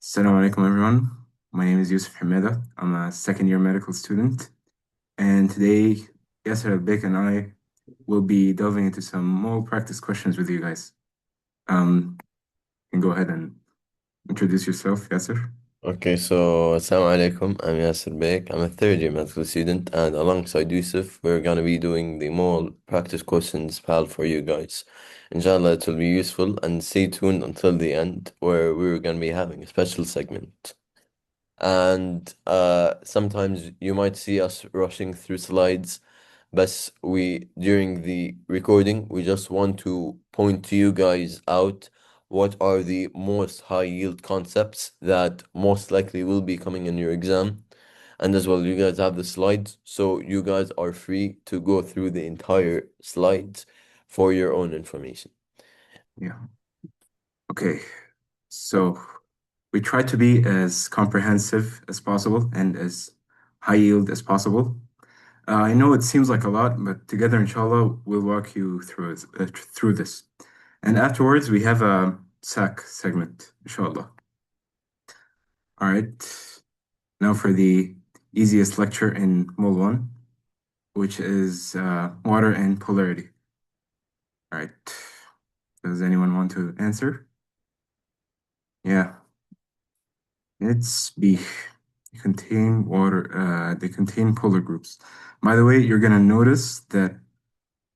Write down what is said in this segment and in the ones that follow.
Assalamu alaikum, everyone. My name is Yousif Humieda. I'm a second year medical student. And today, Yaser and I will be delving into some more practice questions with you guys. You can go ahead and introduce yourself, Yasser. Okay, so Assalamu alaikum. I'm Yaser Bek. I'm a third year medical student, and alongside Yousif, we're gonna be doing the MOL practice questions pal for you guys. Inshallah, it will be useful, and stay tuned until the end, where we're gonna be having a special segment. And sometimes you might see us rushing through slides, but during the recording, we just want to point to you guys out what are the most high yield concepts that most likely will be coming in your exam. And as well, you guys have the slides, so you guys are free to go through the entire slides for your own information. Yeah. Okay. So we try to be as comprehensive as possible and as high yield as possible. I know it seems like a lot, but together, inshallah, we'll walk you through this. And afterwards, we have a SAC segment, inshallah. All right. Now for the easiest lecture in MOL 1, which is water and polarity. All right. Does anyone want to answer? Yeah, it's B. They contain polar groups. By the way, you're gonna notice that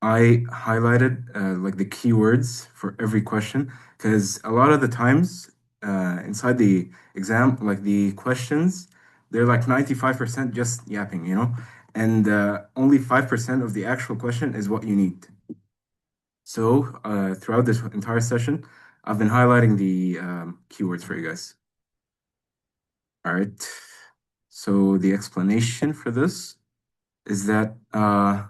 I highlighted like the keywords for every question because a lot of the times inside the exam, like the questions, they're like 95% just yapping, and only 5% of the actual question is what you need. So throughout this entire session, I've been highlighting the keywords for you guys. All right. So the explanation for this is that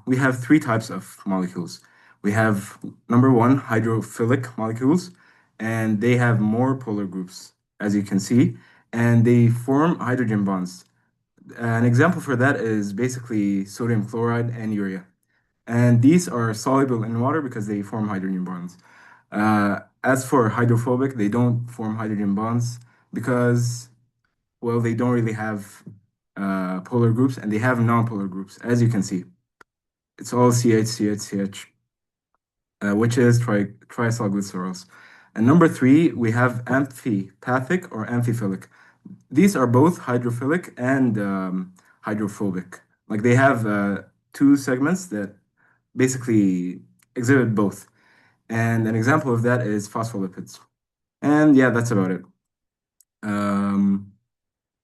we have three types of molecules. We have number one, hydrophilic molecules, and they have more polar groups, as you can see, and they form hydrogen bonds. An example for that is basically sodium chloride and urea. And these are soluble in water because they form hydrogen bonds. As for hydrophobic, they don't form hydrogen bonds because, well, they don't really have polar groups and they have non-polar groups, as you can see. It's all CH, CH, CH, which is triacylglycerols. And number three, we have amphipathic or amphiphilic. These are both hydrophilic and hydrophobic. Like they have two segments that basically exhibit both. And an example of that is phospholipids. And yeah, that's about it. Um,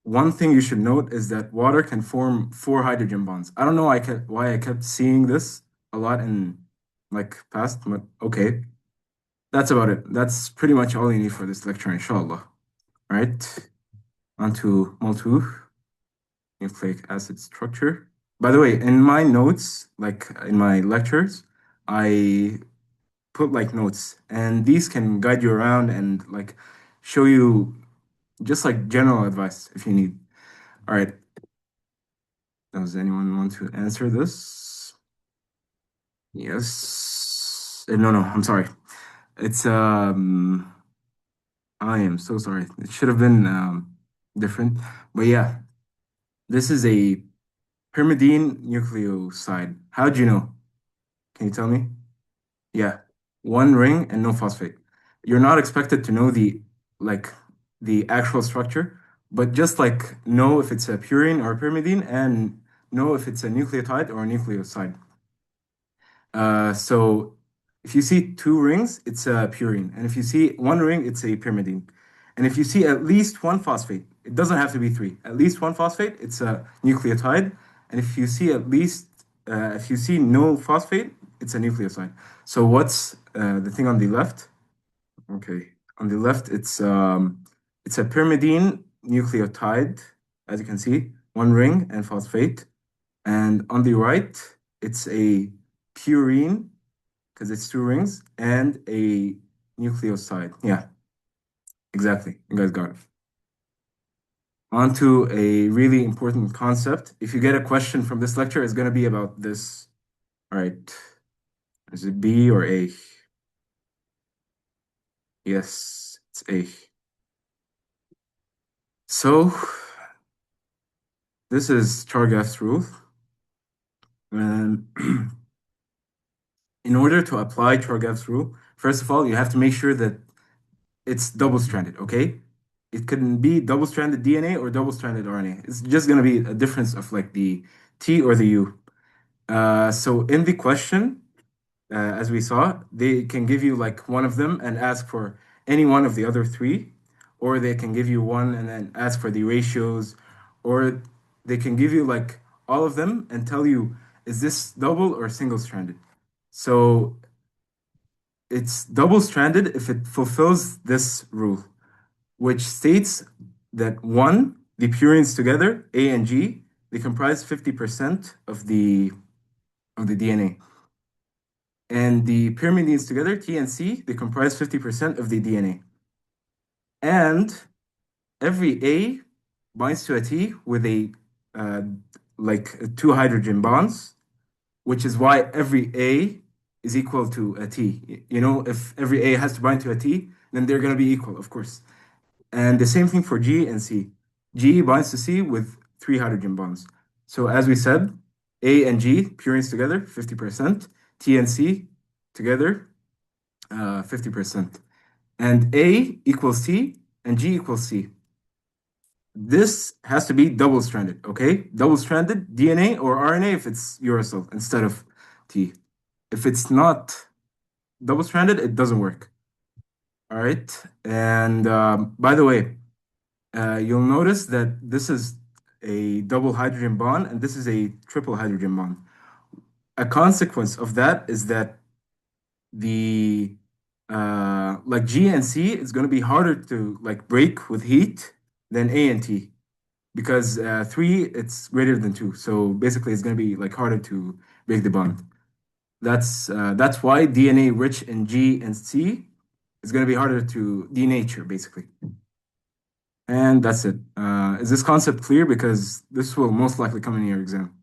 One thing you should note is that water can form four hydrogen bonds. I don't know why I kept seeing this a lot in like past, but okay. That's about it. That's pretty much all you need for this lecture, inshallah. All right, on to MOL2, nucleic acid structure. By the way, in my notes, like in my lectures, I put like notes, and these can guide you around and like show you just like general advice if you need. All right. Does anyone want to answer this? Yes. No, no, I'm sorry. It's I am so sorry. It should have been different. But yeah, this is a pyrimidine nucleoside. How'd you know? Can you tell me? Yeah. One ring and no phosphate. You're not expected to know like the actual structure, but just like know if it's a purine or a pyrimidine and know if it's a nucleotide or a nucleoside. So if you see two rings, it's a purine. And if you see one ring, it's a pyrimidine. And if you see at least one phosphate, it doesn't have to be three. At least one phosphate, it's a nucleotide. And if you see no phosphate, it's a nucleoside. So what's the thing on the left? Okay, on the left, it's a pyrimidine nucleotide, as you can see, one ring and phosphate. And on the right, it's a purine because it's two rings and a nucleoside. Yeah, exactly. You guys got it. On to a really important concept. If you get a question from this lecture, it's going to be about this. All right. Is it B or A? Yes, it's A. So this is Chargaff's rule. And in order to apply Chargaff's rule, first of all, you have to make sure that it's double-stranded, okay? It couldn't be double-stranded DNA or double-stranded RNA. It's just going to be a difference of like the T or the U. So in the question, as we saw, they can give you like one of them and ask for any one of the other three, or they can give you one and then ask for the ratios, or they can give you like all of them and tell you, is this double or single-stranded? So it's double-stranded if it fulfills this rule, which states that one, the purines together, A and G, they comprise 50% of the DNA. And the pyrimidines together, T and C, they comprise 50% of the DNA. And every A binds to a T with a uh, like two hydrogen bonds, which is why every A is equal to a T. You know, if every A has to bind to a T, then they're going to be equal, of course. And the same thing for G and C. G binds to C with three hydrogen bonds. So as we said, A and G, purines together, 50%. T and C together, 50%. And A equals T and G equals C. This has to be double-stranded, okay? Double-stranded DNA or RNA if it's uracil instead of T. If it's not double-stranded, it doesn't work. All right. And by the way, you'll notice that this is a double hydrogen bond and this is a triple hydrogen bond. A consequence of that is that the like G and C is going to be harder to like break with heat than A and T because three it's greater than two. So basically, it's going to be like harder to break the bond. That's why DNA rich in G and C is going to be harder to denature basically. And that's it. Is this concept clear? Because this will most likely come in your exam.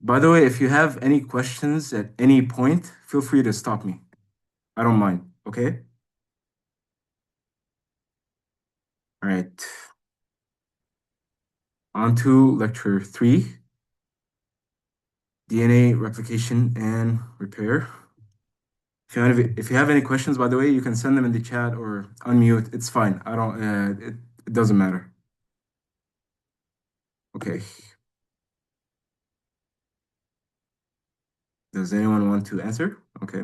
By the way, if you have any questions at any point, feel free to stop me. I don't mind. Okay? All right. On to lecture 3, DNA replication and repair. If you have any questions, by the way, you can send them in the chat or unmute. It's fine. I don't, it doesn't matter. Okay. Does anyone want to answer? Okay.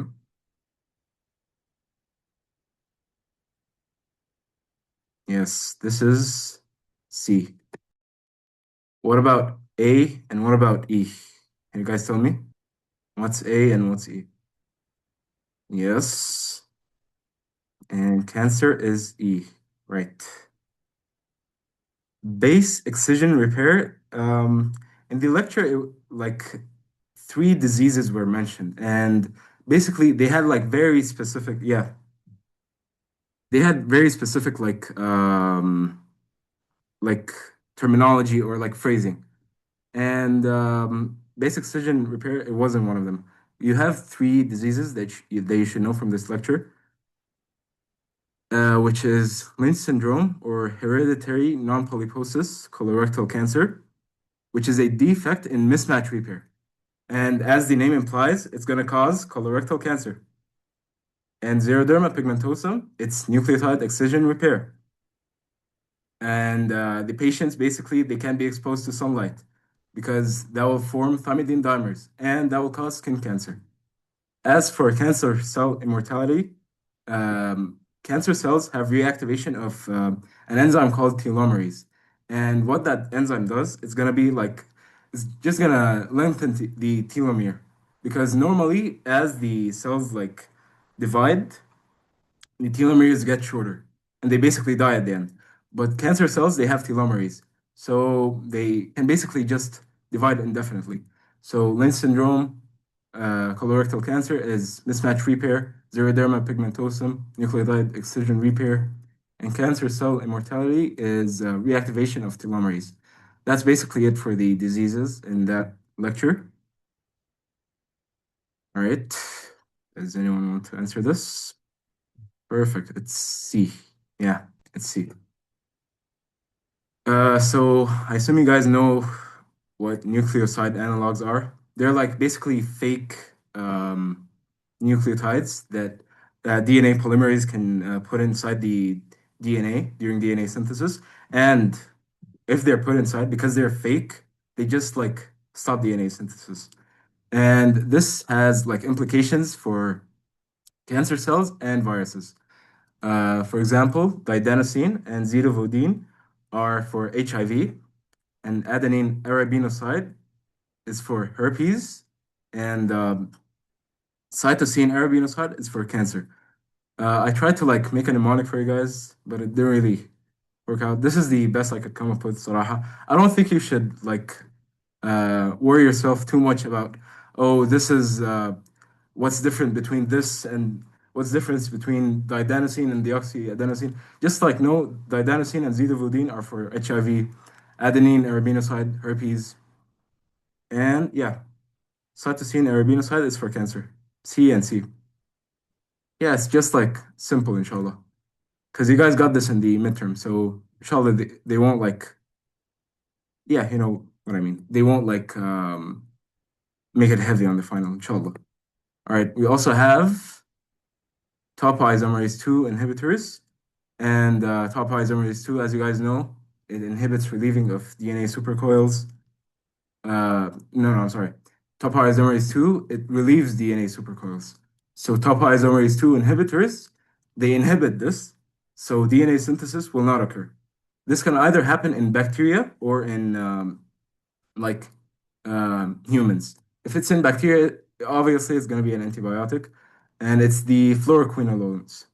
Yes, this is C. What about A and what about E? Can you guys tell me? What's A and what's E? Yes. And cancer is E. Right. Base excision repair. In the lecture, like three diseases were mentioned, and basically they had like very specific, yeah, they had very specific like terminology or like phrasing. And basic excision repair, it wasn't one of them. You have three diseases that you should know from this lecture, which is Lynch syndrome or hereditary non-polyposis colorectal cancer, which is a defect in mismatch repair. And as the name implies, it's going to cause colorectal cancer. And xeroderma pigmentosum, it's nucleotide excision repair. And the patients basically they can be exposed to sunlight because that will form thymidine dimers and that will cause skin cancer. As for cancer cell immortality, cancer cells have reactivation of an enzyme called telomerase. And what that enzyme does, it's gonna be like it's just gonna lengthen the telomere because normally as the cells like divide, the telomeres get shorter and they basically die at the end. But cancer cells, they have telomerase. So they can basically just divide indefinitely. So Lynch syndrome, colorectal cancer is mismatch repair, xeroderma pigmentosum, nucleotide excision repair, and cancer cell immortality is reactivation of telomerase. That's basically it for the diseases in that lecture. All right. Does anyone want to answer this? Perfect. It's C. Yeah, it's C. So I assume you guys know what nucleoside analogs are. They're like basically fake nucleotides that DNA polymerase can put inside the DNA during DNA synthesis. And if they're put inside, because they're fake, they just like stop DNA synthesis. And this has like implications for cancer cells and viruses. For example, diadenosine and zidovudine are for HIV, and adenine arabinoside is for herpes, and cytosine arabinoside is for cancer. I tried to like make a mnemonic for you guys, but it didn't really work out. This is the best I could come up with, صراحة. I don't think you should like worry yourself too much about, oh, this is what's different between this and what's difference between diadenosine and deoxyadenosine. Just like no, diadenosine and zidovudine are for HIV, adenine arabinoside, herpes, and yeah, cytosine arabinoside is for cancer. C and C. Yeah, it's just like simple, inshallah. Because you guys got this in the midterm, so inshallah they won't like, yeah, you know what I mean. They won't like make it heavy on the final, inshallah. All right, we also have topoisomerase 2 inhibitors. And topoisomerase 2, as you guys know, it inhibits relieving of DNA supercoils. No, I'm sorry. Topoisomerase 2, it relieves DNA supercoils. So topoisomerase 2 inhibitors, they inhibit this, so DNA synthesis will not occur. This can either happen in bacteria or in like humans. If it's in bacteria, obviously it's going to be an antibiotic, and it's the fluoroquinolones.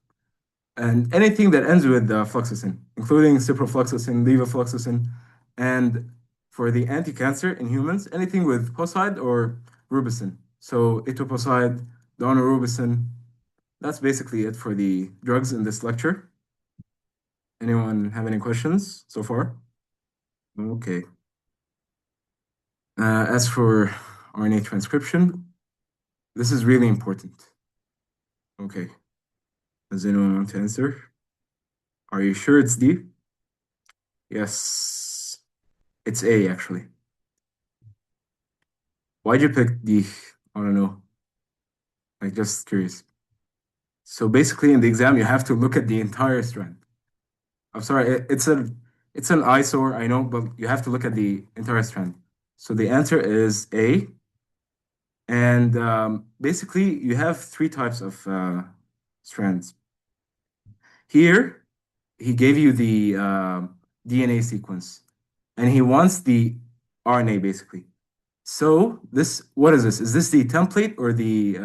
And anything that ends with fluoxetine, including ciprofloxacin, levofloxacin, and for the anti-cancer in humans, anything with poside or rubicin. So etoposide, daunorubicin. That's basically it for the drugs in this lecture. Anyone have any questions so far? Okay. As for RNA transcription, this is really important. Okay. Does anyone want to answer? Are you sure it's D? Yes, it's A actually. Why'd you pick D? I don't know. Like just curious. So basically in the exam you have to look at the entire strand. I'm sorry, it's an eyesore, I know, but you have to look at the entire strand. So the answer is A. And basically you have three types of strands. Here he gave you the DNA sequence, and he wants the RNA basically. So this, what is this? Is this the template or the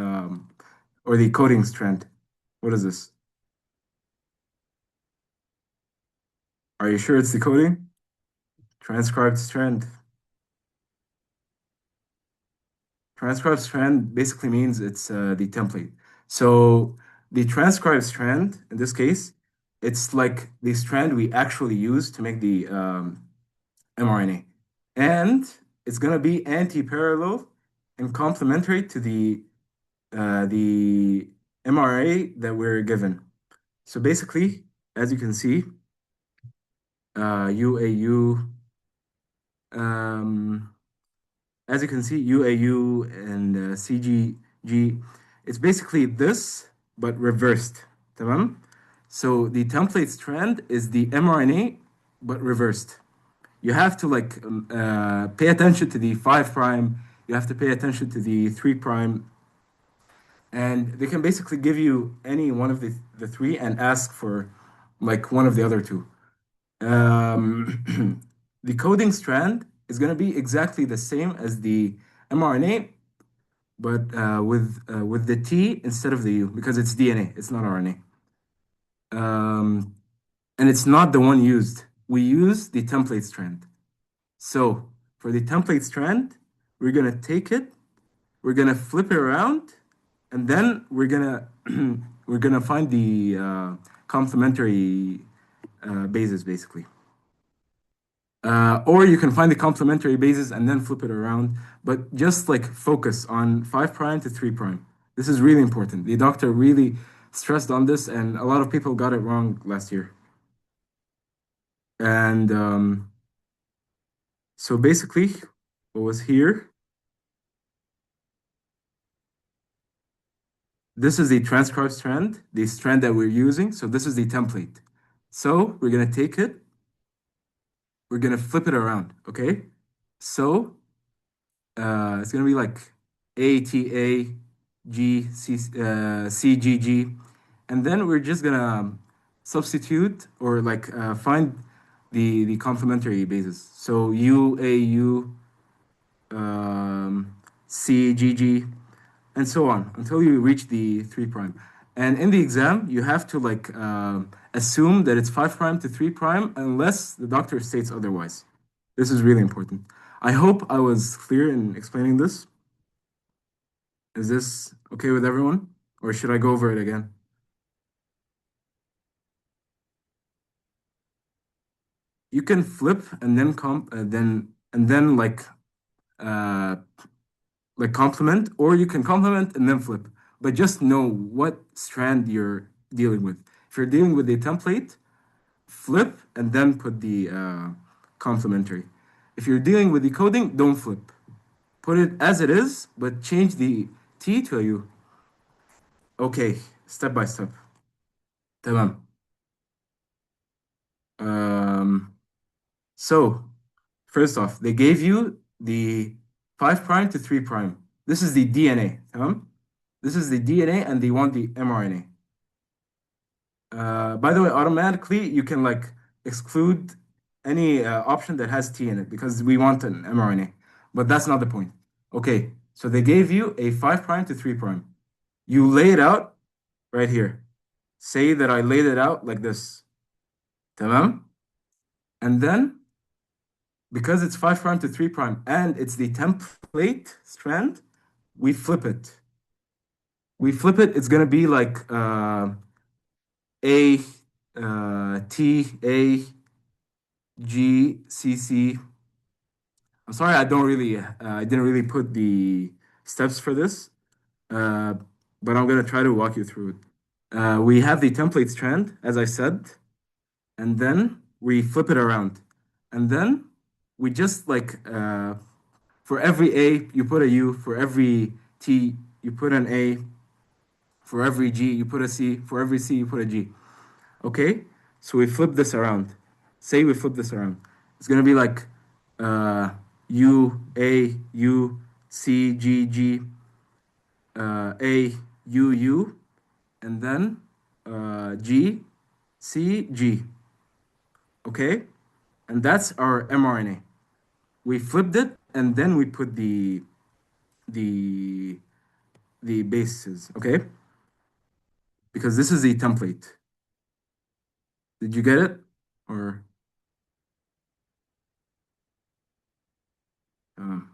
coding strand? What is this? Are you sure it's the coding? Transcribed strand. Transcribed strand basically means it's the template. So the transcribed strand, in this case, it's like the strand we actually use to make the mRNA. And it's going to be anti-parallel and complementary to the mRNA that we're given. So basically, as you can see, UAU, um, as you can see, UAU and CGG, it's basically this, but reversed. تمام? So the template strand is the mRNA, but reversed. You have to like pay attention to the 5 prime, you have to pay attention to the 3 prime, and they can basically give you any one of the three and ask for like one of the other two. The coding strand is going to be exactly the same as the mRNA, but with the T instead of the U because it's DNA, it's not RNA. And it's not the one used. We use the template strand. So for the template strand, we're gonna take it, we're gonna flip it around, and then we're gonna find the complementary bases basically. Or you can find the complementary bases and then flip it around, but just like focus on 5 prime to 3 prime. This is really important. The doctor really stressed on this, and a lot of people got it wrong last year. And So basically, what was here, this is the transcribe strand, the strand that we're using. So this is the template. So we're gonna take it, we're gonna flip it around, okay? So it's gonna be like A T A G C C G G, and then we're just gonna substitute or like find the complementary bases. So U A U C G G and so on until you reach the 3 prime. And in the exam, you have to like assume that it's 5 prime to 3 prime unless the doctor states otherwise. This is really important. I hope I was clear in explaining this. Is this okay with everyone? Or should I go over it again? You can flip and then uh like complement, or you can complement and then flip. But just know what strand you're dealing with. If you're dealing with a template, flip and then put the complementary. If you're dealing with the coding, don't flip. Put it as it is, but change the T to a U. Okay, step by step. Tamam. Um, so, first off, they gave you the 5 prime to 3 prime. This is the DNA. Tamam? This is the DNA, and they want the mRNA. By the way, automatically you can like exclude any option that has T in it because we want an mRNA. But that's not the point. Okay, so they gave you a 5 prime to 3 prime. You lay it out right here. Say that I laid it out like this. Tamam? And then because it's 5 prime to 3 prime and it's the template strand, we flip it. We flip it, it's gonna be like A T A G C C. I'm sorry, I didn't really put the steps for this, uh, but I'm gonna try to walk you through it. We have the template strand, as I said, and then we flip it around, and then we just like for every A you put a U, for every T you put an A, for every G you put a C, for every C you put a G. Okay, so we flip this around. Say we flip this around. It's gonna be like uh, U A U C G G A U U and then G C G. Okay, and that's our mRNA. We flipped it and then we put the the bases. Okay, because this is the template. Did you get it? Or I'm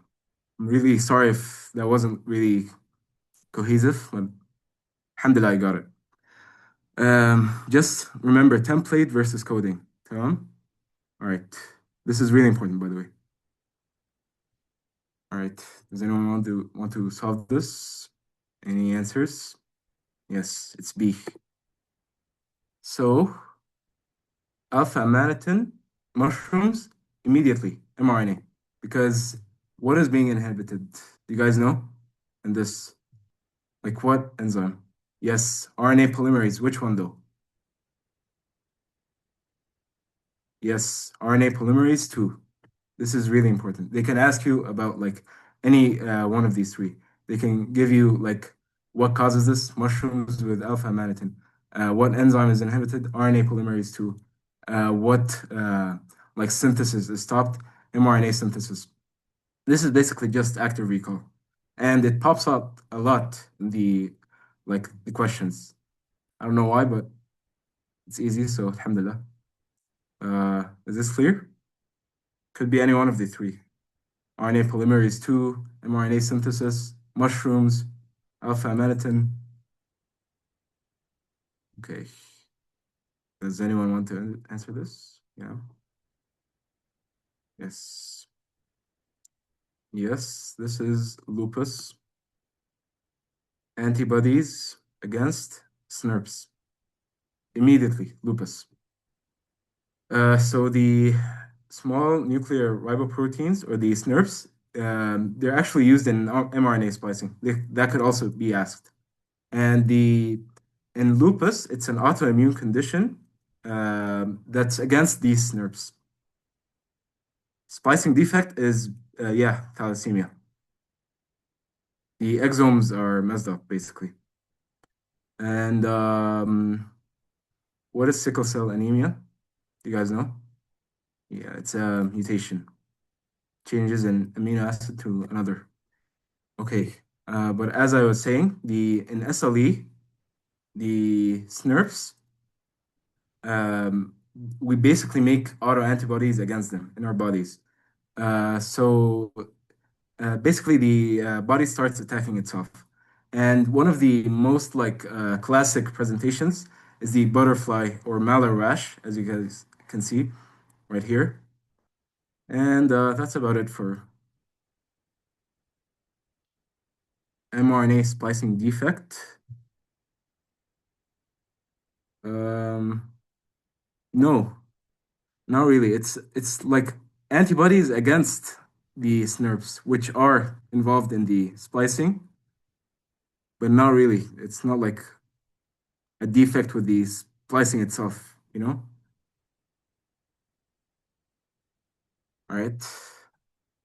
really sorry if that wasn't really cohesive, but alhamdulillah, I got it. Just remember template versus coding. Tamam? All right. This is really important, by the way. All right. Does anyone want to solve this? Any answers? Yes, it's B. So alpha amanitin mushrooms immediately mRNA because what is being inhibited? Do you guys know? And this, like what enzyme? Yes, RNA polymerase. Which one though? Yes, RNA polymerase 2. This is really important. They can ask you about like any one of these three. They can give you like what causes this? Mushrooms with alpha amanitin. What enzyme is inhibited? RNA polymerase 2. What like synthesis is stopped? mRNA synthesis. This is basically just active recall. And it pops up a lot in the questions. I don't know why, but it's easy, so alhamdulillah. Is this clear? Could be any one of the three. RNA polymerase 2, mRNA synthesis, mushrooms, alpha amanitin. Okay. Does anyone want to answer this? Yeah. Yes. Yes, this is lupus. Antibodies against SNRPs. Immediately, lupus. So the small nuclear riboproteins or the SNRPs, they're actually used in mRNA splicing. That could also be asked. And in lupus, it's an autoimmune condition that's against these SNRPs. Splicing defect is, yeah, thalassemia. The exomes are messed up, basically. And what is sickle cell anemia? Do you guys know? Yeah, it's a mutation. Changes in amino acid to another. Okay, but as I was saying, in SLE, the SNRPs, um, we basically make autoantibodies against them in our bodies. So basically, the body starts attacking itself. And one of the most classic presentations is the butterfly or malar rash, as you guys can see right here. And that's about it for mRNA splicing defect. Um, no, not really. It's like antibodies against the SNRPs, which are involved in the splicing, but not really. It's not like a defect with the splicing itself, you know? All right.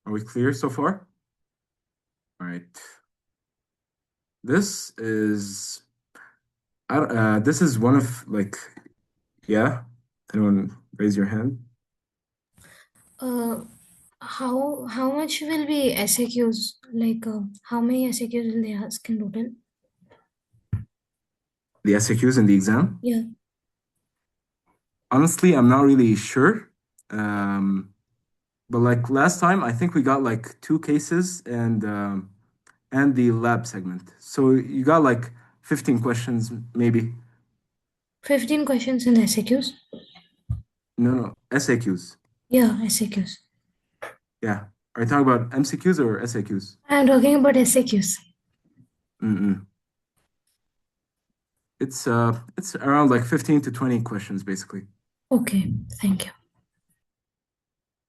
Are we clear so far? All right. This is this is one of yeah. Anyone raise your hand? Uh, how much will be SAQs? How many SAQs will they ask in total? The SAQs in the exam? Yeah, Honestly, I'm not really sure. But like last time, I think we got like two cases and the lab segment. So you got like 15 questions maybe. 15 questions in SAQs. No, no, SAQs. Yeah, SAQs. Yeah. Are you talking about MCQs or SAQs? I'm talking about SAQs. Mm-mm. It's around like 15 to 20 questions basically. Okay, thank you.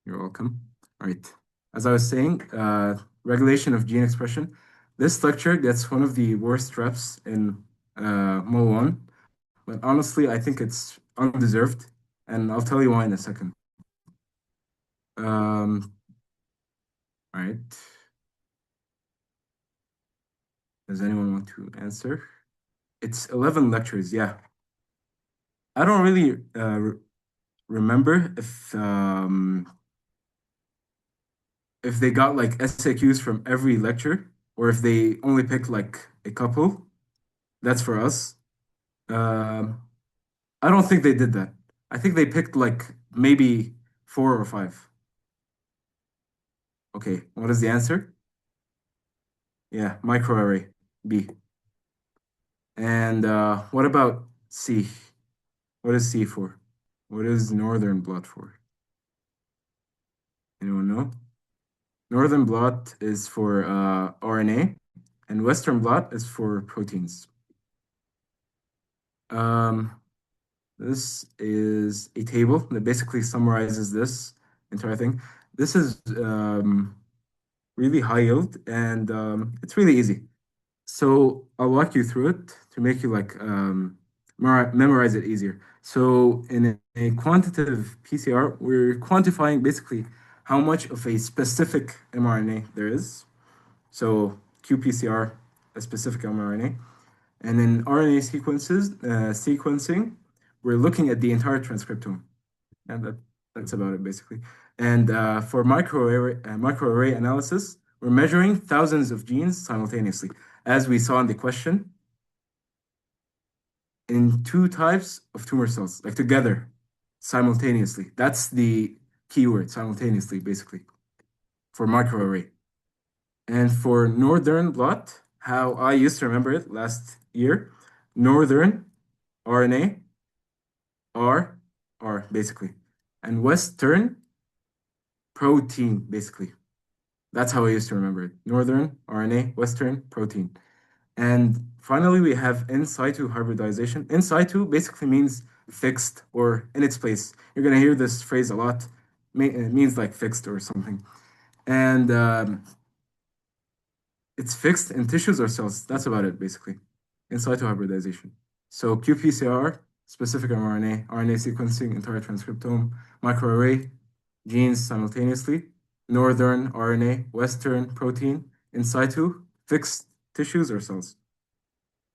You're welcome. All right. As I was saying, regulation of gene expression. This lecture gets one of the worst reps in MOL 1, but honestly, I think it's undeserved, and I'll tell you why in a second. All right. Does anyone want to answer? It's 11 lectures, yeah. I don't really remember if they got like SAQs from every lecture or if they only picked like a couple. That's for us. Um, I don't think they did that. I think they picked like maybe four or five. Okay, what is the answer? Yeah, microarray B. And what about C? What is C for? What is northern blot for? Anyone know? Northern blot is for RNA, and western blot is for proteins. Um, this is a table that basically summarizes this entire thing. This is really high yield and it's really easy. So I'll walk you through it to make you memorize it easier. So in a quantitative PCR, we're quantifying basically how much of a specific mRNA there is. So qPCR, a specific mRNA. And in RNA sequencing, we're looking at the entire transcriptome. And that's about it, basically. And for microarray analysis, we're measuring thousands of genes simultaneously, as we saw in the question, in two types of tumor cells, like together, simultaneously. That's the keyword, simultaneously, basically, for microarray. And for northern blot, how I used to remember it last year, northern RNA, R, R, basically. And western protein, basically. That's how I used to remember it. Northern RNA, Western protein. And finally, we have in situ hybridization. In situ basically means fixed or in its place. You're going to hear this phrase a lot. means like fixed or something. And it's fixed in tissues or cells. That's about it, basically. In situ hybridization. So qPCR, specific mRNA, RNA sequencing, entire transcriptome, microarray, genes simultaneously, northern RNA, western protein, in situ, fixed tissues or cells.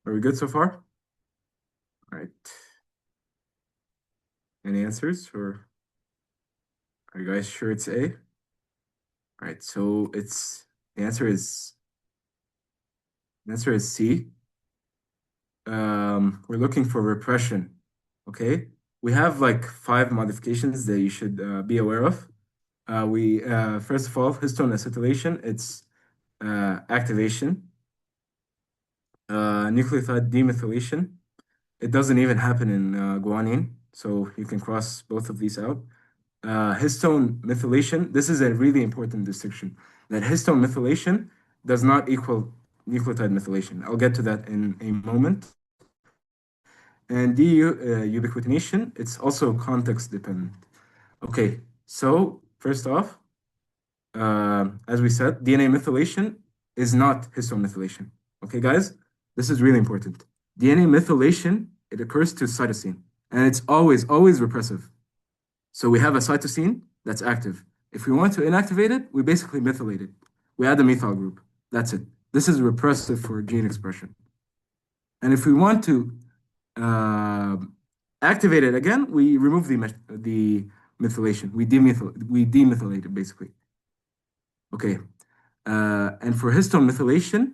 Are we good so far? All right. Any answers, or are you guys sure it's A? All right, so the answer is C. We're looking for repression. Okay, we have like 5 modifications that you should be aware of. We first of all, histone acetylation. It's activation. Nucleotide demethylation. It doesn't even happen in guanine, so you can cross both of these out. Histone methylation. This is a really important distinction. That histone methylation does not equal nucleotide methylation. I'll get to that in a moment. And ubiquitination, it's also context dependent. Okay, so first off, as we said, DNA methylation is not histone methylation. Okay, guys, this is really important. DNA methylation, it occurs to cytosine, and it's always repressive. So we have a cytosine that's active. If we want to inactivate it, we basically methylate it. We add a methyl group. That's it. This is repressive for gene expression. And if we want to uh, activate it again, we remove the methylation. We demethylate it basically. Okay. And for histone methylation,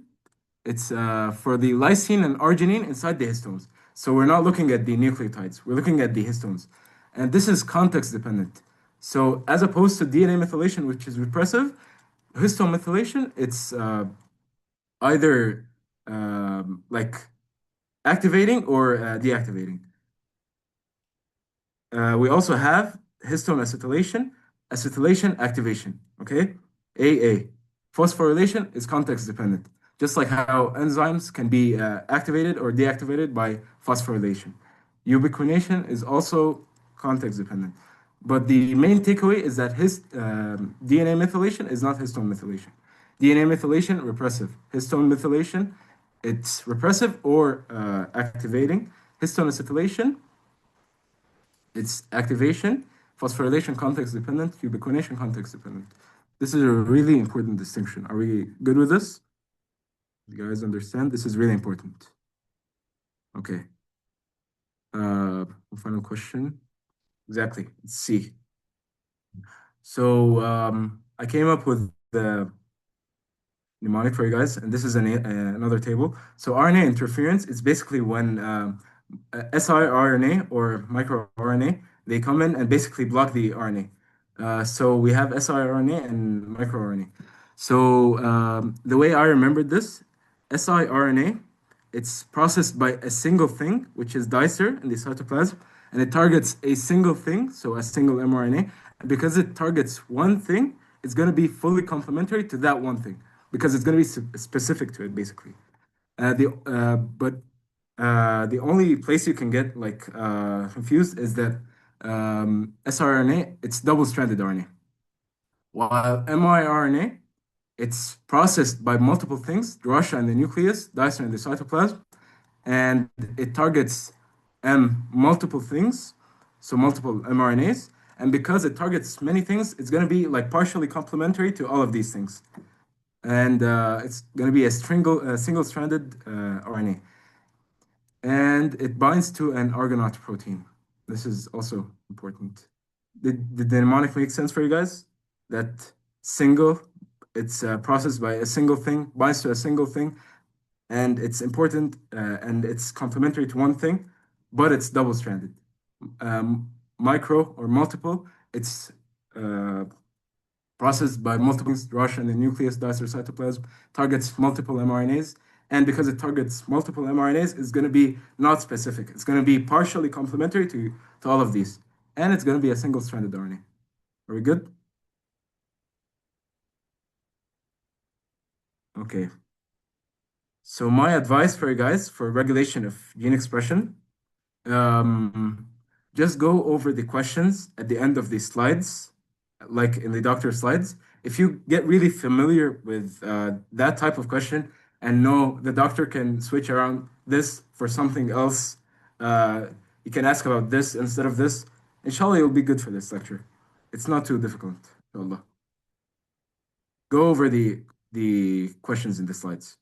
it's for the lysine and arginine inside the histones. So we're not looking at the nucleotides. We're looking at the histones. And this is context dependent. So as opposed to DNA methylation, which is repressive, histone methylation, it's either like activating or deactivating. We also have histone acetylation activation, okay? AA. Phosphorylation is context dependent, just like how enzymes can be activated or deactivated by phosphorylation. Ubiquination is also context dependent. But the main takeaway is that his DNA methylation is not histone methylation. DNA methylation, repressive. Histone methylation, it's repressive or activating. Histone acetylation, it's activation, phosphorylation context dependent, ubiquination context dependent. This is a really important distinction. Are we good with this? You guys understand? This is really important. Okay. Final question. Exactly. It's C. So I came up with the mnemonic for you guys, and this is another table. So RNA interference is basically when siRNA or microRNA, they come in and basically block the RNA. So we have siRNA and microRNA. So the way I remembered this, siRNA, it's processed by a single thing, which is dicer in the cytoplasm, and it targets a single thing, so a single mRNA. And because it targets one thing, it's going to be fully complementary to that one thing, because it's going to be specific to it, basically. But the only place you can get like confused is that siRNA, it's double-stranded RNA, while miRNA, it's processed by multiple things, Russia in the nucleus, dicer in the cytoplasm, and it targets multiple things, so multiple mRNAs. And because it targets many things, it's going to be like partially complementary to all of these things. And it's going to be a single-stranded RNA. And it binds to an Argonaute protein. This is also important. Did the mnemonic make sense for you guys? That single, it's processed by a single thing, binds to a single thing, and it's important and it's complementary to one thing, but it's double-stranded. Micro or multiple, it's processed by multiple things, Rosh and the nucleus, dicer cytoplasm, targets multiple mRNAs. And because it targets multiple mRNAs, it's going to be not specific. It's going to be partially complementary to all of these. And it's going to be a single-stranded RNA. Are we good? Okay. So my advice for you guys for regulation of gene expression, um, just go over the questions at the end of the slides like in the doctor slides, if you get really familiar with that type of question and know the doctor can switch around this for something else, uh, you can ask about this instead of this. Inshallah, you'll be good for this lecture. It's not too difficult, inshallah. Go over the questions in the slides.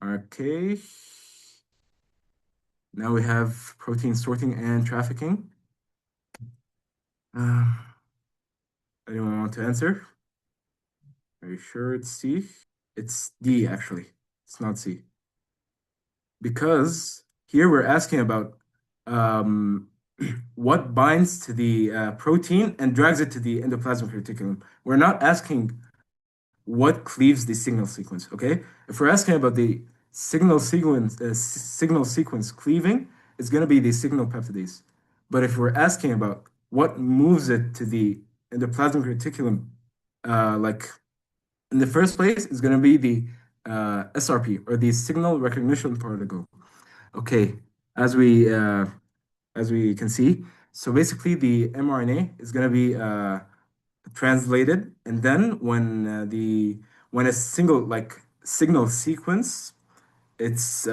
Okay. Now we have protein sorting and trafficking. Uh, anyone want to answer? Are you sure it's C? It's D, actually. It's not C. Because here we're asking about um, what binds to the protein and drags it to the endoplasmic reticulum. We're not asking what cleaves the signal sequence, okay? If we're asking about the signal sequence cleaving, it's going to be the signal peptidase. But if we're asking about what moves it to the endoplasmic reticulum, like in the first place, it's going to be the SRP or the signal recognition particle. Okay, as we uh, as we can see, so basically the mRNA is going to be translated, and then when a single like signal sequence it's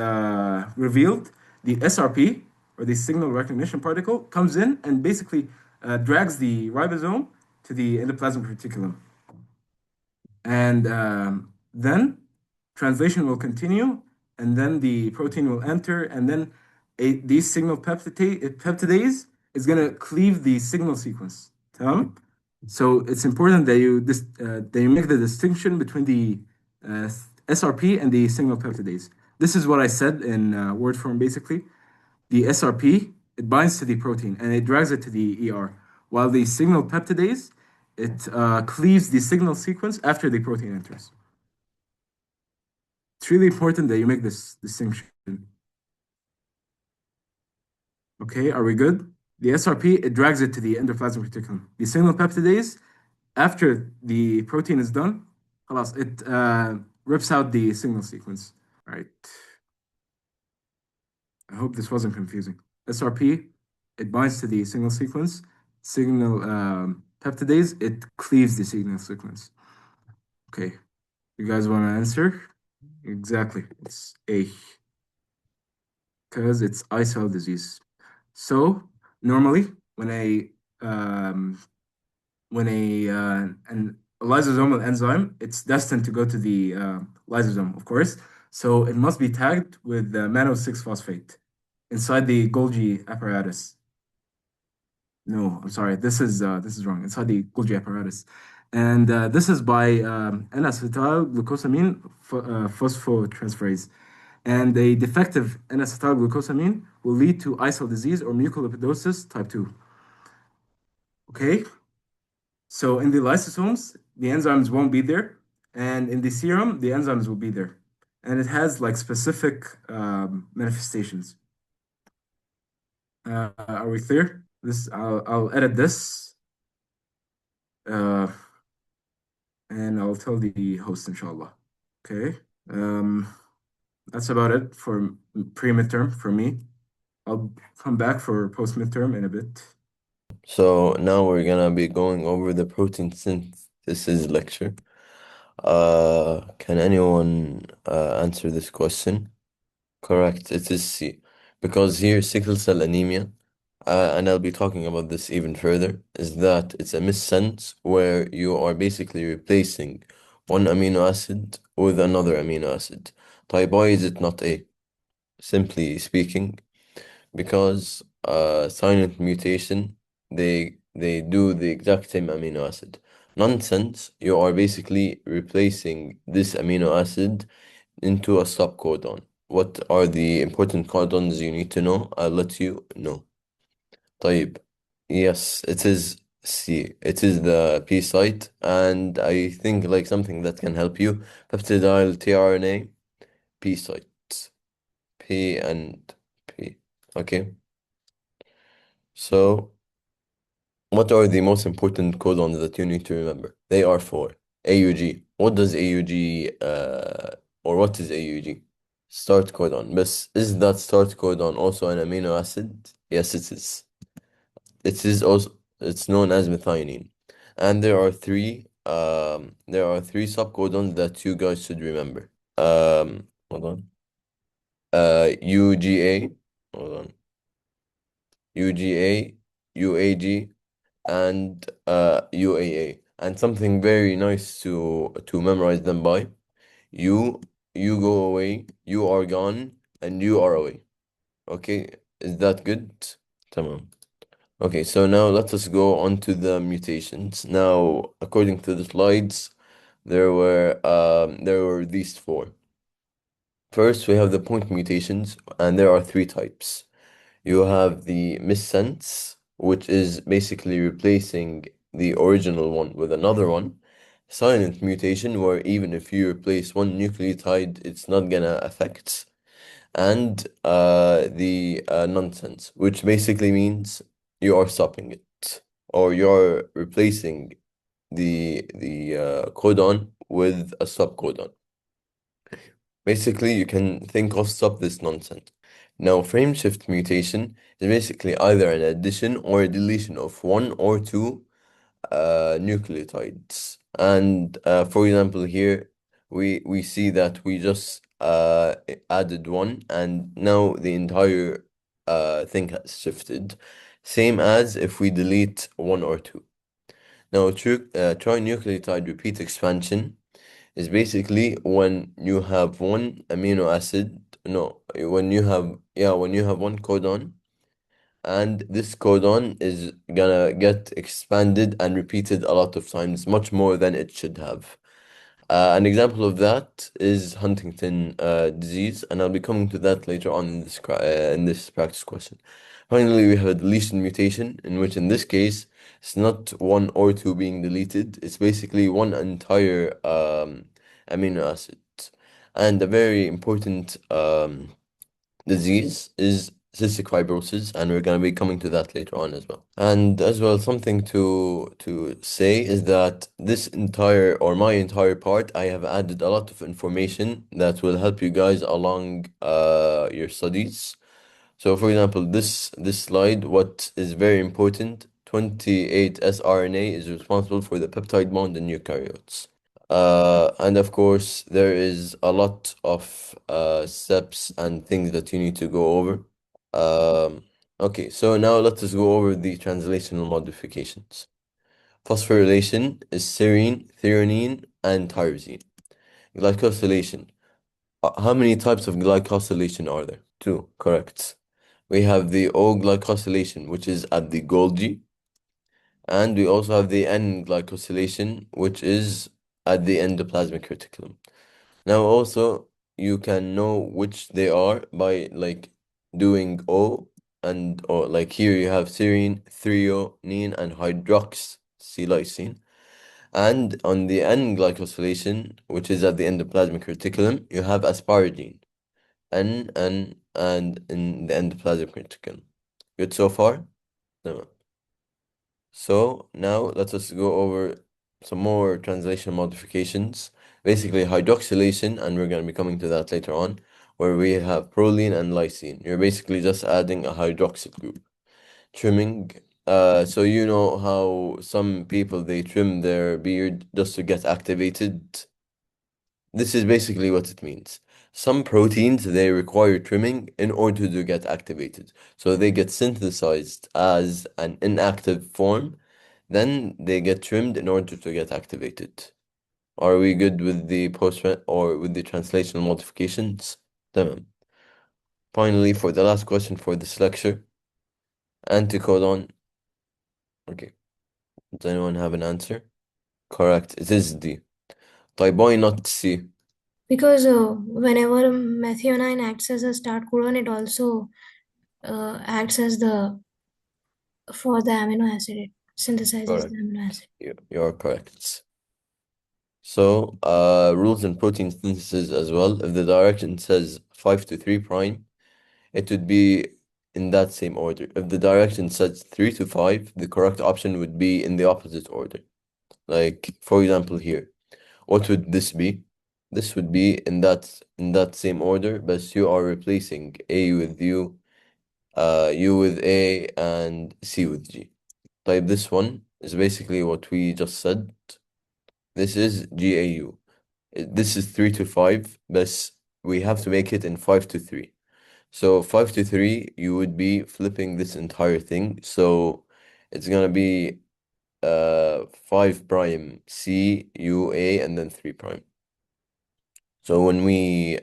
revealed, the SRP or the signal recognition particle comes in and basically drags the ribosome to the endoplasmic reticulum. And then translation will continue, and then the protein will enter, and then these signal peptidase is going to cleave the signal sequence. تمام? So it's important that you make the distinction between the uh, SRP and the signal peptidase. This is what I said in word form basically. The SRP, it binds to the protein and it drags it to the ER, while the signal peptidase, it cleaves the signal sequence after the protein enters. It's really important that you make this distinction. Okay, are we good? The SRP, it drags it to the endoplasmic reticulum. The signal peptidase, after the protein is done, خلاص, it rips out the signal sequence. All right. I hope this wasn't confusing. SRP, it binds to the signal sequence. Signal peptidase, it cleaves the signal sequence. Okay, you guys want to answer? Exactly, it's A, because it's eye cell disease. So normally, um, when an lysosomal enzyme, it's destined to go to the lysosome, of course. So it must be tagged with the mannose-6-phosphate inside the Golgi apparatus. No, I'm sorry. This is wrong. Inside the Golgi apparatus, and this is by N-acetylglucosamine phosphotransferase. And a defective N-acetylglucosamine will lead to eye cell disease or mucolipidosis type 2. Okay, so in the lysosomes, the enzymes won't be there, and in the serum, the enzymes will be there, and it has like specific manifestations. Are we clear? I'll edit this, uh, and I'll tell the host, inshallah. Okay. That's about it for pre-midterm for me. I'll come back for post-midterm in a bit. So now we're gonna be going over the protein synthesis lecture. Can anyone answer this question? Correct, it is C. Because here, sickle cell anemia, and I'll be talking about this even further, is that it's a missense where you are basically replacing one amino acid with another amino acid. Type, why is it not A? Simply speaking, because silent mutation, they do the exact same amino acid. Nonsense, you are basically replacing this amino acid into a stop codon. What are the important codons you need to know? I'll let you know. طيب. Yes, it is C. It is the P site, and I think like something that can help you. Peptidyl tRNA, P sites. P and P. Okay. So, what are the most important codons that you need to remember? They are four. AUG. What does AUG, or what is AUG? Start codon. But is that start codon also an amino acid? Yes, it is. It is also, it's known as methionine. And there are three subcodons that you guys should remember. Hold on. UGA, hold on. UGA, UAG, and UAA. And something very nice to memorize them by. You you go away, you are gone, and you are away. Okay, is that good? Tamam. Okay, so now let us go on to the mutations. Now, according to the slides, there were these four. First, we have the point mutations, and there are three types. You have the missense, which is basically replacing the original one with another one. Silent mutation, where even if you replace one nucleotide, it's not gonna affect. And the nonsense, which basically means you are stopping it, or you're replacing the codon with a subcodon. Basically, you can think of stop this nonsense. Now, frame shift mutation is basically either an addition or a deletion of one or two nucleotides. And for example, here we see that we just added one, and now the entire thing has shifted. Same as if we delete one or two. Now, trinucleotide repeat expansion is basically when you have one amino acid, no, when you have one codon, and this codon is gonna get expanded and repeated a lot of times, much more than it should have. An example of that is Huntington disease, and I'll be coming to that later on in this practice question. Finally, we have a deletion mutation, in which in this case, it's not one or two being deleted, it's basically one entire amino acid. And a very important disease is cystic fibrosis, and we're going to be coming to that later on as well. And as well, something to say is that this entire or my entire part, I have added a lot of information that will help you guys along your studies. So, for example, this slide, what is very important, 28 sRNA is responsible for the peptide bond in eukaryotes. And of course, there is a lot of steps and things that you need to go over. Okay, so now let us go over the translational modifications. Phosphorylation is serine, threonine, and tyrosine. Glycosylation. How many types of glycosylation are there? Two, correct. We have the O-glycosylation, which is at the Golgi, and we also have the N-glycosylation, which is at the endoplasmic reticulum. Now, also, you can know which they are by like doing O and or like here you have serine, threonine, and hydroxylysine. And on the N-glycosylation, which is at the endoplasmic reticulum, you have asparagine. N, and in the endoplasmic reticulum. Good so far? No. So now let us go over some more translation modifications. Basically hydroxylation, and we're going to be coming to that later on, where we have proline and lysine. You're basically just adding a hydroxyl group. Trimming. So you know how some people they trim their beard just to get activated. This is basically what it means. Some proteins they require trimming in order to get activated. So they get synthesized as an inactive form, then they get trimmed in order to get activated. Are we good with the post or with the translational modifications? Tamam. Finally, for the last question for this lecture, anticodon. Okay. Does anyone have an answer? Correct. It is D. طيب why not C? Because whenever methionine acts as a start codon, it also acts as the for the amino acid. It synthesizes Correct. the amino acid. You're correct. So, rules in protein synthesis as well. If the direction says 5 to 3 prime, it would be in that same order. If the direction says 3 to 5, the correct option would be in the opposite order. Like, for example, here, what would this be? This would be in that same order, but you are replacing A with U, U with A, and C with G. Type this one, is basically what we just said. This is GAU. This is 3 to 5, but we have to make it in 5 to 3. So 5 to 3, you would be flipping this entire thing. So it's gonna be 5 prime C U A and then 3 prime. So when we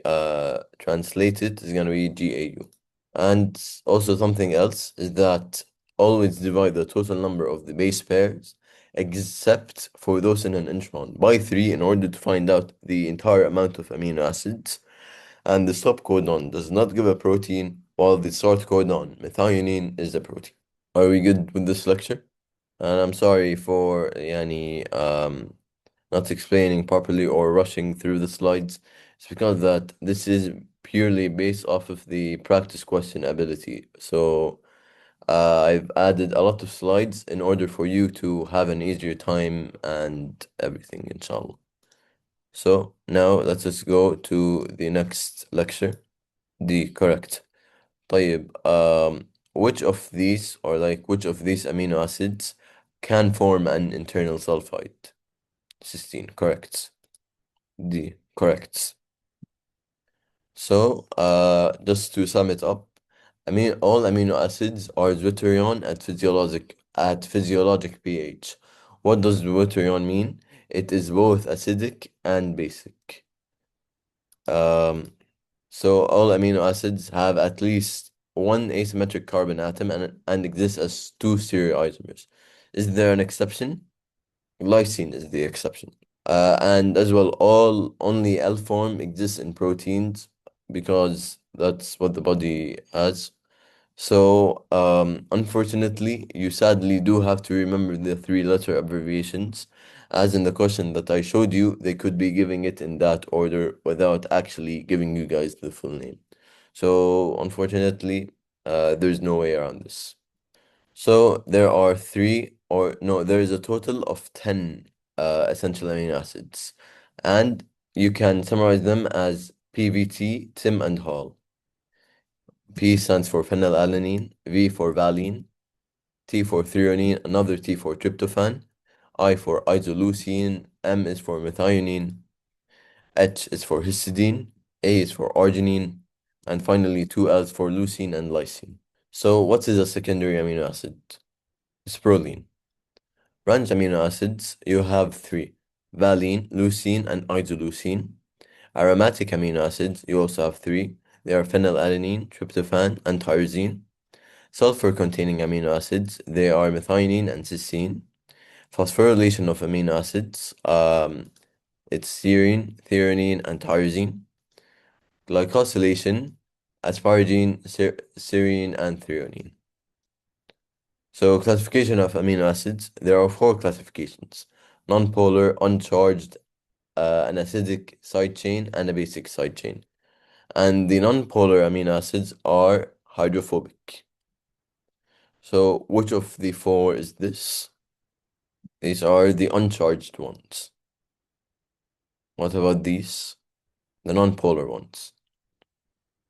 translate it, it's gonna be GAU. And also something else is that always divide the total number of the base pairs, except for those in an intron, by 3 in order to find out the entire amount of amino acids. And the stop codon does not give a protein, while the start codon, methionine, is a protein. Are we good with this lecture? And I'm sorry for not explaining properly or rushing through the slides. It's because that this is purely based off of the practice question ability. So I've added a lot of slides in order for you to have an easier time and everything, inshallah. So now let us go to the next lecture. The correct. طيب, which of these amino acids can form an internal sulfide? Cysteine, correct. D, correct. So, just to sum it up, all amino acids are deuterion at physiologic pH. What does deuterion mean? It is both acidic and basic. So all amino acids have at least one asymmetric carbon atom and exist as two stereoisomers. Is there an exception? Glycine is the exception. And as well, only L form exists in proteins because that's what the body has. So, unfortunately, you sadly do have to remember the three-letter abbreviations. As in the question that I showed you, they could be giving it in that order without actually giving you guys the full name. So, unfortunately, there's no way around this. So, there are there is a total of 10 essential amino acids. And you can summarize them as PVT, Tim, and Hall. P stands for phenylalanine, V for valine, T for threonine, another T for tryptophan, I for isoleucine, M is for methionine, H is for histidine, A is for arginine, and finally two L's for leucine and lysine. So what is a secondary amino acid? It's proline. Branch amino acids, you have three: valine, leucine, and isoleucine. Aromatic amino acids, you also have three. They are phenylalanine, tryptophan, and tyrosine. Sulfur-containing amino acids, they are methionine and cysteine. Phosphorylation of amino acids, it's serine, threonine, and tyrosine. Glycosylation, asparagine, serine, and threonine. So classification of amino acids, there are four classifications: nonpolar, uncharged, an acidic side chain, and a basic side chain. And the nonpolar amino acids are hydrophobic. So which of the four is this? These are the uncharged ones. What about these? The nonpolar ones.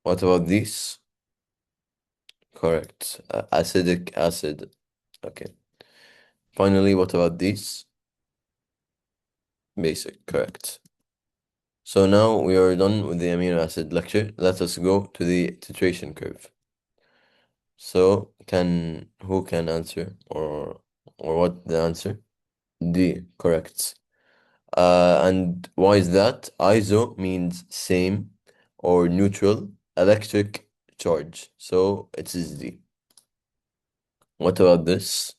What about these? Correct. Acidic acid. Okay. Finally, what about these? Basic. Correct. So now we are done with the amino acid lecture. Let us go to the titration curve. So who can answer or what the answer? D. Correct. And why is that? Iso means same or neutral, electric charge. So it is D. What about this?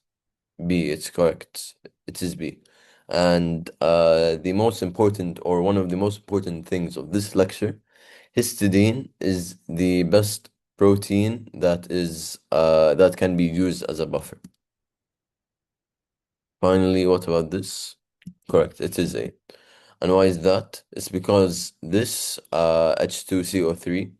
B, it's correct. It is B. And the most important or one of the most important things of this lecture, histidine is the best protein that can be used as a buffer. Finally, what about this? Correct, it is A. And why is that? It's because this H2CO3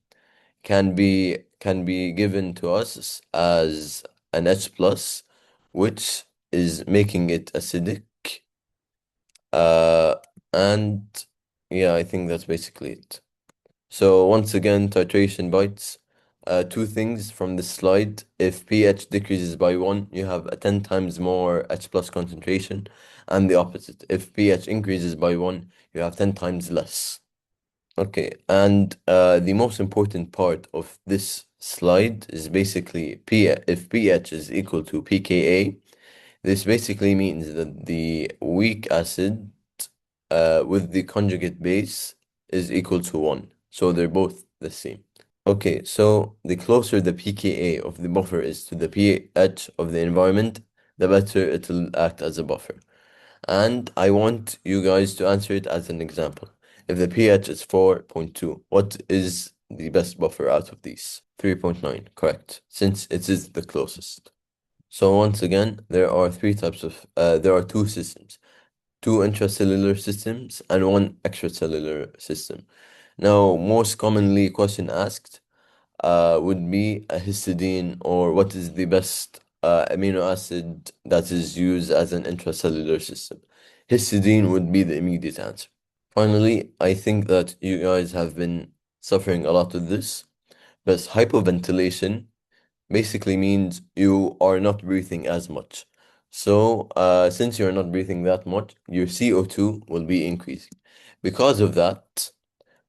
can be given to us as an H plus, which is making it acidic. Uh, and yeah, I think that's basically it. So once again, titration bites. two things from this slide. If pH decreases by 1, you have a 10 times more H plus concentration, and the opposite. If pH increases by 1, you have 10 times less. Okay, and the most important part of this slide is basically if pH is equal to pKa, this basically means that the weak acid with the conjugate base is equal to 1. So they're both the same. Okay, so the closer the pKa of the buffer is to the pH of the environment, the better it will act as a buffer. And I want you guys to answer it as an example. If the pH is 4.2, what is the best buffer out of these? 3.9, correct, since it is the closest. So once again, there are there are two systems, two intracellular systems and one extracellular system. Now, most commonly question asked would be a histidine, or what is the best amino acid that is used as an intracellular system. Histidine would be the immediate answer. Finally, I think that you guys have been suffering a lot with this, but hypoventilation basically means you are not breathing as much. So, since you're not breathing that much, your CO2 will be increasing. Because of that,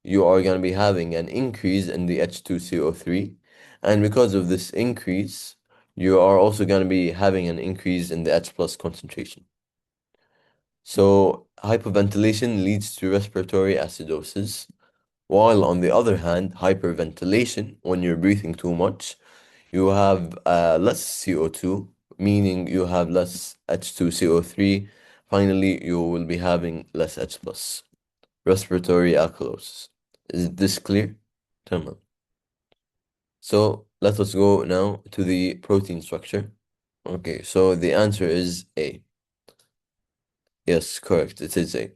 you are going to be having an increase in the H2CO3. And because of this increase, you are also going to be having an increase in the H plus concentration. So hypoventilation leads to respiratory acidosis, while on the other hand, hyperventilation, when you're breathing too much, you have less CO2, meaning you have less H2CO3. Finally, you will be having less H plus. Respiratory alkalosis. Is this clear? Tamam. So let us go now to the protein structure. Okay, so the answer is A. Yes, correct. It is A.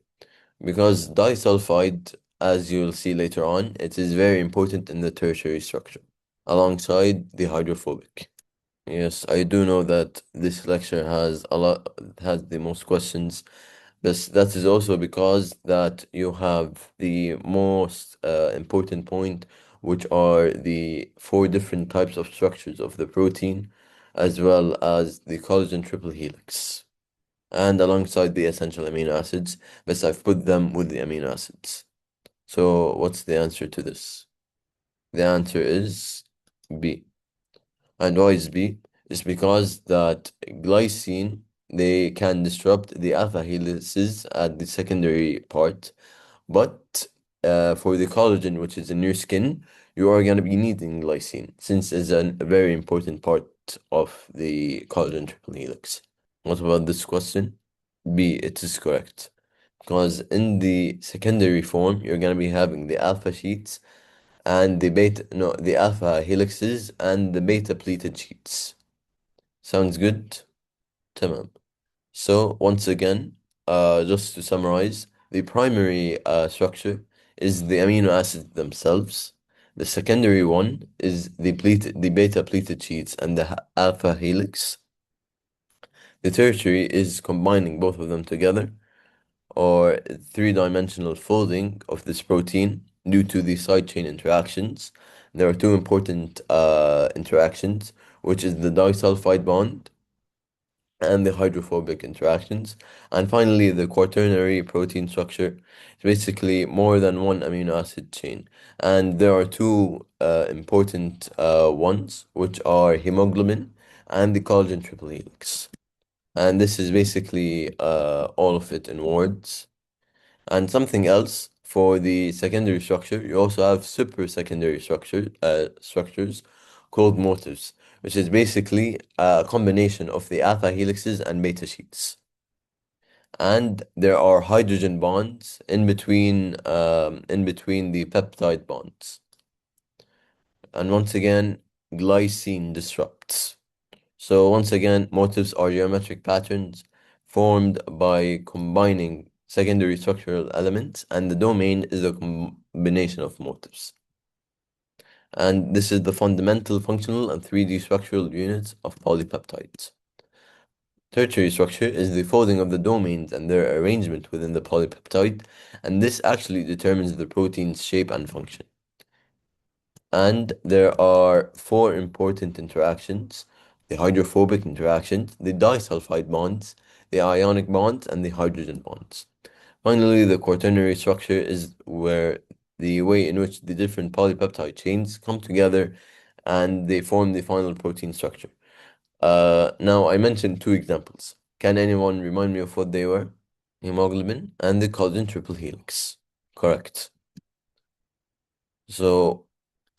Because disulfide, as you'll see later on, it is very important in the tertiary structure, alongside the hydrophobic. Yes, I do know that this lecture has the most questions. But that is also because that you have the most important point, which are the four different types of structures of the protein, as well as the collagen triple helix, and alongside the essential amino acids. But I've put them with the amino acids. So what's the answer to this? The answer is B. And why is B? It's because that glycine, they can disrupt the alpha helices at the secondary part, but for the collagen, which is in your skin, you are going to be needing glycine, since it's a very important part of the collagen triple helix. What about this question? B, it is correct. Because in the secondary form, you're going to be having the alpha sheets and the alpha helixes and the beta pleated sheets. Sounds good? Tamam. So once again, just to summarize, the primary structure is the amino acids themselves. The secondary one is the beta pleated sheets and the alpha helix. The tertiary is combining both of them together, or three-dimensional folding of this protein due to the side chain interactions. There are two important interactions, which is the disulfide bond and the hydrophobic interactions. And finally, the quaternary protein structure is basically more than one amino acid chain. And there are two important ones, which are hemoglobin and the collagen triple helix. And this is basically all of it in words. And something else for the secondary structure, you also have super secondary structures called motifs, which is basically a combination of the alpha helixes and beta sheets. And there are hydrogen bonds in between the peptide bonds. And once again, glycine disrupts. So once again, motifs are geometric patterns formed by combining secondary structural elements, and the domain is a combination of motifs. And this is the fundamental functional and 3D structural units of polypeptides. Tertiary structure is the folding of the domains and their arrangement within the polypeptide, and this actually determines the protein's shape and function. And there are four important interactions: the hydrophobic interactions, the disulfide bonds, the ionic bonds, and the hydrogen bonds. Finally, the quaternary structure is where the way in which the different polypeptide chains come together and they form the final protein structure. Now, I mentioned two examples. Can anyone remind me of what they were? Hemoglobin and the collagen triple helix. Correct. So,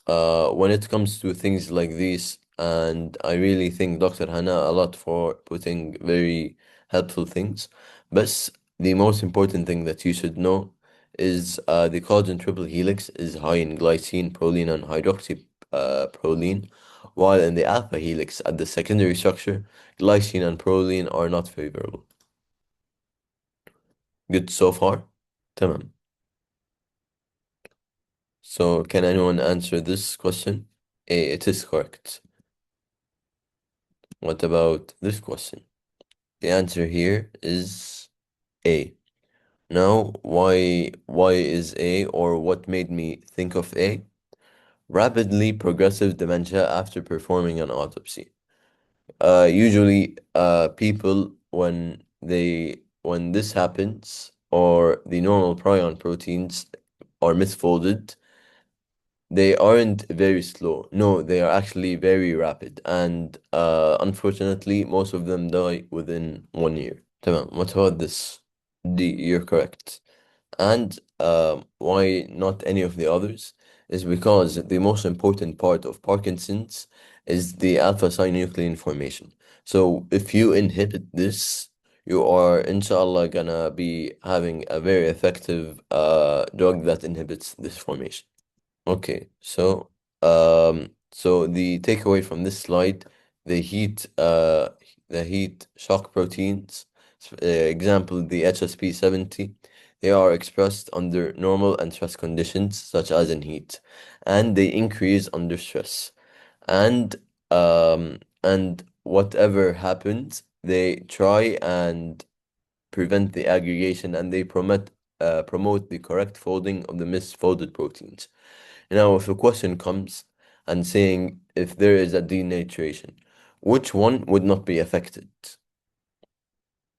when it comes to things like these, and I really thank Dr. Hana a lot for putting very helpful things. But the most important thing that you should know is the collagen triple helix is high in glycine, proline, and hydroxy proline, while in the alpha helix at the secondary structure, glycine and proline are not favorable. Good so far? Tamam. So, can anyone answer this question? A, it is correct. What about this question? The answer here is A. Now, why is A, or what made me think of A? Rapidly progressive dementia after performing an autopsy. Usually, people when this happens, or the normal prion proteins are misfolded, they aren't very slow. No, they are actually very rapid, and unfortunately, most of them die within 1 year. تمام. What about this? D, you're correct. And why not any of the others? Is because the most important part of Parkinson's is the alpha synuclein formation. So if you inhibit this, you are inshallah gonna be having a very effective drug that inhibits this formation. Okay, so the takeaway from this slide, the heat shock proteins, example the HSP70, they are expressed under normal and stress conditions such as in heat, and they increase under stress. And whatever happens, they try and prevent the aggregation, and they promote the correct folding of the misfolded proteins. Now, if a question comes and saying if there is a denaturation, which one would not be affected?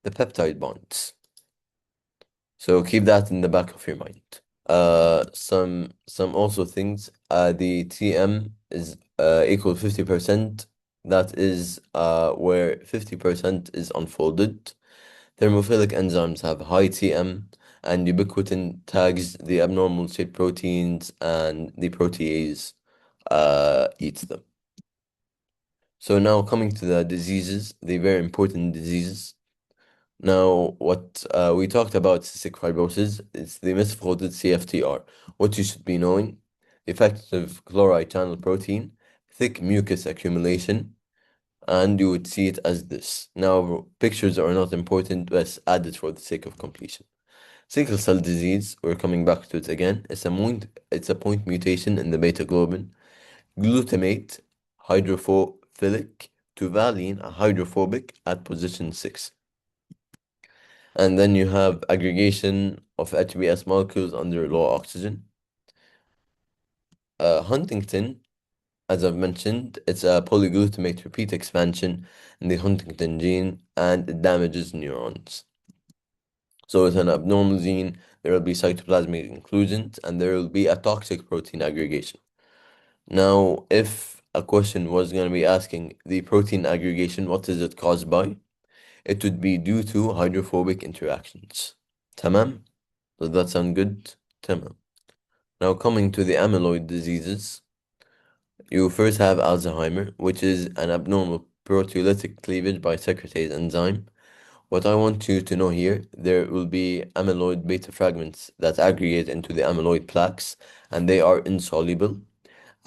The peptide bonds. So keep that in the back of your mind. Some also things. The TM is equal 50%. That is where 50% is unfolded. Thermophilic enzymes have high TM, and ubiquitin tags the abnormal shaped proteins, and the protease eats them. So now coming to the diseases, the very important diseases. Now, what we talked about cystic fibrosis, it's the misfolded CFTR. What you should be knowing, effective chloride channel protein, thick mucus accumulation, and you would see it as this. Now, pictures are not important, but added for the sake of completion. Sickle cell disease, we're coming back to it again. It's a point mutation in the beta globin. Glutamate, hydrophilic, to valine, a hydrophobic at position 6. And then you have aggregation of HbS molecules under low oxygen. Huntington, as I've mentioned, it's a polyglutamate repeat expansion in the Huntington gene, and it damages neurons. So with an abnormal gene, there will be cytoplasmic inclusions, and there will be a toxic protein aggregation. Now, if a question was going to be asking the protein aggregation, what is it caused by? It would be due to hydrophobic interactions. Tamam? Does that sound good? Tamam. Now coming to the amyloid diseases, you first have Alzheimer, which is an abnormal proteolytic cleavage by secretase enzyme. What I want you to know here, there will be amyloid beta fragments that aggregate into the amyloid plaques, and they are insoluble.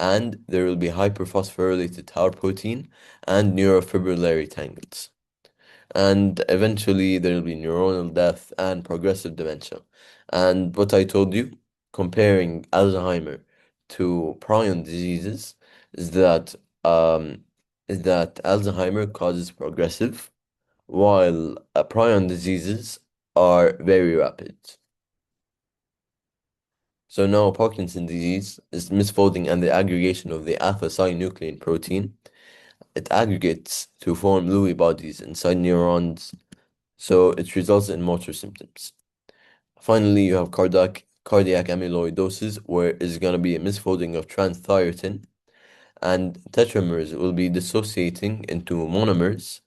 And there will be hyperphosphorylated tau protein and neurofibrillary tangles. And eventually there will be neuronal death and progressive dementia. And what I told you, comparing Alzheimer to prion diseases, is that Alzheimer causes progressive, while prion diseases are very rapid. So now Parkinson's disease is misfolding and the aggregation of the alpha-synuclein protein. It aggregates to form Lewy bodies inside neurons, so it results in motor symptoms. Finally, you have cardiac amyloidosis, where it's going to be a misfolding of transthyretin, and tetramers will be dissociating into monomers,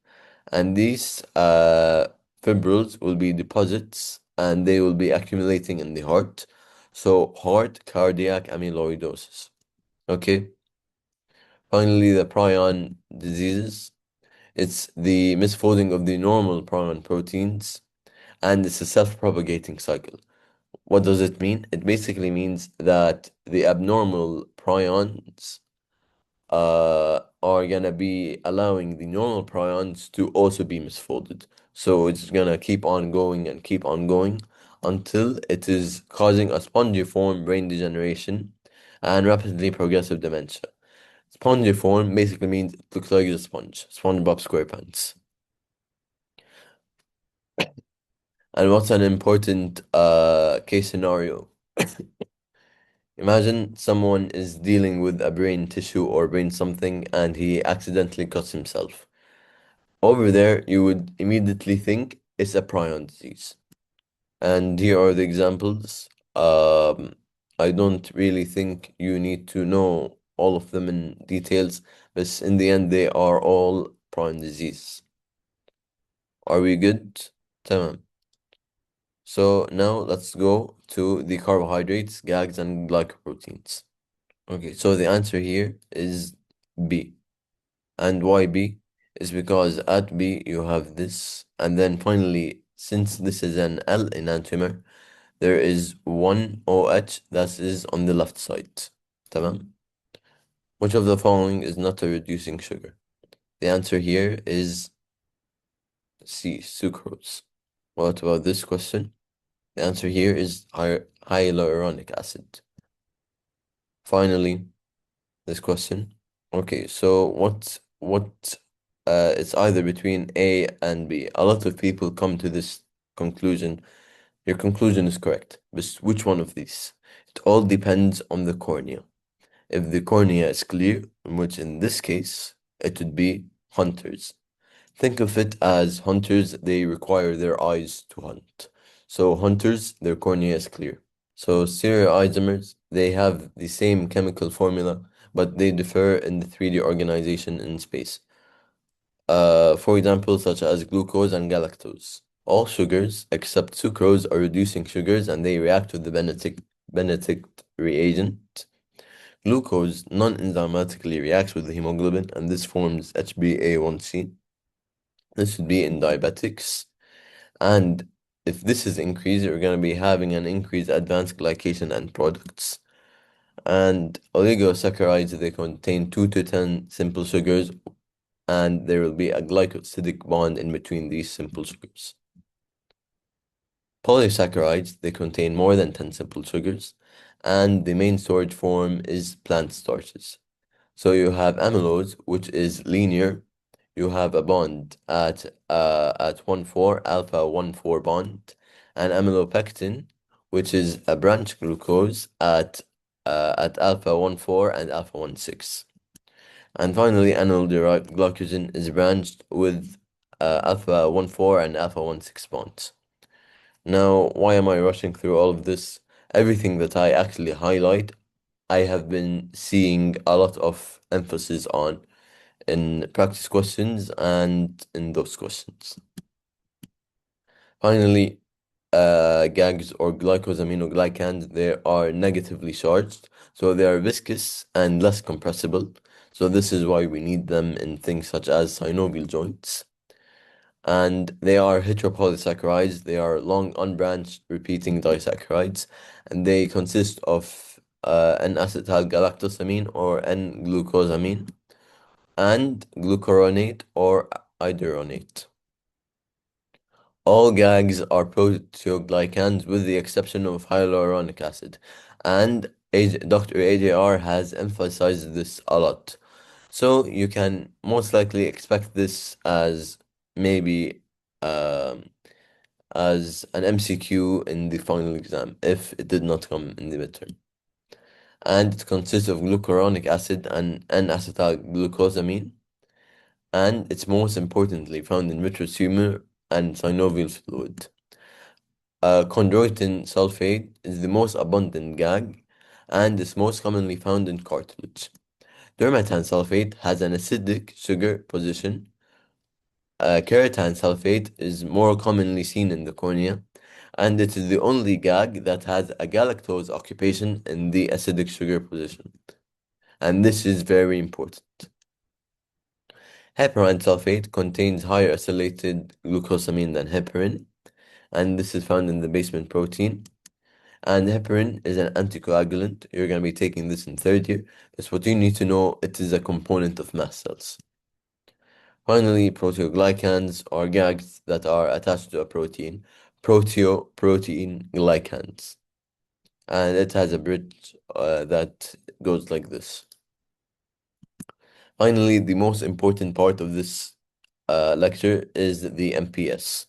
and these fibrils will be deposits and they will be accumulating in the heart. So, heart cardiac amyloidosis. Okay. Finally, the prion diseases. It's the misfolding of the normal prion proteins, and it's a self-propagating cycle. What does it mean? It basically means that the abnormal prions are gonna be allowing the normal prions to also be misfolded. So it's gonna keep on going and keep on going until it is causing a spongiform brain degeneration and rapidly progressive dementia. Spongiform basically means it looks like a sponge, SpongeBob SquarePants. And what's an important case scenario? Imagine someone is dealing with a brain tissue or brain something and he accidentally cuts himself. Over there, you would immediately think it's a prion disease. And here are the examples. I don't really think you need to know all of them in details, but in the end, they are all prion disease. Are we good? Tamam. So now let's go to the carbohydrates, GAGs, and glycoproteins. Okay, so the answer here is B. And why B? Is because at B you have this, and then finally, since this is an L enantiomer, there is one OH that is on the left side. Tamam? Which of the following is not a reducing sugar? The answer here is C, sucrose. What about this question? The answer here is hyaluronic acid. Finally, this question. Okay, so it's either between A and B. A lot of people come to this conclusion. Your conclusion is correct, but which one of these? It all depends on the cornea. If the cornea is clear, which in this case it would be hunters. Think of it as hunters, they require their eyes to hunt. So hunters, their cornea is clear. So stereoisomers, they have the same chemical formula, but they differ in the 3D organization in space. For example, such as glucose and galactose. All sugars except sucrose are reducing sugars and they react with the Benedict reagent. Glucose non-enzymatically reacts with the hemoglobin and this forms HbA1c. This would be in diabetics. And if this is increased, you're going to be having an increased advanced glycation end products. And oligosaccharides, they contain 2 to 10 simple sugars, and there will be a glycosidic bond in between these simple sugars. Polysaccharides, they contain more than 10 simple sugars, and the main storage form is plant starches. So you have amylose, which is linear. You have a bond at 1,4 alpha 1,4 bond, and amylopectin, which is a branch glucose at alpha 1,4 and alpha 1,6. And finally, animal-derived glycogen is branched with alpha 1,4 and alpha 1,6 bonds. Now, why am I rushing through all of this? Everything that I actually highlight, I have been seeing a lot of emphasis on in practice questions and in those questions. Finally, GAGs or glycosaminoglycans, they are negatively charged, so they are viscous and less compressible. So this is why we need them in things such as synovial joints. And they are heteropolysaccharides, they are long unbranched repeating disaccharides, and they consist of N-acetyl galactosamine or N-glucosamine and glucuronate or iduronate. All GAGs are proteoglycans with the exception of hyaluronic acid, and Dr. AJR has emphasized this a lot. So you can most likely expect this as maybe um, as an MCQ in the final exam if it did not come in the midterm. And it consists of glucuronic acid and N-acetylglucosamine, and it's most importantly found in vitreous humor and synovial fluid. Chondroitin sulfate is the most abundant GAG and is most commonly found in cartilage. Dermatan sulfate has an acidic sugar position. Keratan sulfate is more commonly seen in the cornea, and it is the only GAG that has a galactose occupation in the acidic sugar position. And this is very important. Heparan sulfate contains higher acylated glucosamine than heparin, and this is found in the basement protein. And heparin is an anticoagulant. You're going to be taking this in third year. That's what you need to know. It is a component of mast cells. Finally, proteoglycans are GAGs that are attached to a protein, protein glycans. And it has a bridge that goes like this. Finally, the most important part of this lecture is the MPS,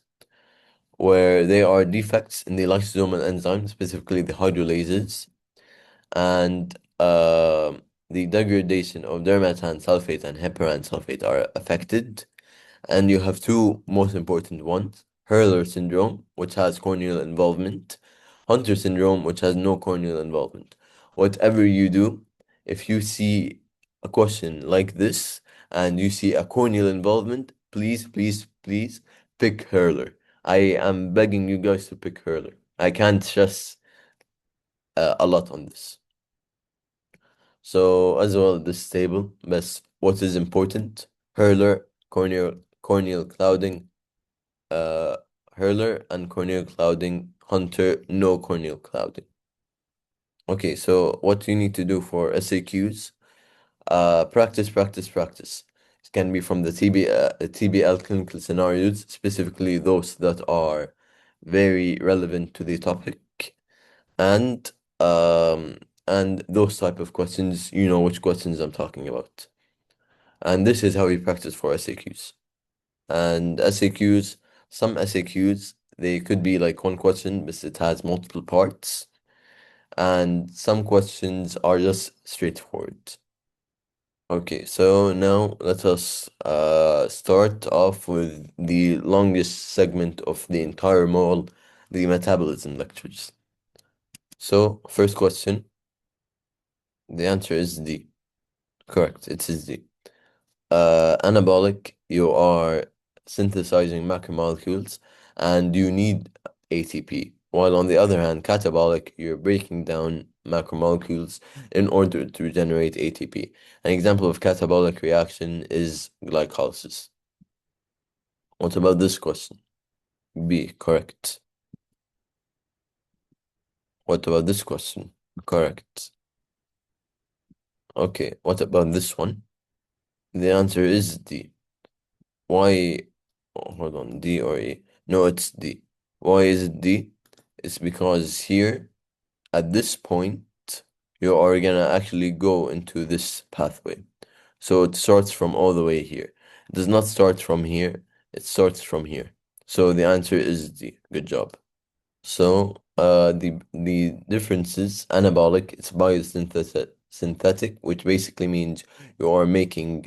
where they are defects in the lysosomal enzyme, specifically the hydrolases, and the degradation of dermatan sulfate and heparan sulfate are affected. And you have two most important ones, Hurler syndrome, which has corneal involvement, Hunter syndrome, which has no corneal involvement. Whatever you do, if you see a question like this and you see a corneal involvement, please, please, please pick Hurler. I am begging you guys to pick Hurler. I can't stress a lot on this. So as well, this table, but what is important? Hurler, corneal clouding, uh, Hurler and corneal clouding, Hunter, no corneal clouding. Okay, so what you need to do for SAQs, practice, practice, practice. It can be from the TBL clinical scenarios, specifically those that are very relevant to the topic, and um, and those type of questions, you know which questions I'm talking about. And this is how we practice for SAQs. And SAQs, some SAQs, they could be like one question, but it has multiple parts. And some questions are just straightforward. Okay, so now let us start off with the longest segment of the entire MOL, the metabolism lectures. So, first question, the answer is D. Correct, it is D. Anabolic, you are synthesizing macromolecules and you need ATP. While on the other hand, catabolic, you're breaking down macromolecules in order to generate ATP. An example of catabolic reaction is glycolysis. What about this question? B, correct. What about this question? Correct. Okay, what about this one? The answer is D. Why? Oh, hold on, D or E? No, it's D. Why is it D? It's because here, at this point, you are gonna actually go into this pathway. So it starts from all the way here. It does not start from here, it starts from here. So the answer is D. Good job. So the differences, anabolic, it's synthetic, which basically means you are making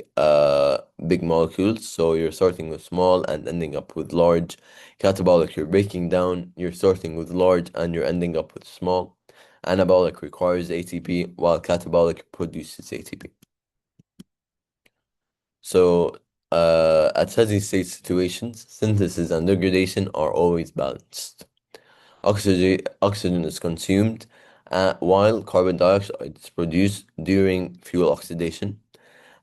big molecules. So you're starting with small and ending up with large. Catabolic, you're breaking down, you're starting with large and you're ending up with small. Anabolic requires ATP, while catabolic produces ATP. So at steady state situations, synthesis and degradation are always balanced. Oxygen is consumed while carbon dioxide is produced during fuel oxidation.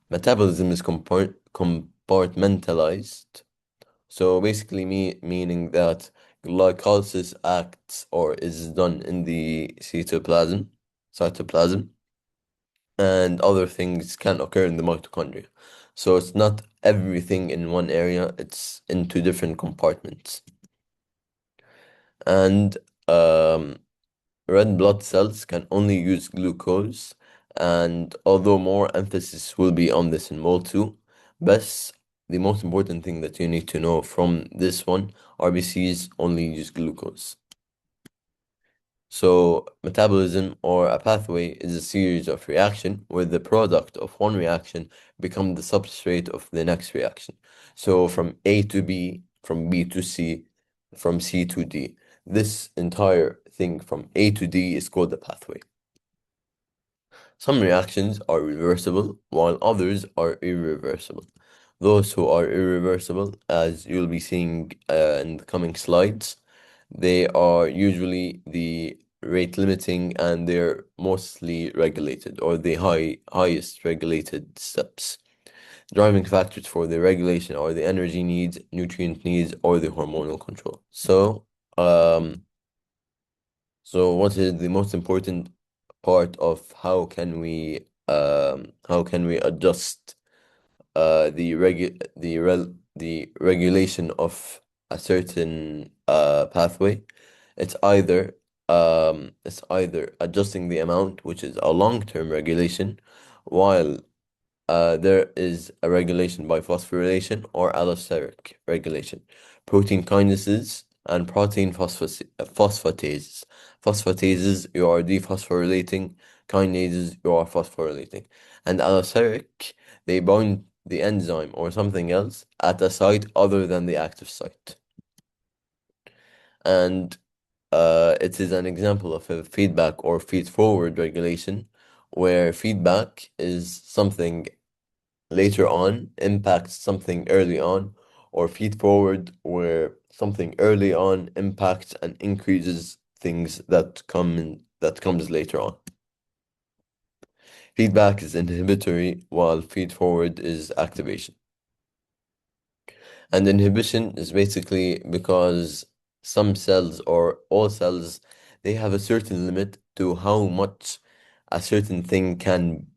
Metabolism is compartmentalized. So basically meaning that glycolysis acts or is done in the cytoplasm, and other things can occur in the mitochondria. So it's not everything in one area, it's in two different compartments. And red blood cells can only use glucose, and although more emphasis will be on this in MOL 2, but the most important thing that you need to know from this one, RBCs only use glucose. So metabolism or a pathway is a series of reaction where the product of one reaction become the substrate of the next reaction. So from A to B, from B to C, from C to D. This entire thing from A to D is called a pathway. Some reactions are reversible, while others are irreversible. Those who are irreversible, as you'll be seeing in the coming slides, they are usually the rate limiting and they're mostly regulated or the highest regulated steps. Driving factors for the regulation are the energy needs, nutrient needs, or the hormonal control. So what is the most important part of how can we adjust the regulation of a certain pathway? It's either adjusting the amount, which is a long-term regulation, while there is a regulation by phosphorylation or allosteric regulation. Protein kinases and protein phosphatases. Phosphatases, you are dephosphorylating. Kinases, you are phosphorylating. And allosteric, they bind the enzyme or something else at a site other than the active site. And it is an example of a feedback or feed-forward regulation, where feedback is something later on impacts something early on, or feed forward where something early on impacts and increases things that comes later on. Feedback is inhibitory while feed forward is activation. And inhibition is basically because some cells or all cells, they have a certain limit to how much a certain thing can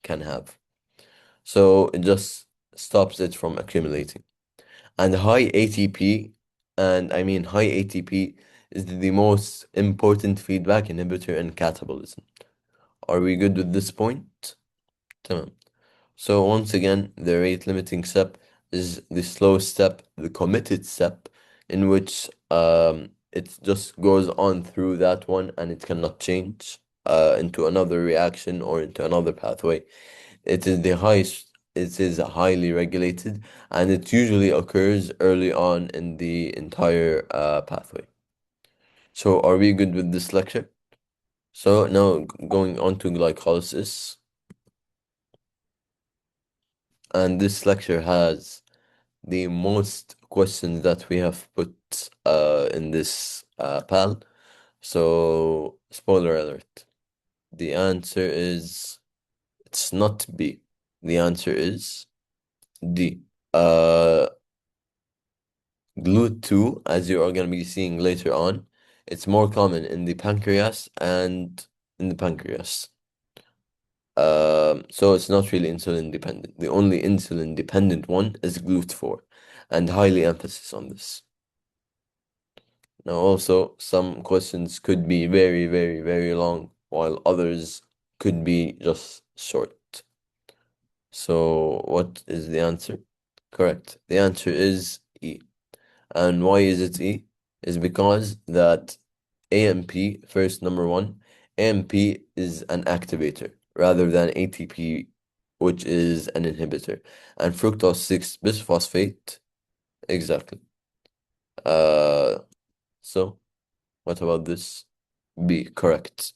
have. So it just stops it from accumulating. And high ATP, and I mean high ATP is the most important feedback inhibitor in catabolism. Are we good with this point? Tamam. So once again, the rate limiting step is the slow step, the committed step, in which it just goes on through that one and it cannot change into another reaction or into another pathway. It is the highest, it is highly regulated, and it usually occurs early on in the entire pathway. So are we good with this lecture? So now going on to glycolysis. And this lecture has the most questions that we have put in this PAL. So spoiler alert. The answer is it's not B. The answer is D. GLUT2, as you are going to be seeing later on, it's more common in the pancreas and in the pancreas. So it's not really insulin dependent. The only insulin dependent one is GLUT4, and highly emphasis on this. Now also, some questions could be very, very, very long, while others could be just short. So what is the answer? Correct. The answer is E. And why is it E? Is because that AMP, first number one, AMP is an activator rather than ATP, which is an inhibitor. And fructose 6 bisphosphate, exactly. So what about this? B, correct.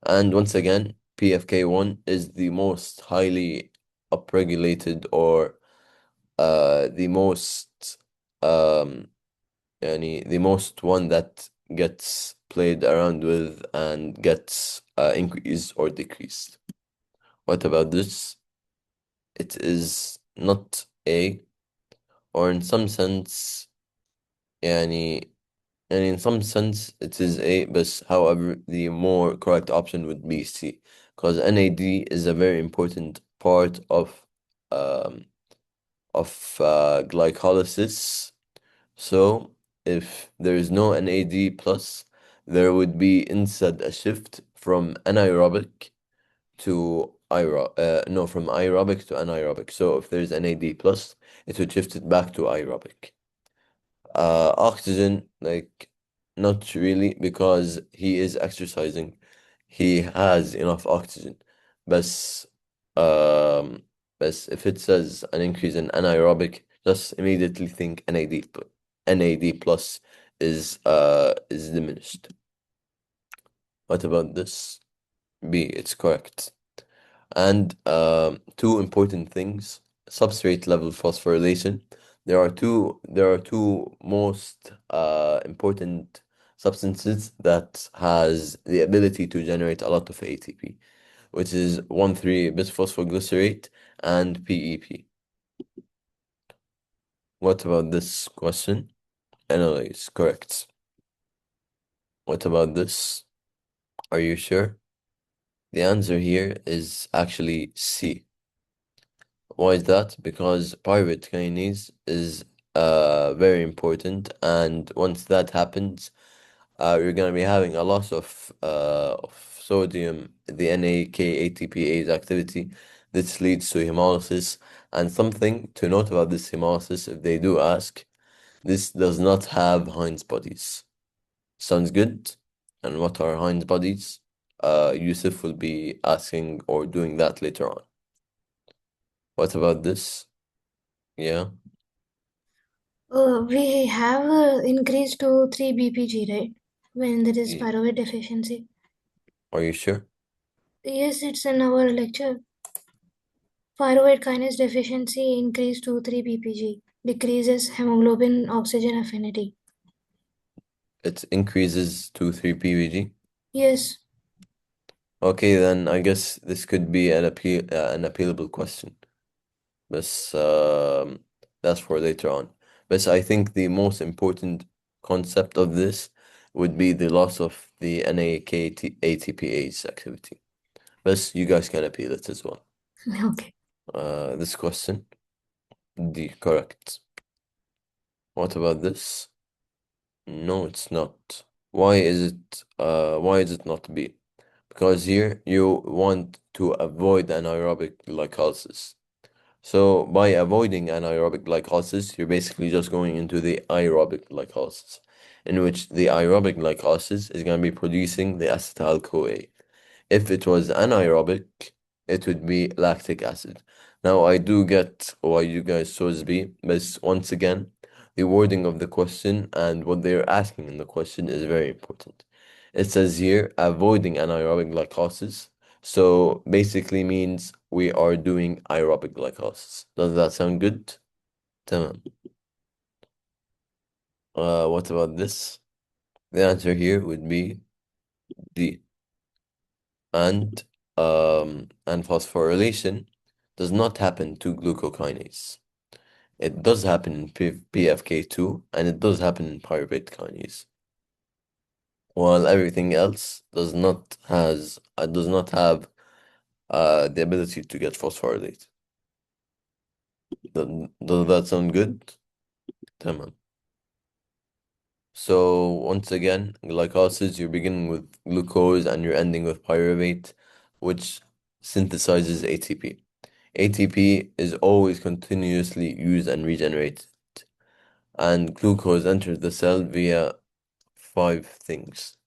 And once again, PFK1 is the most highly upregulated or the most the most one that gets played around with and gets increased or decreased. What about this? It is not A, or in some sense, يعني, and in some sense it is A, but however, the more correct option would be C, because NAD is a very important part um, of glycolysis. So if there is no NAD plus, there would be instead a shift from anaerobic to no, from aerobic to anaerobic. So if there's NAD plus, it would shift it back to aerobic. Oxygen, like, not really, because he is exercising. He has enough oxygen. But, um, but if it says an increase in anaerobic, just immediately think NAD plus is diminished. What about this? B, it's correct. And two important things: substrate level phosphorylation. There are two most important substances that has the ability to generate a lot of ATP, which is 1,3-bisphosphoglycerate and PEP. What about this question? Analyze, correct. What about this? Are you sure? The answer here is actually C. Why is that? Because pyruvate kinase is very important, and once that happens, you're gonna be having a loss of sodium, the NAK-ATPase activity. This leads to hemolysis. And something to note about this hemolysis, if they do ask, this does not have Heinz bodies. Sounds good? And what are Heinz bodies? Yousif will be asking or doing that later on. What about this? Yeah. We have increased to 3 BPG, right? When there is Y- pyruvate deficiency. Are you sure? Yes, it's in our lecture. Pyruvate kinase deficiency increased to 3 ppg, decreases hemoglobin oxygen affinity. It increases to 3 PVG. Yes, Okay, then I guess this could be an appealable question. But that's for later on. But I think the most important concept of this would be the loss of the NAK-ATPase activity. But you guys can appeal it as well. okay. This question, D, correct. What about this? No, it's not. Why is it not B? Because here you want to avoid anaerobic glycolysis. So by avoiding anaerobic glycolysis, you're basically just going into the aerobic glycolysis, in which the aerobic glycolysis is going to be producing the acetyl-CoA. If it was anaerobic, it would be lactic acid. Now, I do get why you guys chose B, but once again, the wording of the question and what they're asking in the question is very important. It says here, avoiding anaerobic glycolysis. So basically means we are doing aerobic glycolysis. Does that sound good? Tamam. What about this? The answer here would be D. And phosphorylation does not happen to glucokinase. It does happen in PFK2 and it does happen in pyruvate kinase. While everything else does not have the ability to get phosphorylated. Does that sound good? Tamam. So once again, glycolysis, you're beginning with glucose and you're ending with pyruvate, which synthesizes ATP. ATP is always continuously used and regenerated, and glucose enters the cell via five things.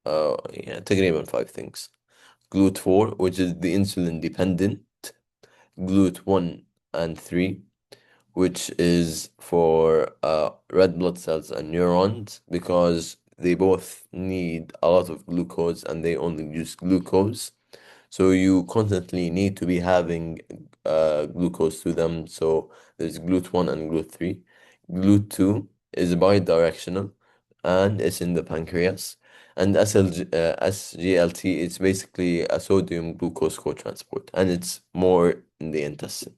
Yeah, تقريبا five things. GLUT4, which is the insulin dependent, GLUT1 and 3, which is for red blood cells and neurons because they both need a lot of glucose and they only use glucose. So you constantly need to be having glucose to them. So there's GLUT1 and GLUT3. GLUT2 is bidirectional and it's in the pancreas. And SGLT is basically a sodium glucose co-transport and it's more in the intestine.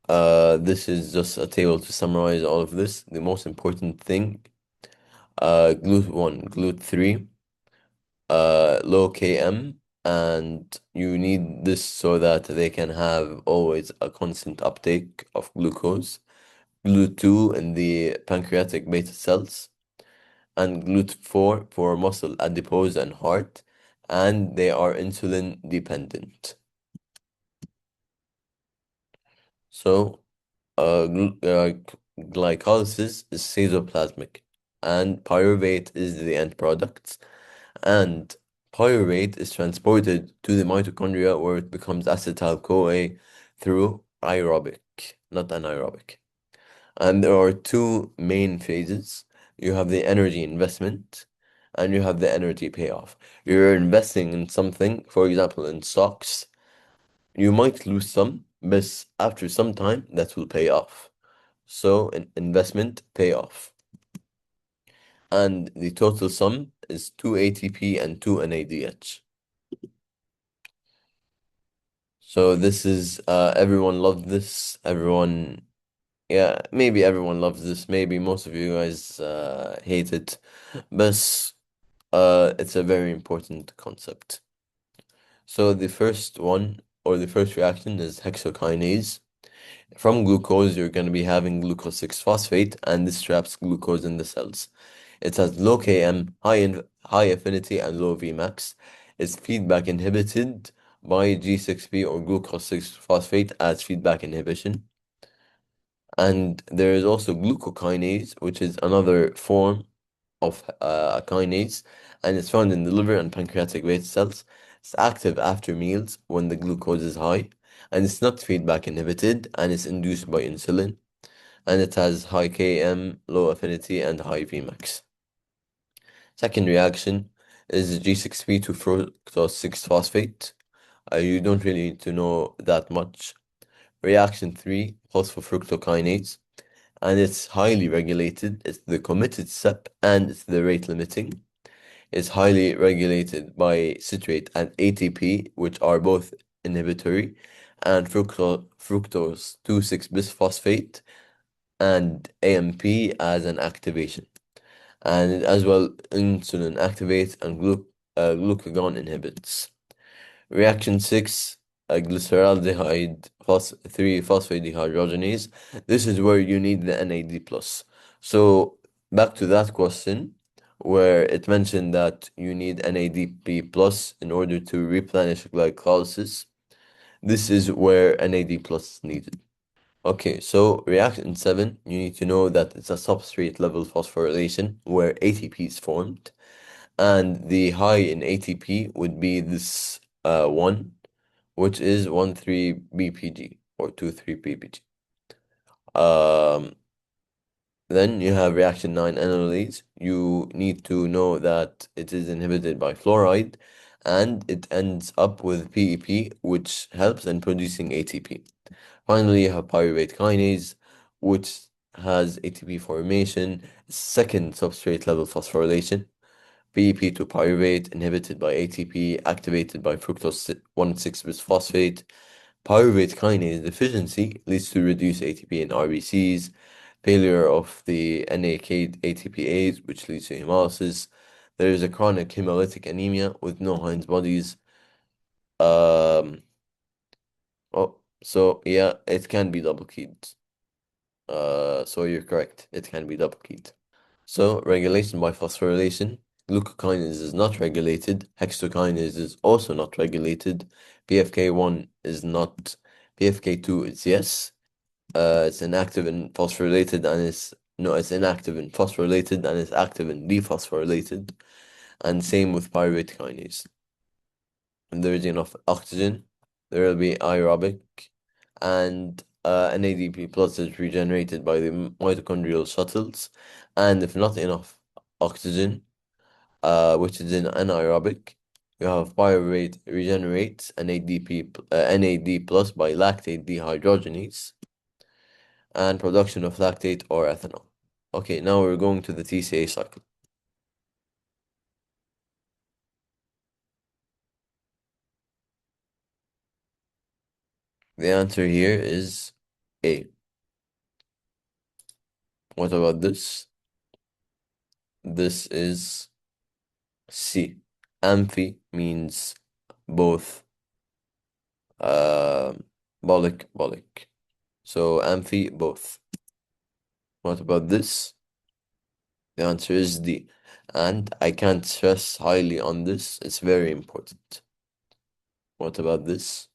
This is just a table to summarize all of this. The most important thing, GLUT1, GLUT3, low Km, and you need this so that they can have always a constant uptake of glucose. GLUT2 in the pancreatic beta cells, and GLUT4 for muscle, adipose, and heart, and they are insulin dependent. So, glycolysis is cytoplasmic, and pyruvate is the end product. And pyruvate is transported to the mitochondria where it becomes acetyl-CoA through aerobic, not anaerobic. And there are two main phases. You have the energy investment and you have the energy payoff. You're investing in something, for example, in stocks. You might lose some, but after some time, that will pay off. So, an investment payoff. And the total sum is 2 ATP and 2 NADH. So this is everyone loved this. Everyone, yeah, maybe everyone loves this. Maybe most of you guys hate it, but it's a very important concept. So the first one or the first reaction is hexokinase. From glucose, you're going to be having glucose 6 phosphate, and this traps glucose in the cells. It has low Km, high affinity, and low Vmax. It's feedback inhibited by G6P or glucose 6 phosphate as feedback inhibition. And there is also glucokinase, which is another form of a kinase, and it's found in the liver and pancreatic beta cells. It's active after meals when the glucose is high, and it's not feedback inhibited, and it's induced by insulin, and it has high Km, low affinity, and high Vmax. Second reaction is G6P to fructose 6 phosphate. You don't really need to know that much. Reaction 3, phosphofructokinase, and it's highly regulated. It's the committed step and it's the rate limiting. It's highly regulated by citrate and ATP, which are both inhibitory, and fructose 2,6-bisphosphate and AMP as an activation. And as well, insulin activates and glucagon inhibits. Reaction 6, glyceraldehyde 3-phosphate dehydrogenase. This is where you need the NAD+. So back to that question where it mentioned that you need NADP+ in order to replenish glycolysis. This is where NAD+ is needed. Okay, so reaction 7, you need to know that it's a substrate level phosphorylation where ATP is formed. And the high in ATP would be this one, which is 13-BPG or 23-BPG. Then you have reaction 9, enolase. You need to know that it is inhibited by fluoride and it ends up with PEP, which helps in producing ATP. Finally, you have pyruvate kinase, which has ATP formation, second substrate level phosphorylation. PEP to pyruvate inhibited by ATP, activated by fructose 1,6-bisphosphate. Pyruvate kinase deficiency leads to reduced ATP in RBCs, failure of the NAK ATPase, which leads to hemolysis. There is a chronic hemolytic anemia with no Heinz bodies. So yeah, it can be double keyed. So you're correct. It can be double keyed. So regulation by phosphorylation. Glucokinase is not regulated. Hexokinase is also not regulated. PFK1 is not. PFK2 is yes. It's inactive in phosphorylated and it's inactive in phosphorylated and it's active in dephosphorylated. And same with pyruvate kinase. When there is enough oxygen, there will be aerobic and NADP plus is regenerated by the mitochondrial shuttles. And if not enough oxygen, which is in anaerobic, you have pyruvate regenerates NAD plus by lactate dehydrogenase and production of lactate or ethanol. Okay, now we're going to the TCA cycle. The answer here is A. What about this? This is C. Amphi means both bolic. So amphi both. What about this? The answer is D. And I can't stress highly on this. It's very important. What about this?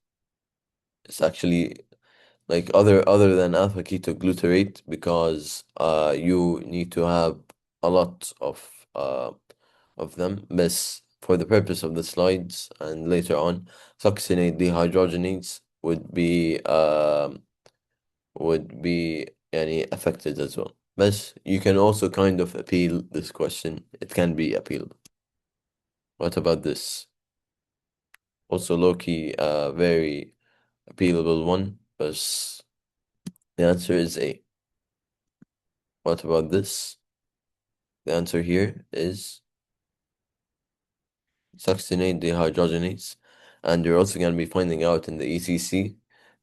It's actually like other than alpha ketoglutarate because you need to have a lot of them. But for the purpose of the slides and later on, succinate dehydrogenases would be يعني affected as well. But you can also kind of appeal this question. It can be appealed. What about this? Also low-key, very appealable one, but the answer is A. What about this? The answer here is succinate dehydrogenase. And you're also going to be finding out in the ECC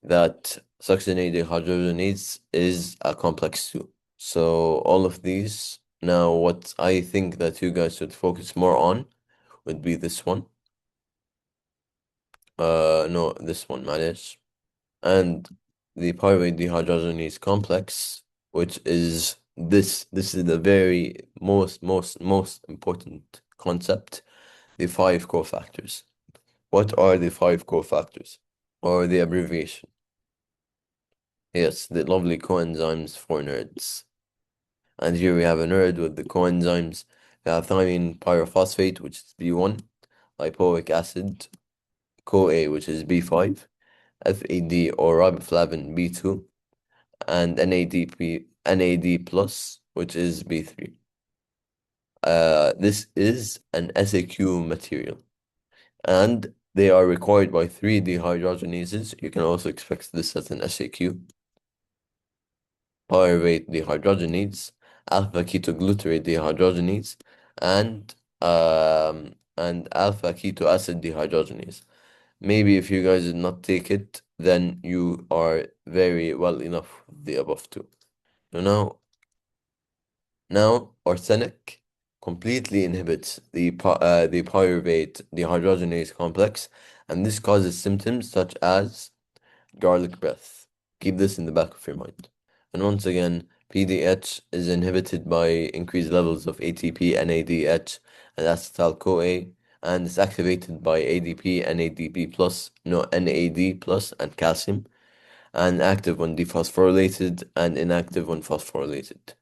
that succinate dehydrogenase is a complex 2. So all of these, now what I think that you guys should focus more on would be this one. No, this one, معلش. And the pyruvate dehydrogenase complex, which is this is the very most important concept, the 5 cofactors. What are the 5 cofactors? Or the abbreviation? Yes, the lovely coenzymes for nerds. And here we have a nerd with the coenzymes. We have thymine pyrophosphate, which is B1, lipoic acid, CoA, which is B5, FAD or riboflavin B2, and NAD plus, which is B3. This is an SAQ material, and they are required by 3 dehydrogenases. You can also expect this as an SAQ. Pyruvate dehydrogenase, alpha ketoglutarate dehydrogenase, and alpha keto acid dehydrogenase. Maybe if you guys did not take it, then you are very well enough with the above two. So now arsenic completely inhibits the pyruvate dehydrogenase complex, and this causes symptoms such as garlic breath. Keep this in the back of your mind. And once again, PDH is inhibited by increased levels of ATP, NADH, and acetyl-CoA, and is activated by ADP, NAD plus, and calcium, and active when dephosphorylated and inactive when phosphorylated.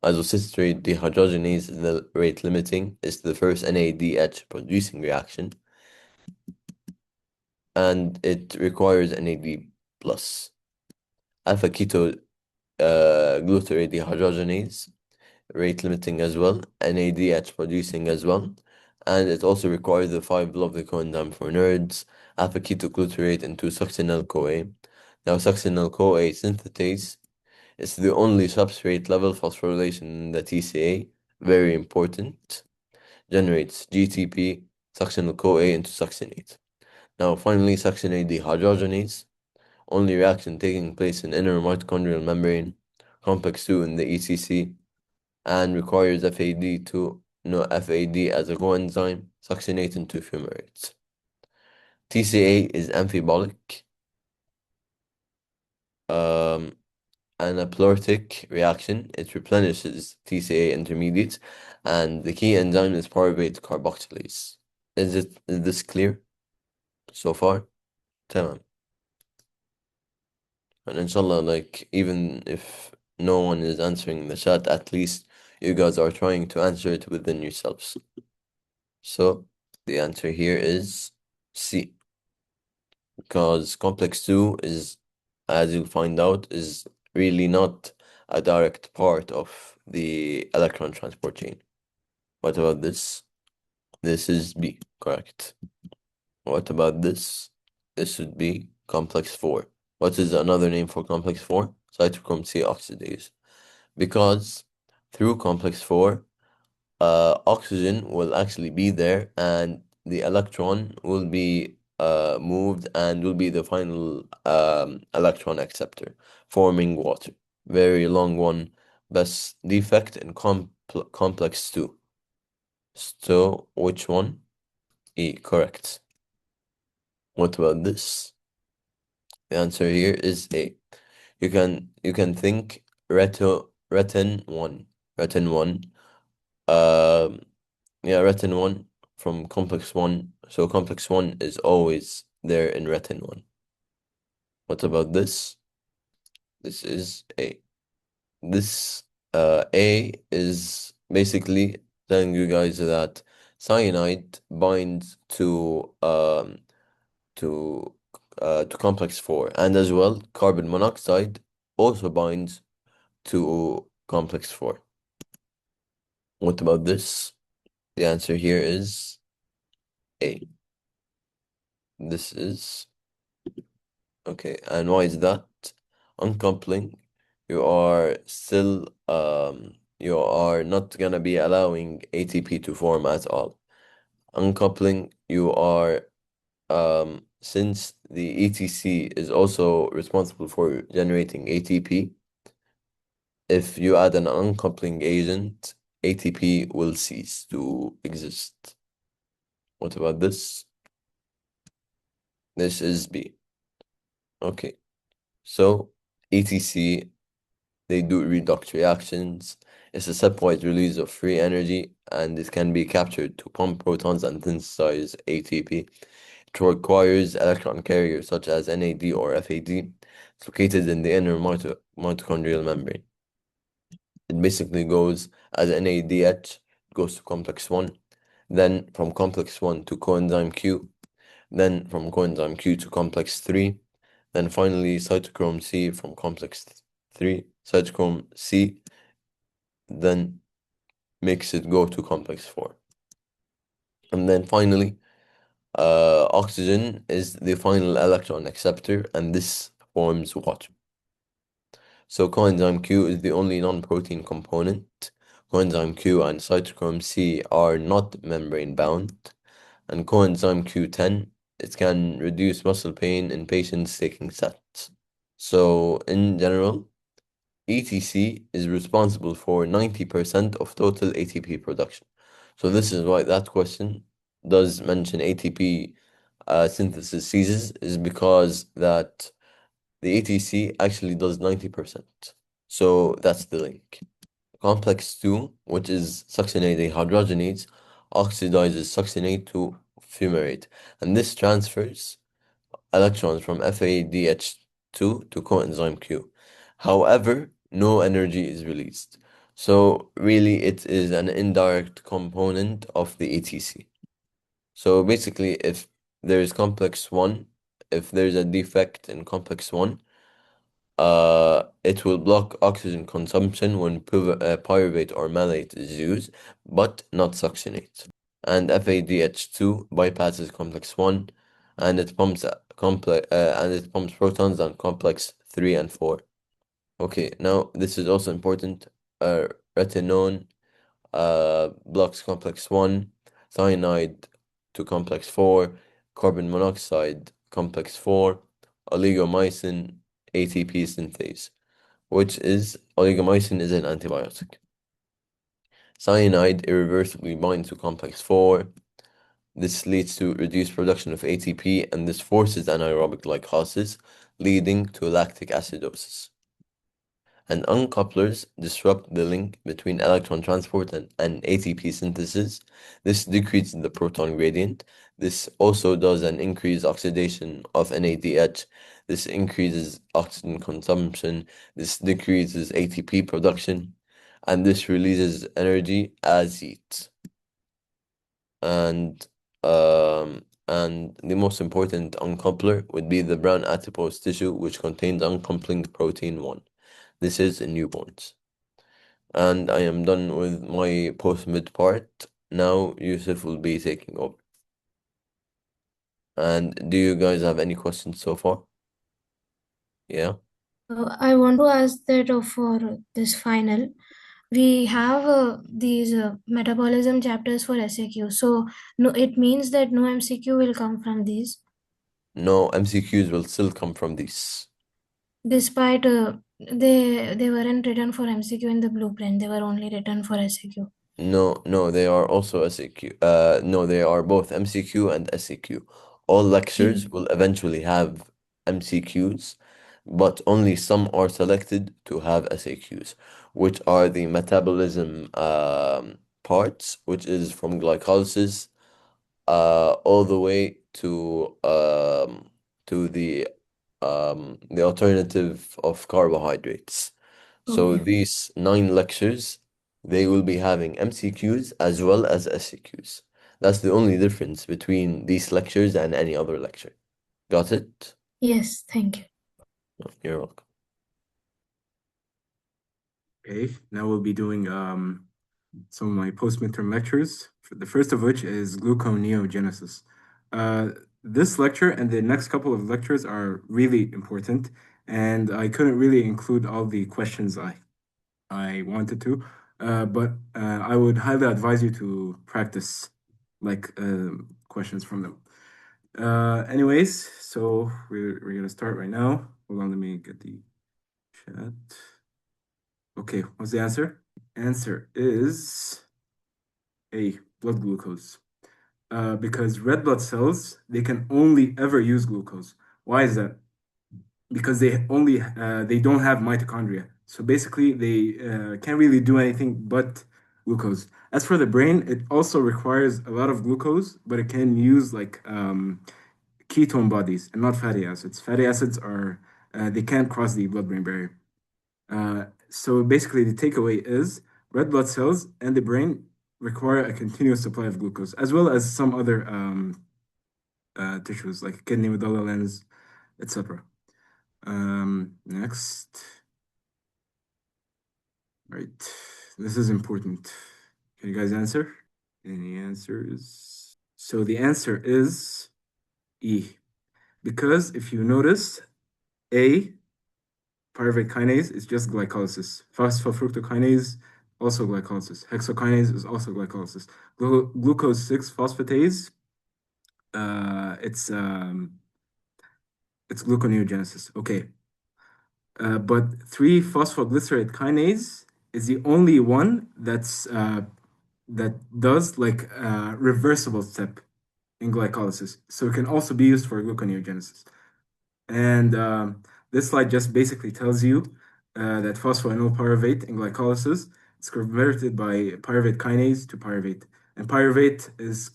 Isocitrate dehydrogenase is the rate limiting, is the first NADH producing reaction, and it requires NAD plus. Alpha keto glutarate dehydrogenase, rate limiting as well, NADH producing as well, and it also requires the 5 lovely coenzyme for nerds, alpha ketoglutarate into succinyl-CoA. Now, succinyl-CoA synthetase is the only substrate-level phosphorylation in the TCA, very important, generates GTP, succinyl-CoA into succinate. Now, finally, succinate dehydrogenase, only reaction taking place in inner mitochondrial membrane, complex 2 in the ECC, and requires FAD as a coenzyme, succinate into fumarates. TCA is amphibolic, anapleurtic reaction. It replenishes TCA intermediates, and the key enzyme is pyruvate carboxylase. Is this clear so far? تمام. And inshallah, like, even if no one is answering the chat, at least you guys are trying to answer it within yourselves. So the answer here is C. Because complex 2 is, as you'll find out, is really not a direct part of the electron transport chain. What about this? This is B, correct. What about this? This would be complex 4. What is another name for complex 4? Cytochrome C oxidase. Because through complex 4, oxygen will actually be there and the electron will be moved and will be the final electron acceptor, forming water. Very long one, but defect in complex 2. So, which one? E, correct. What about this? The answer here is A. You can think retin 1 Um, yeah, retin 1 from complex 1. So complex 1 is always there in retin 1. What about this? This is A. This A is basically telling you guys that cyanide binds to to complex 4, and as well carbon monoxide also binds to complex 4. What about this? The answer here is A. This is okay. And why is that? Uncoupling, you are still you are not gonna be allowing ATP to form at all. Uncoupling, you are since the ETC is also responsible for generating ATP, if you add an uncoupling agent, ATP will cease to exist. What about this? This is B. Okay, so ETC, they do redox reactions. It's a stepwise release of free energy, and it can be captured to pump protons and synthesize ATP. It requires electron carriers such as NAD or FAD. It's located in the inner mitochondrial membrane. It basically goes as NADH, goes to complex 1, then from complex 1 to coenzyme Q, then from coenzyme Q to complex 3, then finally cytochrome C from complex 3, cytochrome C, then makes it go to complex 4. And then finally, oxygen is the final electron acceptor, and this forms water. So coenzyme Q is the only non-protein component. Coenzyme Q and cytochrome C are not membrane bound. And coenzyme Q10, it can reduce muscle pain in patients taking sets. So in general, ETC is responsible for 90% of total ATP production. So this is why that question does mention ATP synthesis ceases, is because that the ATC actually does 90%. So that's the link. Complex 2, which is succinate dehydrogenase, oxidizes succinate to fumarate, and this transfers electrons from FADH2 to coenzyme Q. However, no energy is released. So really it is an indirect component of the ATC. So basically if there is complex 1, if there's a defect in complex 1, it will block oxygen consumption when pyruvate or malate is used, but not succinate. And FADH2 bypasses complex 1, and it pumps protons on complex 3 and 4. Okay, now this is also important. Retinone blocks complex 1, cyanide to complex 4, carbon monoxide complex 4, oligomycin ATP synthase, which is oligomycin is an antibiotic. Cyanide irreversibly binds to complex 4. This leads to reduced production of ATP, and this forces anaerobic glycolysis, leading to lactic acidosis. And uncouplers disrupt the link between electron transport and ATP synthesis. This decreases the proton gradient. This also does an increased oxidation of NADH. This increases oxygen consumption. This decreases ATP production. And this releases energy as heat. And the most important uncoupler would be the brown adipose tissue, which contains uncoupling protein 1. This is in newborns. And I am done with my post-mid part. Now Yousif will be taking over. And do you guys have any questions so far? Yeah? I want to ask that for this final, we have these metabolism chapters for SAQ. So no, it means that no MCQ will come from these, No, MCQs will still come from these. despite they weren't written for MCQ in the blueprint. They were only written for SAQ. No, they are also SAQ. No, they are both MCQ and SAQ. All lectures Okay. will eventually have MCQs, but only some are selected to have SAQs, which are the metabolism parts, which is from glycolysis all the way to the alternative of carbohydrates. So Okay. these 9 lectures, they will be having MCQs as well as SCQs. That's the only difference between these lectures and any other lecture. Got it? Yes, thank you. You're welcome. Okay, now we'll be doing some of my post-midterm lectures. The first of which is gluconeogenesis. Uh, this lecture and the next couple of lectures are really important, and I couldn't really include all the questions I wanted to, but I would highly advise you to practice like questions from them. Anyways, so we're gonna start right now. Hold on, let me get the chat. Okay, what's the answer? Answer is A, blood glucose. Because red blood cells, they can only ever use glucose. Why is that? Because they don't have mitochondria. So basically, they can't really do anything but glucose. As for the brain, it also requires a lot of glucose, but it can use like ketone bodies and not fatty acids. Fatty acids are they can't cross the blood-brain barrier. So basically, the takeaway is red blood cells and the brain require a continuous supply of glucose, as well as some other tissues like kidney, medulla, lens, etc. Next, right. This is important. Can you guys answer? Any answers? So the answer is E, because if you notice, A, pyruvate kinase is just glycolysis. Phosphofructokinase, also glycolysis. Hexokinase is also glycolysis. Glucose 6 phosphatase, uh, it's um, it's gluconeogenesis. Okay. But 3 phosphoglycerate kinase is the only one that does like a reversible step in glycolysis. So it can also be used for gluconeogenesis. And this slide just basically tells you that phosphoenol pyruvate in glycolysis is converted by pyruvate kinase to pyruvate. And pyruvate is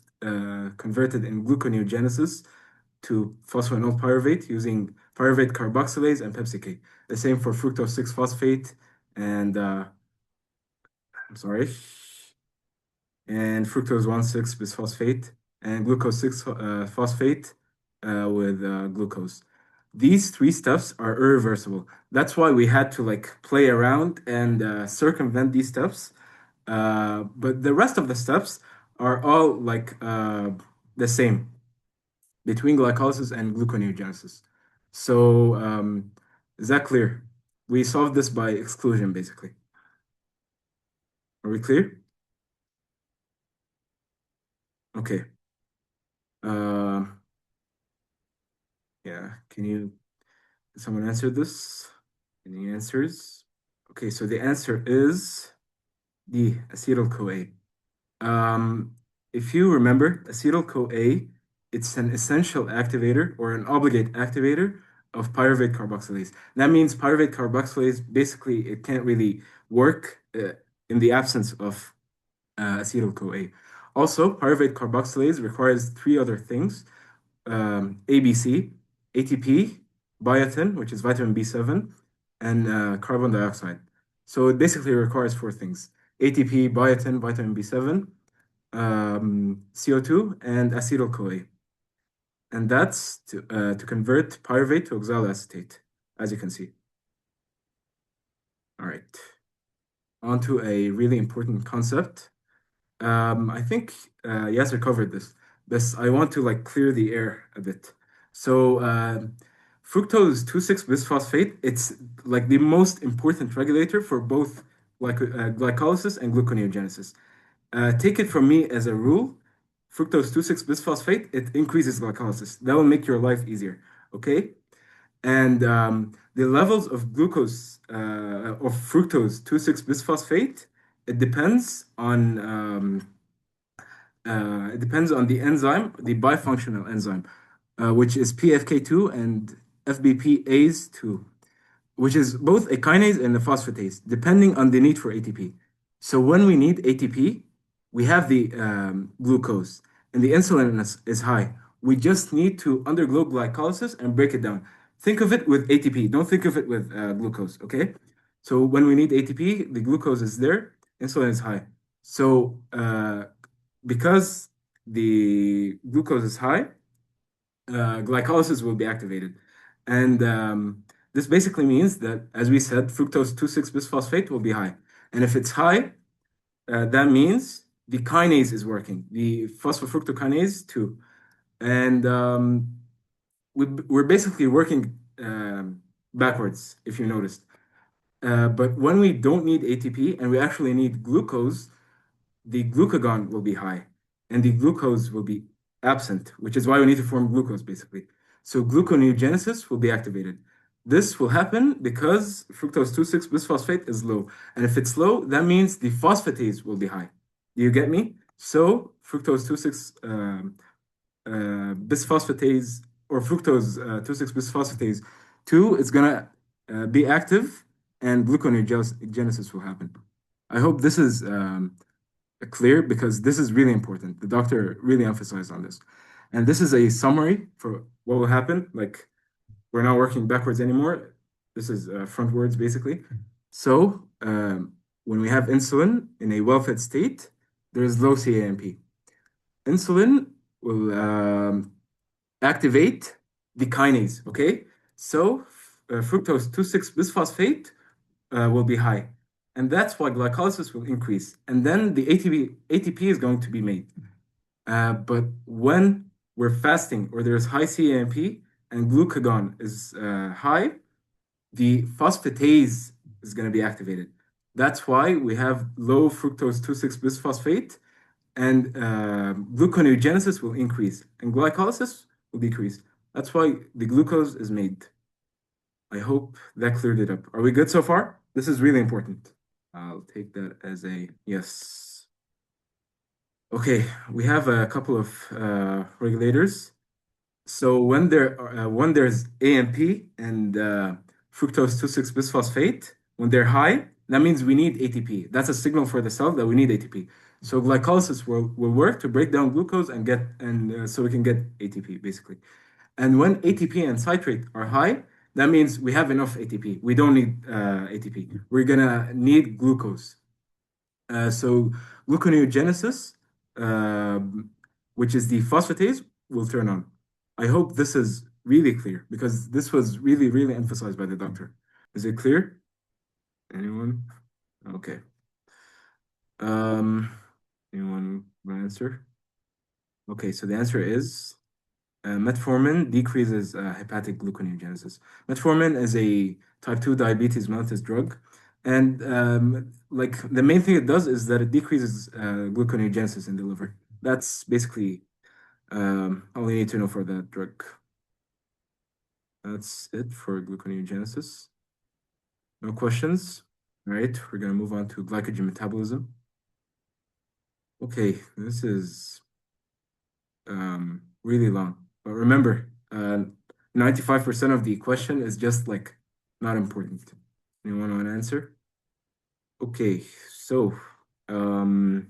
converted in gluconeogenesis to phosphoenol pyruvate using pyruvate carboxylase and pepsi-K. The same for fructose 6 phosphate and I'm sorry, and fructose 1,6 bisphosphate and glucose 6 phosphate with glucose. These 3 steps are irreversible. That's why we had to like play around and circumvent these steps. But the rest of the steps are all like the same between glycolysis and gluconeogenesis. So is that clear? We solved this by exclusion, basically. Are we clear? Okay. Uh, yeah. Can someone answer this? Any answers? Okay, so the answer is D, acetyl-CoA. Um, if you remember, acetyl-CoA, it's an essential activator or an obligate activator of pyruvate carboxylase. That means pyruvate carboxylase, basically, it can't really work in the absence of acetyl-CoA. Also, pyruvate carboxylase requires 3 other things, ABC, ATP, biotin, which is vitamin B7, and carbon dioxide. So it basically requires 4 things, ATP, biotin, vitamin B7, CO2, and acetyl-CoA. And that's to convert pyruvate to oxaloacetate, as you can see. All right. On to a really important concept. I think Yaser covered this, but I want to like clear the air a bit. So fructose 2,6 bisphosphate, it's like the most important regulator for both like glycolysis and gluconeogenesis. Take it from me as a rule, fructose 2,6 bisphosphate, it increases glycolysis. That will make your life easier, okay? And the levels of glucose of fructose 2,6 bisphosphate, it depends on the enzyme, the bifunctional enzyme, which is PFK2 and FBPase2, which is both a kinase and a phosphatase, depending on the need for ATP. So when we need ATP, we have the glucose, and the insulin is high. We just need to undergo glycolysis and break it down. Think of it with ATP. Don't think of it with glucose, okay? So when we need ATP, the glucose is there, insulin is high. So because the glucose is high, glycolysis will be activated. And this basically means that, as we said, fructose 2,6 bisphosphate will be high. And if it's high, that means the kinase is working, the phosphofructokinase too. And we're basically working backwards, if you noticed. But when we don't need ATP and we actually need glucose, the glucagon will be high and the glucose will be absent, which is why we need to form glucose basically. So gluconeogenesis will be activated. This will happen because fructose 2,6 bisphosphate is low. And if it's low, that means the phosphatase will be high. Do you get me? So fructose 2,6 bisphosphatase or fructose 2,6 bisphosphatase 2 is gonna be active and gluconeogenesis will happen. I hope this is clear because this is really important. The doctor really emphasized on this. And this is a summary for what will happen. Like we're not working backwards anymore. This is frontwards basically. So when we have insulin in a well-fed state, there is low CAMP. Insulin will activate the kinase, okay? So fructose 2,6 bisphosphate will be high. And that's why glycolysis will increase. And then the ATP is going to be made. But when we're fasting or there's high CAMP and glucagon is high, the phosphatase is going to be activated. That's why we have low fructose 2,6 bisphosphate and gluconeogenesis will increase and glycolysis will decrease. That's why the glucose is made. I hope that cleared it up. Are we good so far? This is really important. I'll take that as a yes. Okay, we have a couple of regulators. So when there's AMP and fructose 2,6 bisphosphate, when they're high, that means we need ATP. That's a signal for the cell that we need ATP. So glycolysis will work to break down glucose and get so we can get ATP basically. And when ATP and citrate are high, that means we have enough ATP. We don't need ATP. We're gonna need glucose. So gluconeogenesis, which is the phosphatase, will turn on. I hope this is really clear because this was really, really emphasized by the doctor. Is it clear? Anyone? Okay. Um, anyone want to answer? Okay, so the answer is metformin decreases hepatic gluconeogenesis. Metformin is a type 2 diabetes mellitus drug. And like the main thing it does is that it decreases gluconeogenesis in the liver. That's basically all you need to know for that drug. That's it for gluconeogenesis. No questions? All right, we're going to move on to glycogen metabolism. Okay, this is really long. But remember, 95% of the question is just like not important. Anyone want to answer? Okay, so the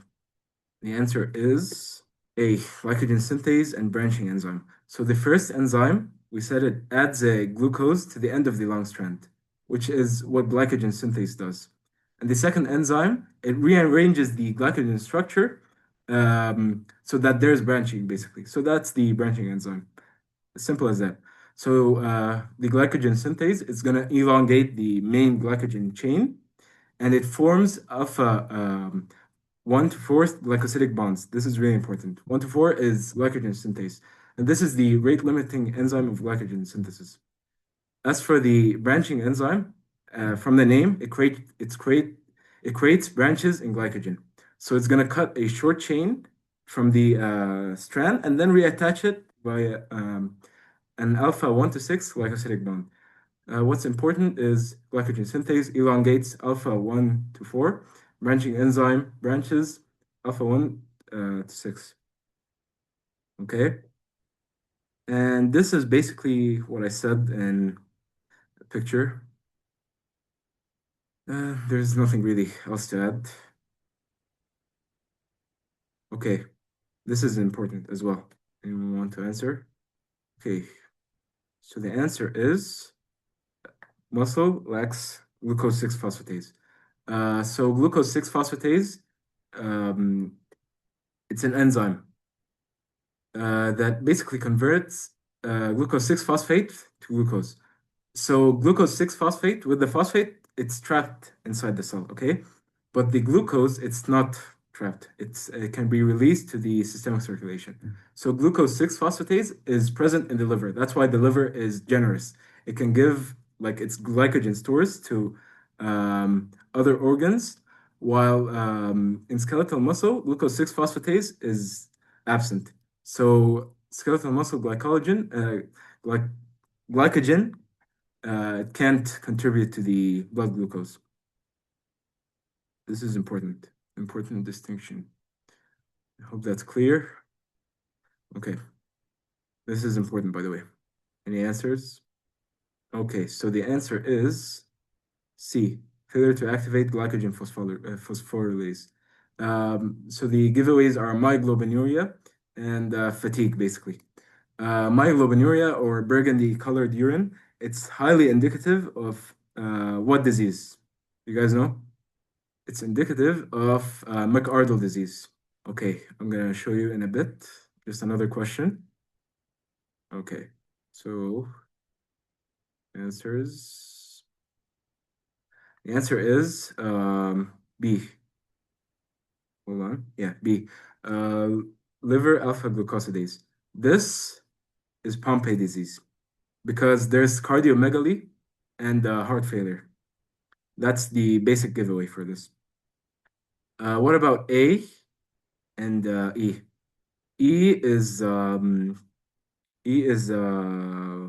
answer is A, glycogen synthase and branching enzyme. So the first enzyme, we said it adds a glucose to the end of the long strand, which is what glycogen synthase does. And the second enzyme, it rearranges the glycogen structure so that there's branching basically. So that's the branching enzyme. As simple as that. So the glycogen synthase is going to elongate the main glycogen chain and it forms alpha 1 to 4 glycosidic bonds. This is really important. 1 to 4 is glycogen synthase. And this is the rate limiting enzyme of glycogen synthesis. As for the branching enzyme, from the name, it creates branches in glycogen. So it's going to cut a short chain from the strand and then reattach it by an alpha 1 to 6 glycosidic bond. What's important is glycogen synthase elongates alpha 1 to 4. Branching enzyme branches alpha 1 to 6. Okay. And this is basically what I said in the picture. There's nothing really else to add. Okay, this is important as well. Anyone want to answer? Okay, so the answer is muscle lacks glucose 6 phosphatase. So glucose 6 phosphatase, um, it's an enzyme that basically converts glucose 6 phosphate to glucose. So glucose 6 phosphate with the phosphate, it's trapped inside the cell, okay? But the glucose, it's not trapped. It can be released to the systemic circulation. So glucose 6 phosphatase is present in the liver. That's why the liver is generous. It can give like its glycogen stores to other organs, while in skeletal muscle, glucose 6 phosphatase is absent. So skeletal muscle glyc glycogen it can't contribute to the blood glucose. This is important. Important distinction. I hope that's clear. Okay. This is important, by the way. Any answers? Okay, so the answer is C, failure to activate glycogen phosphorylase. So the giveaways are myoglobinuria and fatigue, basically. Myoglobinuria or burgundy colored urine, it's highly indicative of what disease? You guys know? It's indicative of McArdle disease. Okay, I'm gonna show you in a bit. Just another question. Okay, so answers. The answer is B. Hold on. Yeah, B. Uh, liver alpha glucosidase. This is Pompe disease because there's cardiomegaly and heart failure. That's the basic giveaway for this. What about A and E? E is E is uh,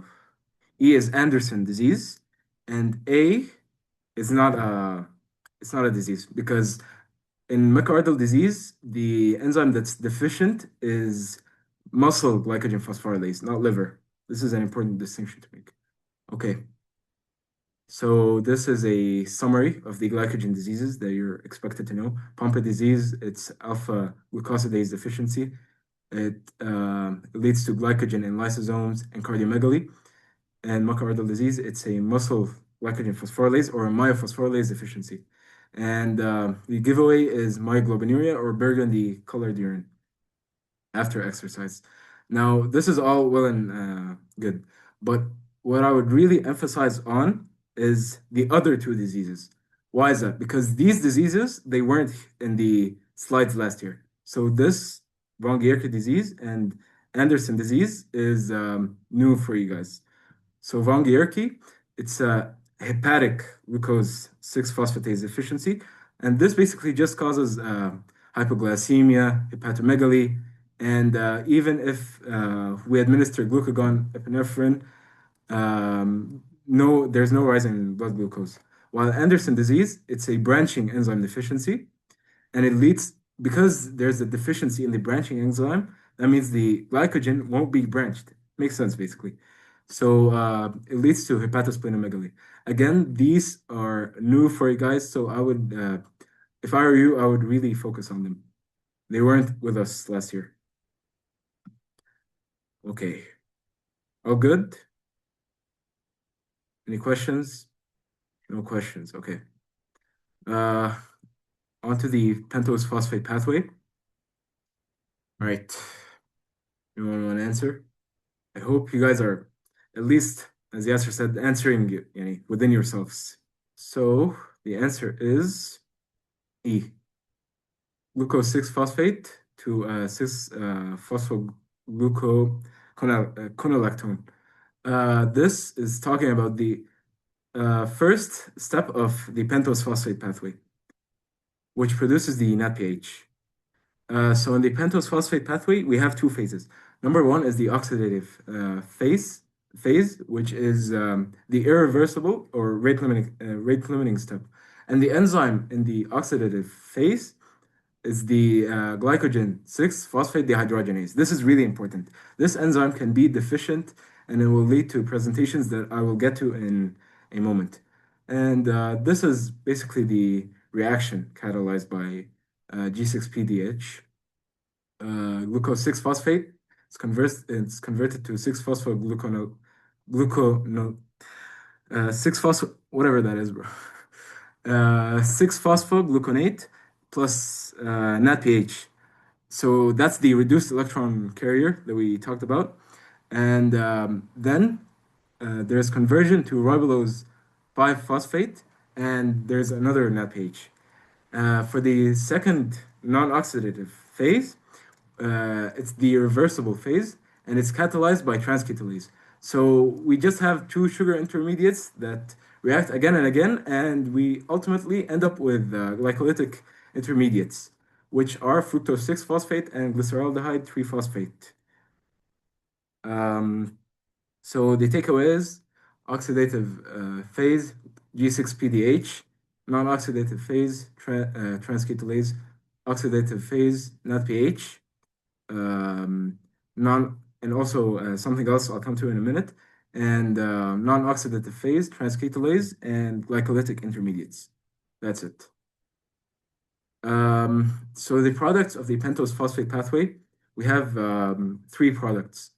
E is Anderson disease, and A is not a it's not a disease because in myocardial disease, the enzyme that's deficient is muscle glycogen phosphorylase, not liver. This is an important distinction to make. Okay, so this is a summary of the glycogen diseases that you're expected to know. Pompe disease, it's alpha glucosidase deficiency. It leads to glycogen in lysosomes and cardiomegaly. And myocardial disease, it's a muscle glycogen phosphorylase or a myophosphorylase deficiency. And the giveaway is myoglobinuria or burgundy colored urine after exercise. Now, this is all well and good, but what I would really emphasize on is the other two diseases. Why is that? Because these diseases, they weren't in the slides last year. So this von Gierke disease and Anderson disease is new for you guys. So von Gierke, it's a hepatic glucose 6-phosphatase deficiency, and this basically just causes hypoglycemia, hepatomegaly, and even if we administer glucagon epinephrine, no, there's no rise in blood glucose. While Anderson disease, it's a branching enzyme deficiency, and it leads because there's a deficiency in the branching enzyme. That means the glycogen won't be branched. Makes sense, basically. So it leads to hepatosplenomegaly. Again, these are new for you guys, so I would, if I were you, I would really focus on them. They weren't with us last year. Okay. All good? Any questions? No questions. Okay. Uh, onto the pentose phosphate pathway. All right. Anyone want to answer? I hope you guys are at least, as Yaser said, answering within yourselves. So the answer is E. Glucose 6 phosphate to 6 phosphogluconolactone. This is talking about the first step of the pentose phosphate pathway, which produces the net pH. So in the pentose phosphate pathway, we have two phases. Number one is the oxidative phase, which is the irreversible or rate limiting step. And the enzyme in the oxidative phase is the glycogen 6-phosphate dehydrogenase. This is really important. This enzyme can be deficient and it will lead to presentations that I will get to in a moment. And this is basically the reaction catalyzed by G6PDH. glucose 6 phosphate. It's converted to 6 phosphogluconol gluconol 6 phospho whatever that is, bro. 6 phosphogluconate plus NADPH. So that's the reduced electron carrier that we talked about. And then there's conversion to ribulose 5 phosphate, and there's another NADPH. For the second non-oxidative phase, it's the reversible phase, and it's catalyzed by transcatalysis. So we just have two sugar intermediates that react again and again, and we ultimately end up with glycolytic intermediates, which are fructose 6 phosphate and glyceraldehyde 3 phosphate. Um, so the takeaway is oxidative phase G6PDH, non-oxidative phase transcatalysis, oxidative phase NADPH, non and also something else I'll come to in a minute, and non-oxidative phase transcatalysis and glycolytic intermediates. That's it. So the products of the pentose phosphate pathway, we have three products.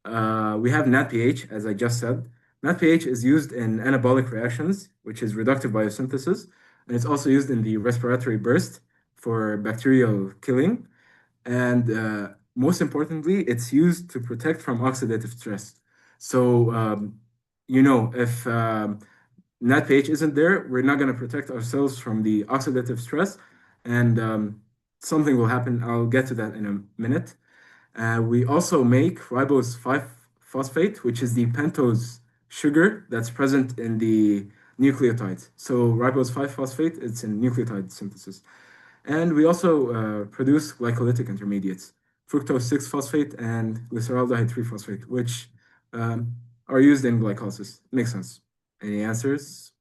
We have NADPH, as I just said. NADPH is used in anabolic reactions, which is reductive biosynthesis, and it's also used in the respiratory burst for bacterial killing. And most importantly, it's used to protect from oxidative stress. So, if NADPH isn't there, we're not going to protect ourselves from the oxidative stress, and something will happen. I'll get to that in a minute. We also make ribose 5-phosphate, which is the pentose sugar that's present in the nucleotides. So ribose 5-phosphate, it's in nucleotide synthesis. And we also produce glycolytic intermediates, fructose 6-phosphate and glyceraldehyde 3-phosphate, which are used in glycolysis. Makes sense. Any answers?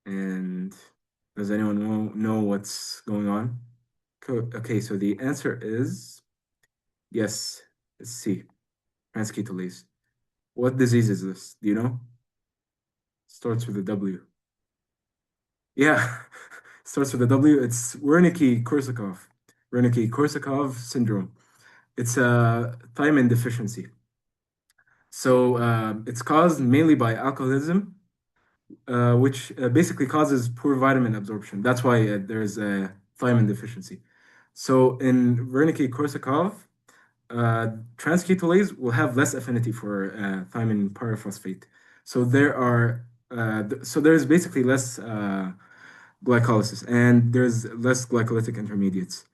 And does anyone know what's going on? Okay, so the answer is yes, it's C, transketolase. What disease is this? Do you know? Starts with a W. Yeah, starts with a W. It's Wernicke-Korsakoff. Wernicke-Korsakoff syndrome. It's a thiamine deficiency. So it's caused mainly by alcoholism, which basically causes poor vitamin absorption. That's why there's a thiamine deficiency. So in Wernicke-Korsakoff, transketolase will have less affinity for thiamine pyrophosphate. So there's basically less glycolysis, and there's less glycolytic intermediates.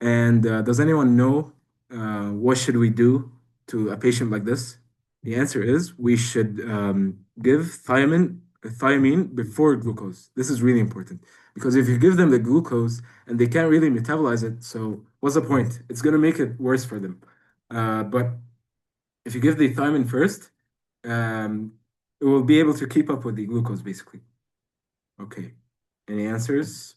And does anyone know what should we do to a patient like this? The answer is we should give thiamine before glucose. This is really important because if you give them the glucose and they can't really metabolize it, so what's the point? It's gonna make it worse for them. But if you give the thiamine first, it will be able to keep up with the glucose basically. Okay. Any answers?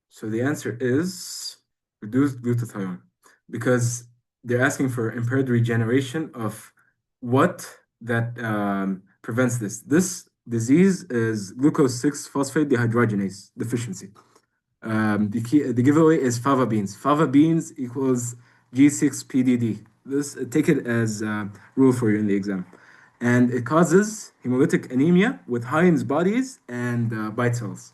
So the answer is reduced glutathione because they're asking for impaired regeneration of what that prevents this. This disease is glucose 6-phosphate dehydrogenase deficiency. The giveaway is fava beans. Fava beans equals G6PDD. Take it as a rule for you in the exam. And it causes hemolytic anemia with Heinz bodies and bite cells.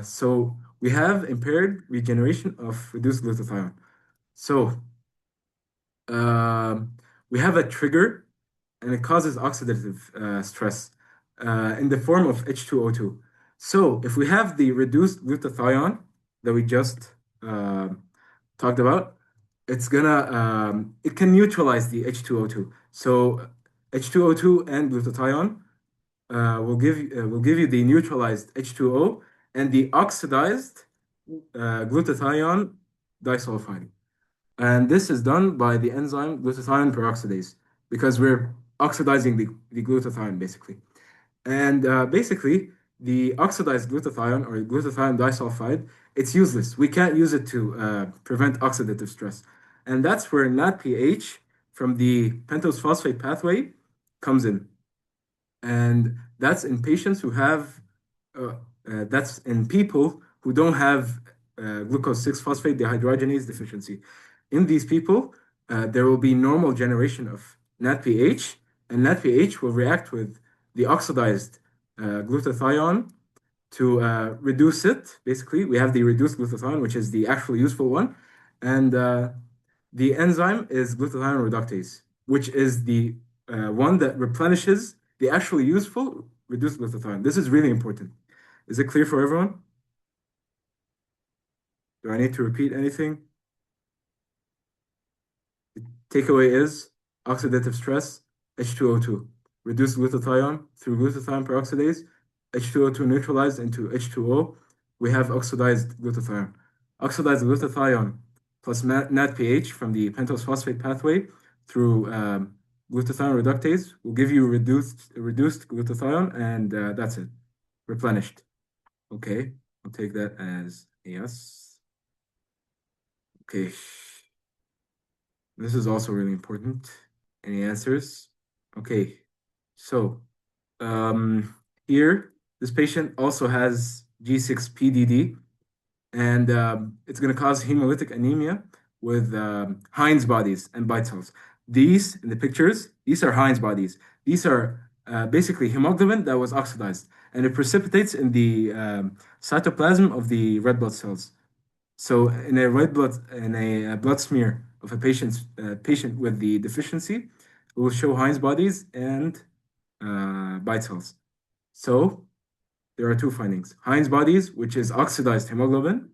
So we have impaired regeneration of reduced glutathione. So we have a trigger, and it causes oxidative stress in the form of H2O2. So if we have the reduced glutathione that we just talked about, it can neutralize the H2O2. So H2O2 and glutathione will give you the neutralized H2O and the oxidized glutathione disulfide. And this is done by the enzyme glutathione peroxidase because we're oxidizing the glutathione basically. And basically, the oxidized glutathione or glutathione disulfide, it's useless. We can't use it to prevent oxidative stress. And that's where NADPH from the pentose phosphate pathway comes in. And that's in patients who have, that's in people who don't have glucose 6-phosphate dehydrogenase deficiency. In these people, there will be normal generation of NADPH, and NADPH will react with the oxidized glutathione to reduce it. Basically, we have the reduced glutathione, which is the actually useful one, and the enzyme is glutathione reductase, which is the one that replenishes the actually useful reduced glutathione. This is really important. Is it clear for everyone? Do I need to repeat anything? The takeaway is oxidative stress, H2O2. Reduced glutathione through glutathione peroxidase, H2O2 neutralized into H2O. We have oxidized glutathione. Oxidized glutathione plus NADPH from the pentose phosphate pathway through glutathione reductase will give you reduced glutathione, and that's it. Replenished. Okay, I'll take that as a yes. Okay. This is also really important. Any answers? Okay. So, here, this patient also has G6-PDD, and it's going to cause hemolytic anemia with Heinz bodies and bite cells. These, in the pictures, these are Heinz bodies. These are basically hemoglobin that was oxidized, and it precipitates in the cytoplasm of the red blood cells. So in a blood smear of a patient with the deficiency, it will show Heinz bodies and bite cells. So there are two findings: Heinz bodies, which is oxidized hemoglobin,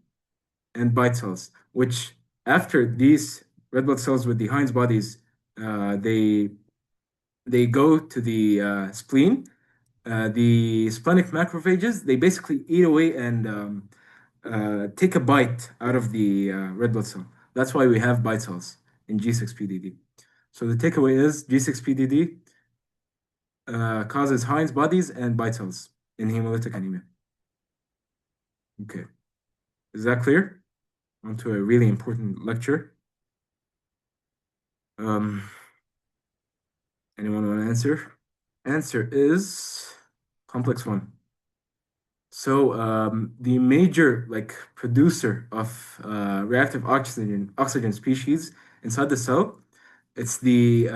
and bite cells, which after these red blood cells with the Heinz bodies, they go to the spleen. The splenic macrophages, they basically eat away and take a bite out of the red blood cell. That's why we have bite cells in G6-PDD. So the takeaway is G6-PDD causes Heinz bodies and bite cells in hemolytic anemia. Okay, is that clear? On to a really important lecture. Anyone want to answer? Answer is complex one. So the major producer of reactive oxygen species inside the cell, it's the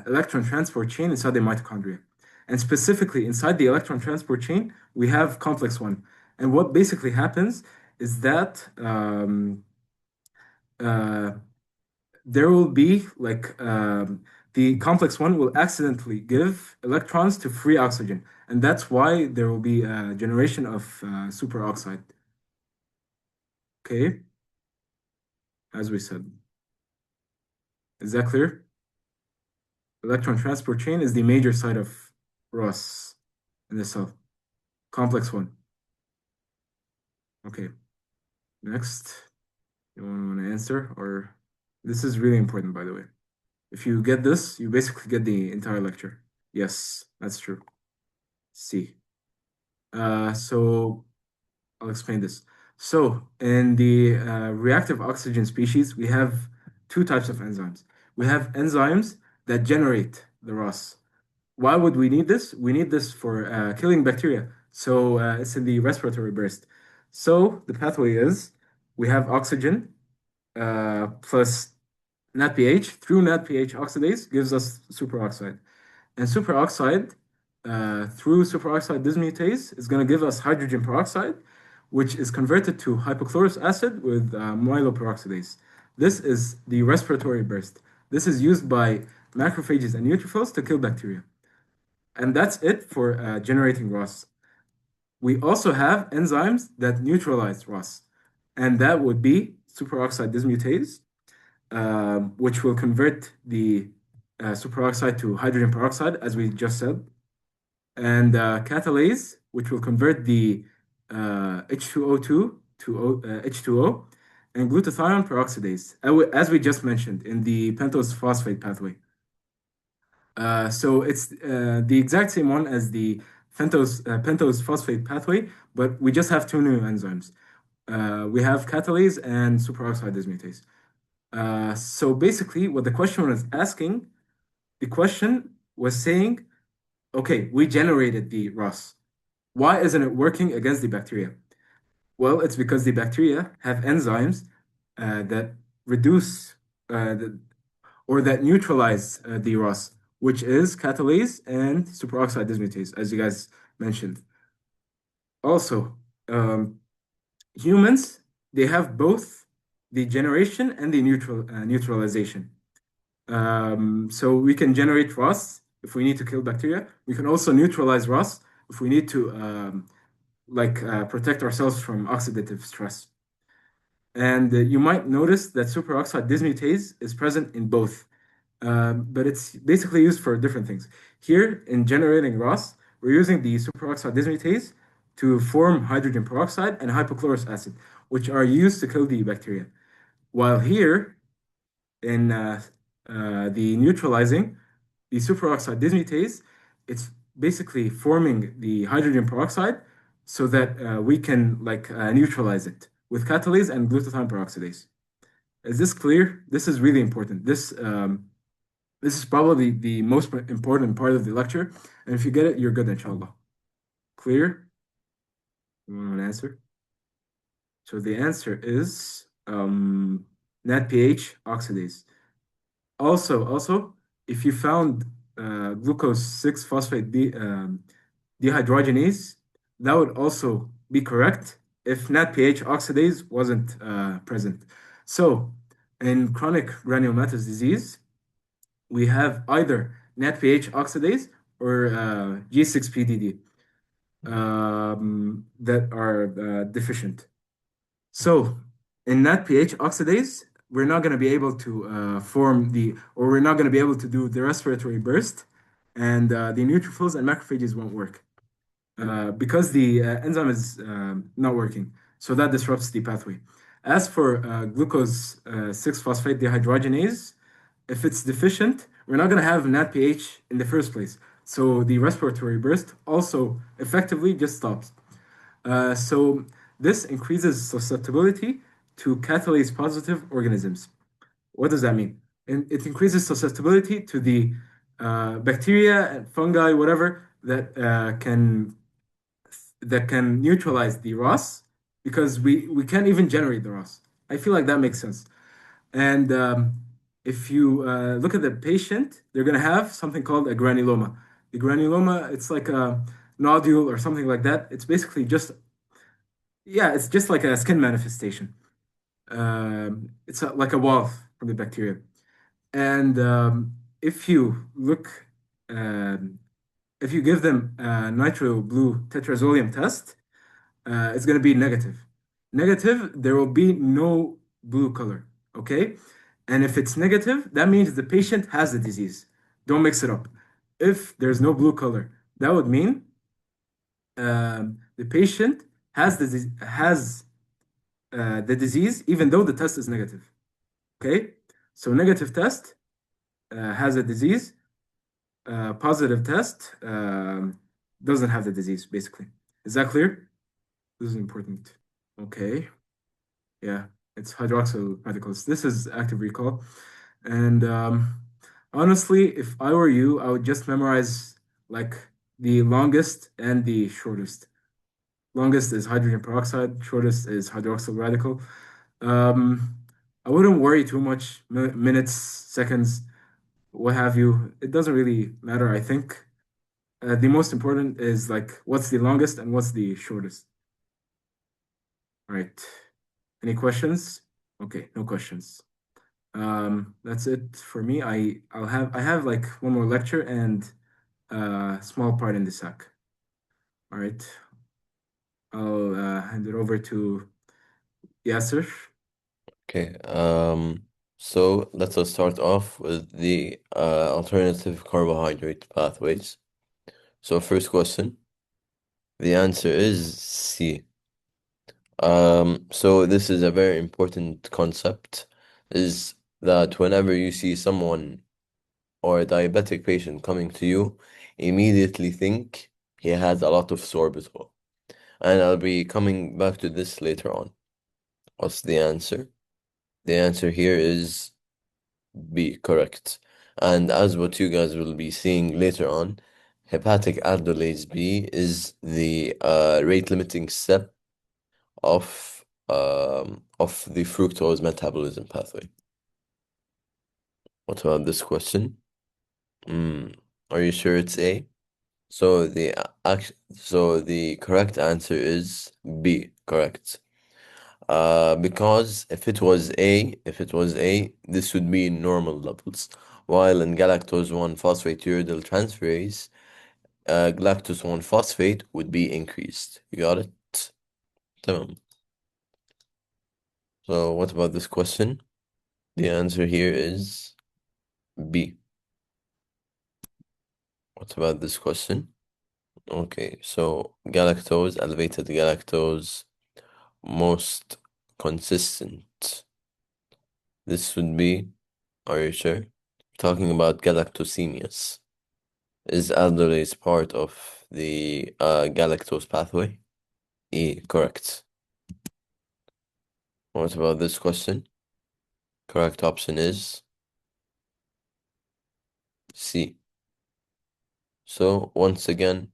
electron transport chain inside the mitochondria. And specifically inside the electron transport chain, we have complex one. And what basically happens is that there will be the complex one will accidentally give electrons to free oxygen. And that's why there will be a generation of superoxide. Okay, as we said. Is that clear? Electron transport chain is the major site of ROS in the cell. Complex one. Okay, next. You want to answer? Or this is really important, by the way. If you get this, you basically get the entire lecture. Yes, that's true. C. So I'll explain this. So in the reactive oxygen species, we have two types of enzymes. We have enzymes that generate the ROS. Why would we need this? We need this for killing bacteria. So it's in the respiratory burst. So the pathway is we have oxygen plus NADPH through NADPH oxidase gives us superoxide. And superoxide through superoxide dismutase is going to give us hydrogen peroxide, which is converted to hypochlorous acid with myeloperoxidase. This is the respiratory burst. This is used by macrophages and neutrophils to kill bacteria. And that's it for generating ROS. We also have enzymes that neutralize ROS, and that would be superoxide dismutase, which will convert the superoxide to hydrogen peroxide, as we just said, and catalase, which will convert the H2O2 to H2O, and glutathione peroxidase, as we just mentioned in the pentose phosphate pathway. So it's the exact same one as the pentose phosphate pathway, but we just have two new enzymes. We have catalase and superoxide dismutase. So basically, what the question was asking, the question was saying, okay, we generated the ROS. Why isn't it working against the bacteria? Well, it's because the bacteria have enzymes that reduce or that neutralize the ROS, which is catalase and superoxide dismutase, as you guys mentioned. Also, um, humans, they have both the generation and the neutralization. So we can generate ROS if we need to kill bacteria. We can also neutralize ROS if we need to protect ourselves from oxidative stress. And you might notice that superoxide dismutase is present in both, but it's basically used for different things. Here, in generating ROS, we're using the superoxide dismutase to form hydrogen peroxide and hypochlorous acid, which are used to kill the bacteria. While here, in the neutralizing, the superoxide dismutase, it's basically forming the hydrogen peroxide so that we can neutralize it with catalase and glutathione peroxidase. Is this clear? This is really important. This is probably the most important part of the lecture, and if you get it, you're good, inshallah. Clear? You want an answer? So the answer is NADPH oxidase. Also, if you found glucose 6-phosphate dehydrogenase, that would also be correct if NADPH oxidase wasn't present. So, in chronic granulomatous disease, we have either NADPH oxidase or G6PDD that are deficient. So, in NADPH oxidase, we're not going to be able to we're not going to be able to do the respiratory burst, and the neutrophils and macrophages won't work because the enzyme is not working. So that disrupts the pathway. As for glucose 6-phosphate dehydrogenase, if it's deficient, we're not going to have NADPH in the first place. So the respiratory burst also effectively just stops. So this increases susceptibility to catalase positive organisms. What does that mean? And it increases susceptibility to the bacteria and fungi, whatever that can neutralize the ROS because we can't even generate the ROS. I feel like that makes sense. And if you look at the patient, they're going to have something called a granuloma. The granuloma, it's like a nodule or something like that. It's basically just, yeah, it's just like a skin manifestation. It's like a wall from the bacteria. And if you look, um, if you give them a nitro blue tetrazolium test, it's going to be negative. Negative, there will be no blue color, okay? And if it's negative, that means the patient has the disease. Don't mix it up. If there's no blue color, that would mean the patient has the disease even though the test is negative. Okay? So negative test has a disease. Positive test doesn't have the disease, basically. Is that clear? This is important. Okay. Yeah, it's hydroxyl radicals. This is active recall. And honestly, if I were you, I would just memorize like the longest and the shortest. Longest is hydrogen peroxide, shortest is hydroxyl radical. Um, I wouldn't worry too much, minutes, seconds, what have you. It doesn't really matter, I think. The most important is like what's the longest and what's the shortest. All right. Any questions? Okay, no questions. That's it for me. I have like one more lecture and a small part in the SAC. All right. I'll hand it over to Yaser. Okay, so let us start off with the alternative carbohydrate pathways. So first question, the answer is C. So this is a very important concept, is that whenever you see someone or a diabetic patient coming to you, immediately think he has a lot of sorbitol. And I'll be coming back to this later on. What's the answer? The answer here is B, correct. And as what you guys will be seeing later on, hepatic aldolase B is the rate limiting step of the fructose metabolism pathway. What about this question? Are you sure it's A? So the correct answer is B, correct. Because if it was A, this would be in normal levels. While in galactose 1 phosphate uridyl transferase, galactose 1 phosphate would be increased. You got it? Tamam. So what about this question? The answer here is B. What about this question? Okay, so galactose, elevated galactose, most consistent. This would be, are you sure? Talking about galactosemias. Is aldolase part of the galactose pathway? E, correct. What about this question? Correct option is C. So once again,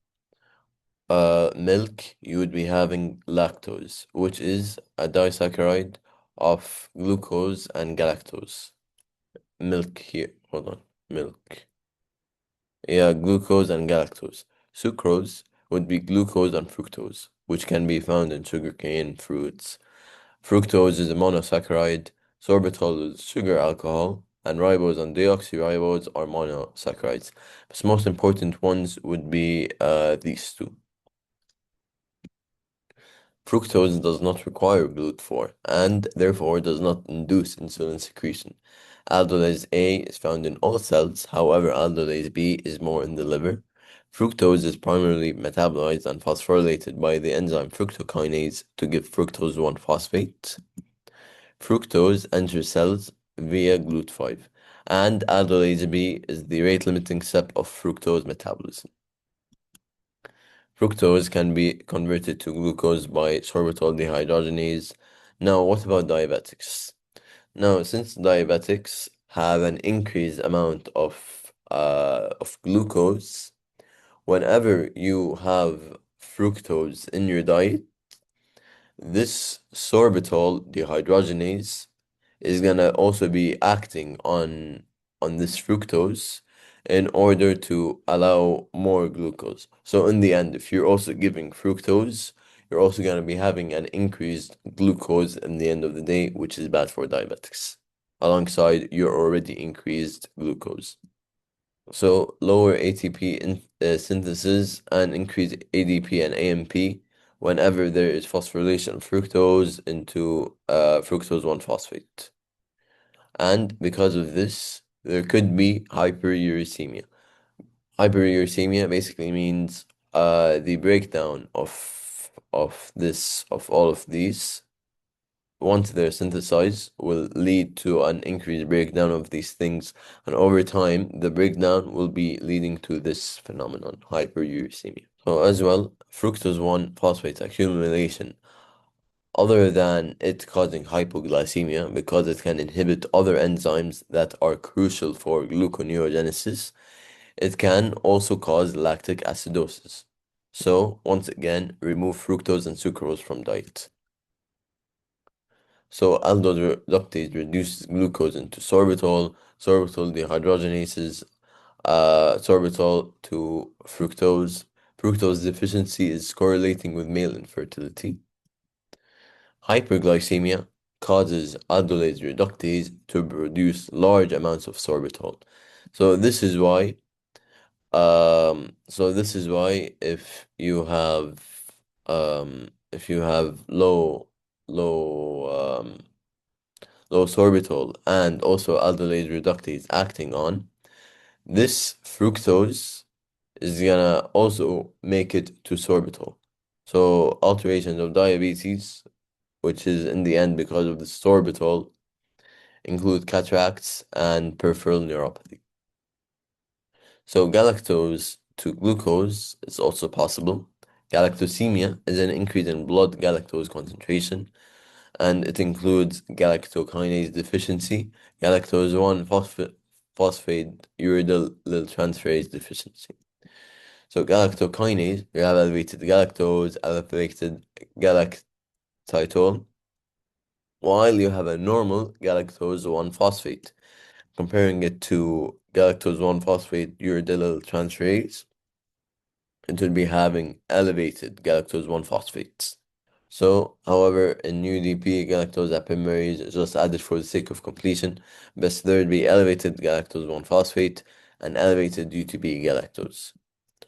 milk, you would be having lactose, which is a disaccharide of glucose and galactose. Milk here, hold on, milk. Yeah, glucose and galactose. Sucrose would be glucose and fructose, which can be found in sugarcane fruits. Fructose is a monosaccharide, sorbitol is sugar alcohol, and ribose and deoxyribose are monosaccharides. But most important ones would be these two. Fructose does not require GLUT4 and therefore does not induce insulin secretion. Aldolase A is found in all cells, however, aldolase B is more in the liver. Fructose is primarily metabolized and phosphorylated by the enzyme fructokinase to give fructose 1 phosphate. Fructose enters cells via GLUT5, and aldolase B is the rate limiting step of fructose metabolism. Fructose can be converted to glucose by sorbitol dehydrogenase. Now, what about diabetics? Now, since diabetics have an increased amount of glucose, whenever you have fructose in your diet, this sorbitol dehydrogenase is gonna also be acting on this fructose in order to allow more glucose. So in the end, if you're also giving fructose, you're also gonna be having an increased glucose in the end of the day, which is bad for diabetics, alongside your already increased glucose. So lower ATP synthesis and increase ADP and AMP whenever there is phosphorylation of fructose into fructose 1 phosphate. And because of this, there could be hyperuricemia. Hyperuricemia basically means the breakdown of all of these, once they're synthesized, will lead to an increased breakdown of these things, and over time, the breakdown will be leading to this phenomenon, hyperuricemia. So as well, fructose 1 phosphate accumulation, other than it causing hypoglycemia, because it can inhibit other enzymes that are crucial for gluconeogenesis, it can also cause lactic acidosis. So once again, remove fructose and sucrose from diet. So aldol reductase reduces glucose into sorbitol, sorbitol dehydrogenases, sorbitol to fructose. Fructose deficiency is correlating with male infertility. Hyperglycemia causes aldolase reductase to produce large amounts of sorbitol. So this is why if you have low low sorbitol and also aldolase reductase acting on this, fructose is gonna also make it to sorbitol. So alterations of diabetes, which is in the end because of the sorbitol, include cataracts and peripheral neuropathy. So galactose to glucose is also possible. Galactosemia is an increase in blood galactose concentration, and it includes galactokinase deficiency, galactose 1 phosphate uridyl transferase deficiency. So galactokinase, you have elevated galactose, elevated Title, while you have a normal galactose 1 phosphate. Comparing it to galactose 1 phosphate uridylyl transferase, it will be having elevated galactose 1 phosphates. So, however, in UDP, galactose epimerase is just added for the sake of completion, but there would be elevated galactose 1 phosphate and elevated UTP galactose.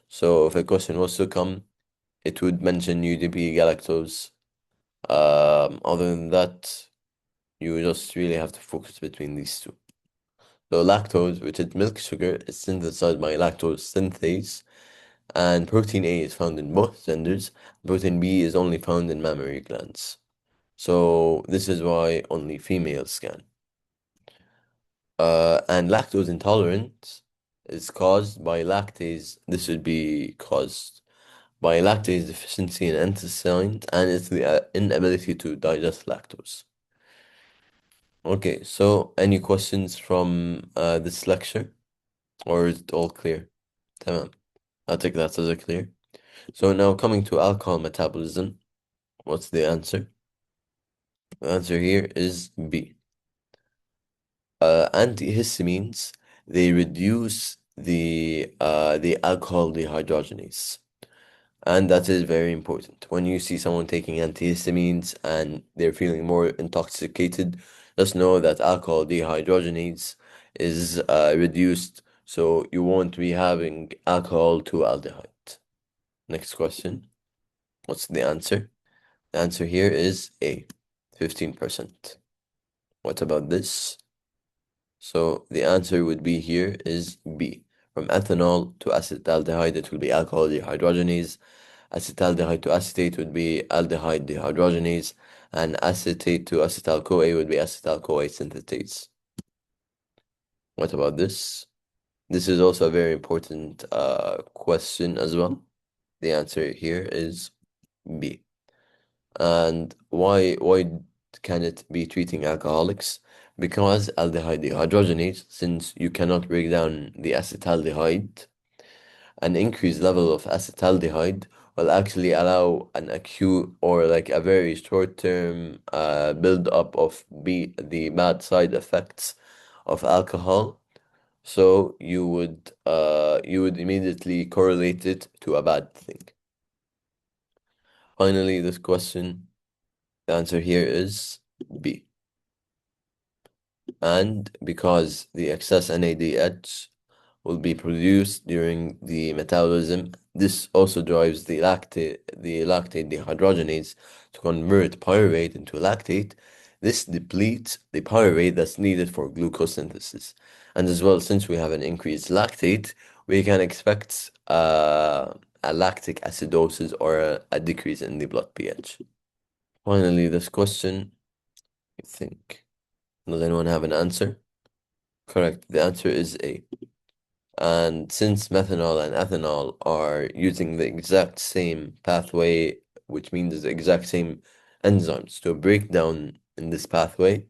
So, if a question was to come, it would mention UDP galactose. Other than that, you just really have to focus between these two. So lactose, which is milk sugar, is synthesized by lactose synthase, and protein A is found in both genders. Protein B is only found in mammary glands. So this is why only females can. And lactose intolerance is caused by lactase. This would be caused by lactase deficiency in intestines, and it's the inability to digest lactose. Okay, so any questions from this lecture, or is it all clear? Tamam. I'll take that as a clear. So now coming to alcohol metabolism, what's the answer? The answer here is B. Antihistamines, they reduce the alcohol dehydrogenase. And that is very important. When you see someone taking antihistamines and they're feeling more intoxicated, just know that alcohol dehydrogenase is reduced, so you won't be having alcohol 2-aldehyde. Next question. What's the answer? The answer here is A, 15%. What about this? So the answer would be here is B. From ethanol to acetaldehyde, it will be alcohol dehydrogenase. Acetaldehyde to acetate would be aldehyde dehydrogenase, and acetate to acetyl-CoA would be acetyl-CoA synthetase. What about this? This is also a very important question as well. The answer here is B. And why can it be treating alcoholics? Because aldehyde dehydrogenase, since you cannot break down the acetaldehyde, an increased level of acetaldehyde will actually allow an acute or like a very short-term build up of the bad side effects of alcohol. So you would immediately correlate it to a bad thing. Finally, this question, the answer here is B. And because the excess NADH will be produced during the metabolism, this also drives the lactate dehydrogenase to convert pyruvate into lactate. This depletes the pyruvate that's needed for glucose synthesis. And as well, since we have an increased lactate, we can expect a lactic acidosis or a decrease in the blood pH. Finally, this question, I think. Does anyone have an answer? Correct. The answer is A. And since methanol and ethanol are using the exact same pathway, which means the exact same enzymes to break down in this pathway,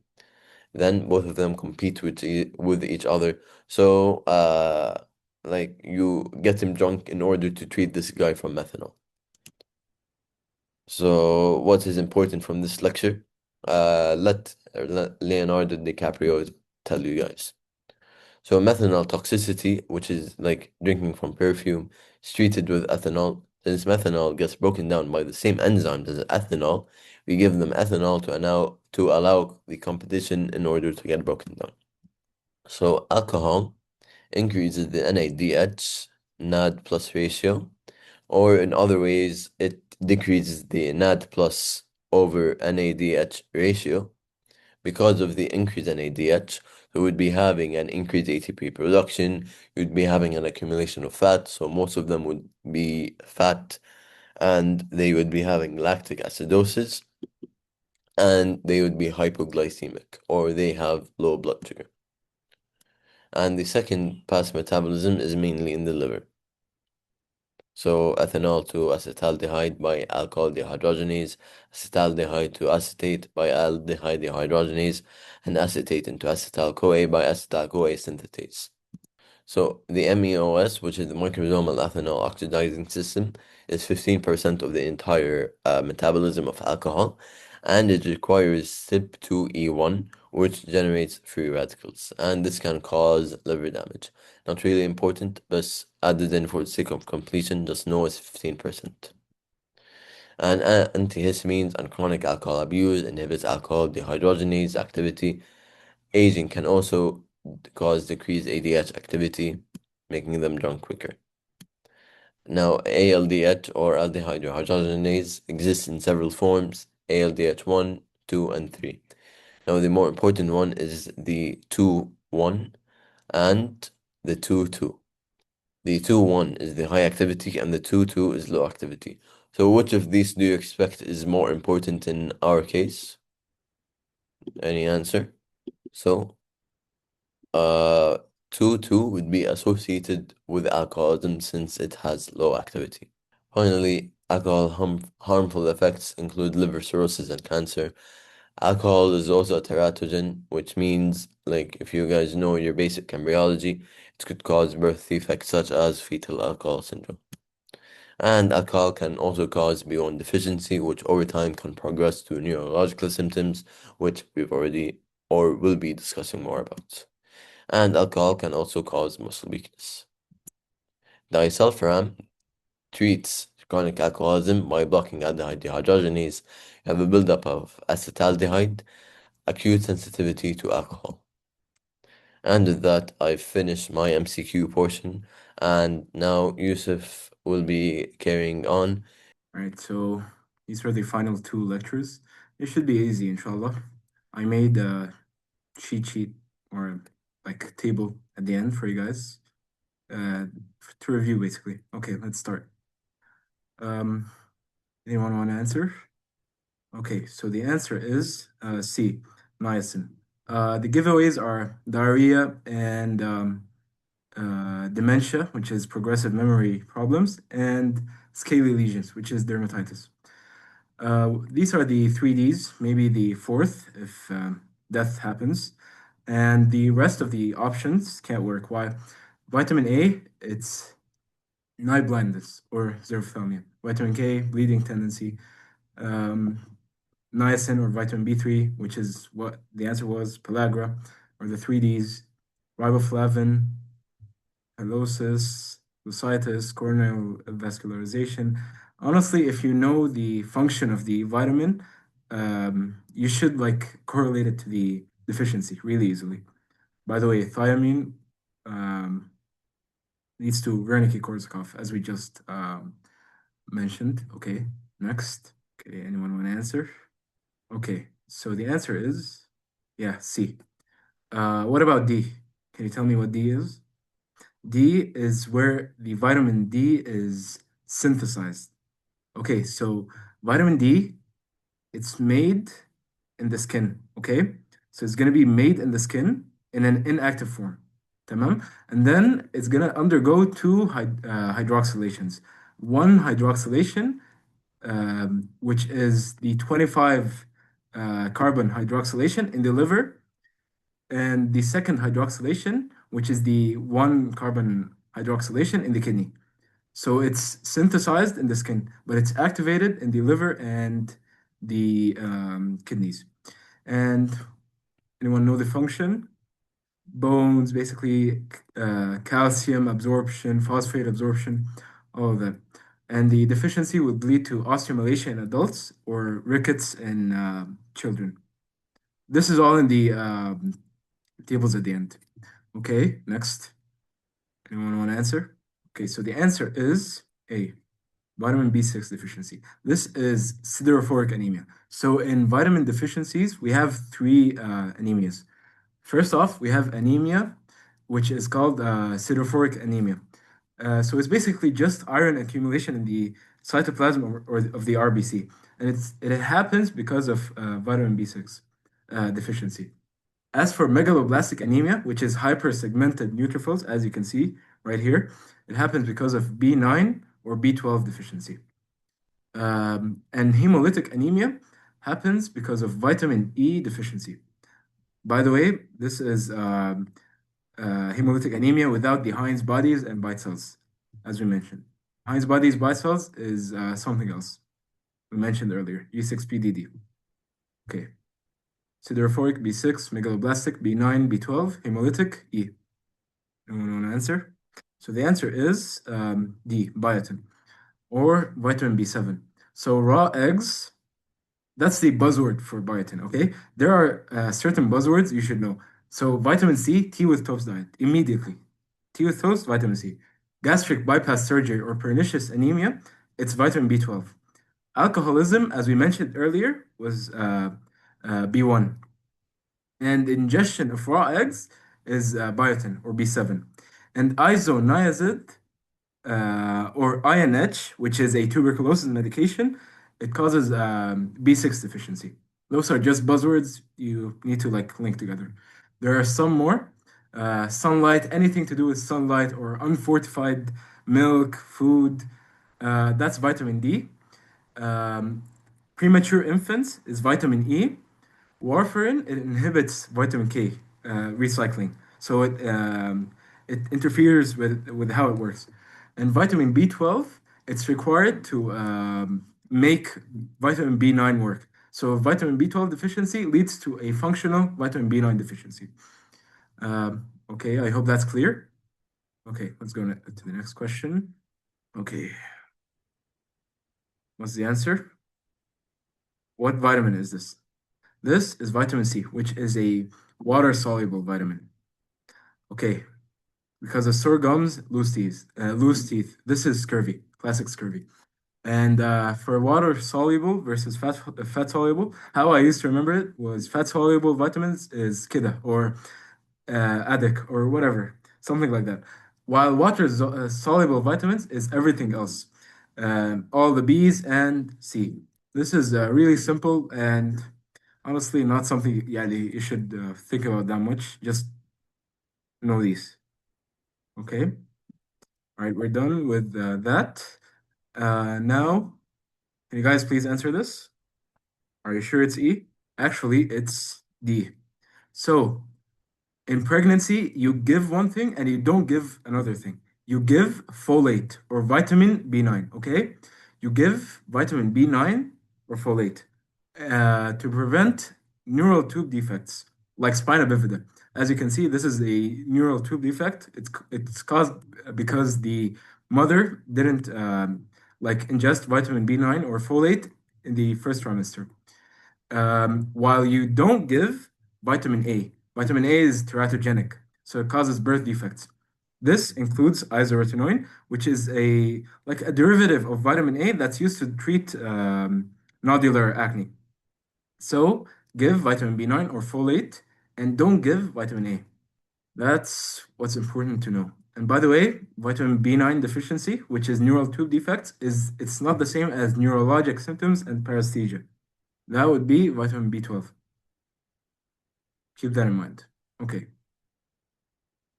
then both of them compete with each other. So, like you get him drunk in order to treat this guy from methanol. So, what is important from this lecture? Let Leonardo DiCaprio tell you guys. So methanol toxicity, which is like drinking from perfume, is treated with ethanol. Since methanol gets broken down by the same enzymes as ethanol, we give them ethanol to allow the competition in order to get broken down. So alcohol increases the NADH NAD plus ratio, or in other ways, it decreases the NAD plus over NADH ratio. Because of the increase in ADH, so we'd be having an increased ATP production, you'd be having an accumulation of fat, so most of them would be fat, and they would be having lactic acidosis, and they would be hypoglycemic, or they have low blood sugar. And the second pass metabolism is mainly in the liver. So ethanol to acetaldehyde by alcohol dehydrogenase, acetaldehyde to acetate by aldehyde dehydrogenase, and acetate into acetyl-CoA by acetyl-CoA synthetase. So the MEOS, which is the microsomal ethanol oxidizing system, is 15% of the entire metabolism of alcohol, and it requires CYP2E1, which generates free radicals, and this can cause liver damage. Not really important, but added in for the sake of completion, just know it's 15%. And antihistamines and chronic alcohol abuse inhibits alcohol dehydrogenase activity. Aging can also cause decreased ADH activity, making them drunk quicker. Now, ALDH or aldehyde dehydrogenase exists in several forms: ALDH1, 2, and 3. Now, the more important one is the 2,1 and the 2,2. The 2,1 is the high activity and the 2,2 is low activity. So, which of these do you expect is more important in our case? Any answer? So, uh, 2,2 would be associated with alcoholism since it has low activity. Finally, alcohol harmful effects include liver cirrhosis and cancer. Alcohol is also a teratogen, which means, like, if you guys know your basic embryology, it could cause birth defects such as fetal alcohol syndrome. And alcohol can also cause B1 deficiency, which over time can progress to neurological symptoms, which we've already or will be discussing more about. And alcohol can also cause muscle weakness. Disulfiram treats chronic alcoholism by blocking aldehyde dehydrogenase. You have a buildup of acetaldehyde, acute sensitivity to alcohol. And with that, I've finished my MCQ portion, and now Yousif will be carrying on. All right, so these are the final two lectures. It should be easy, inshallah. I made a cheat sheet or like table at the end for you guys to review, basically. Okay, let's start. Um, Anyone want to answer? Okay, so the answer is C, niacin. The giveaways are diarrhea and dementia, which is progressive memory problems, and scaly lesions, which is dermatitis. These are the three Ds, maybe the fourth if death happens, and the rest of the options can't work. Why? Vitamin A, it's night blindness or xerophthalmia. Vitamin K, bleeding tendency. Um, Niacin or vitamin B3, which is what the answer was, pellagra, or the three Ds, riboflavin, hallosis, leucitis, corneal vascularization. Honestly, if you know the function of the vitamin, you should like correlate it to the deficiency really easily. By the way, thiamine leads to Wernicke-Korsakoff, as we just mentioned. Okay, next. Okay, anyone want to answer? Okay, so the answer is, yeah, C. What about D? Can you tell me what D is? D is where the vitamin D is synthesized. Okay, so vitamin D, it's made in the skin, okay? So it's gonna be made in the skin in an inactive form, tamam? And then it's gonna undergo two hydroxylations. One hydroxylation, which is the 25 carbon hydroxylation in the liver, and the second hydroxylation, which is the one carbon hydroxylation in the kidney. So it's synthesized in the skin, but it's activated in the liver and the kidneys. And anyone know the function? Bones, basically, calcium absorption, phosphate absorption, all of that. And the deficiency would lead to osteomalacia in adults or rickets in children. This is all in the tables at the end. Okay, next. Anyone want to answer? Okay, so the answer is A, vitamin B6 deficiency. This is siderophoric anemia. So in vitamin deficiencies, we have three anemias. First off, we have anemia, which is called siderophoric anemia. So it's basically just iron accumulation in the cytoplasm or of the RBC. And it happens because of vitamin B6 deficiency. As for megaloblastic anemia, which is hypersegmented neutrophils, as you can see right here, it happens because of B9 or B12 deficiency. And hemolytic anemia happens because of vitamin E deficiency. By the way, this is hemolytic anemia without the Heinz bodies and bite cells, as we mentioned. Heinz bodies, bite cells is something else we mentioned earlier, E6PDD. Okay. Siderophoric, B6, megaloblastic, B9, B12, hemolytic, E. Anyone want to answer? So the answer is D, biotin, or vitamin B7. So raw eggs, that's the buzzword for biotin, okay? There are certain buzzwords you should know. So vitamin C, tea with toast diet, immediately. Tea with toast, vitamin C. Gastric bypass surgery or pernicious anemia, it's vitamin B12. Alcoholism, as we mentioned earlier, was B1. And ingestion of raw eggs is biotin or B7. And isoniazid or INH, which is a tuberculosis medication, it causes B6 deficiency. Those are just buzzwords you need to like link together. There are some more. Sunlight, anything to do with sunlight or unfortified milk, food, that's vitamin D. Um, Premature infants is vitamin E. Warfarin, it inhibits vitamin K recycling, so it interferes with how it works. And vitamin B12, it's required to make vitamin B9 work. So vitamin B12 deficiency leads to a functional vitamin B9 deficiency. Okay, I hope that's clear. Okay, let's go to the next question. Okay, what's the answer? What vitamin is this? This is vitamin C, which is a water-soluble vitamin. Okay, because of sore gums, loose teeth. This is scurvy, classic scurvy. And for water-soluble versus fat-soluble, how I used to remember it was fat-soluble vitamins is kida or adic or whatever, something like that. While water-soluble vitamins is everything else, all the B's and C. This is really simple and honestly not something you should think about that much. Just know these. Okay. All right, we're done with that. Now, can you guys please answer this? Are you sure it's E? Actually, it's D. So, in pregnancy, you give one thing and you don't give another thing. You give folate or vitamin B9, okay? You give vitamin B9 or folate to prevent neural tube defects like spina bifida. As you can see, this is a neural tube defect. It's caused because the mother didn't like ingest vitamin B9 or folate in the first trimester. While you don't give vitamin A. Vitamin A is teratogenic, so it causes birth defects. This includes isotretinoin, which is a derivative of vitamin A that's used to treat nodular acne. So give vitamin B9 or folate and don't give vitamin A. That's what's important to know. And by the way, vitamin B9 deficiency, which is neural tube defects, it's not the same as neurologic symptoms and paresthesia. That would be vitamin B12. Keep that in mind. Okay.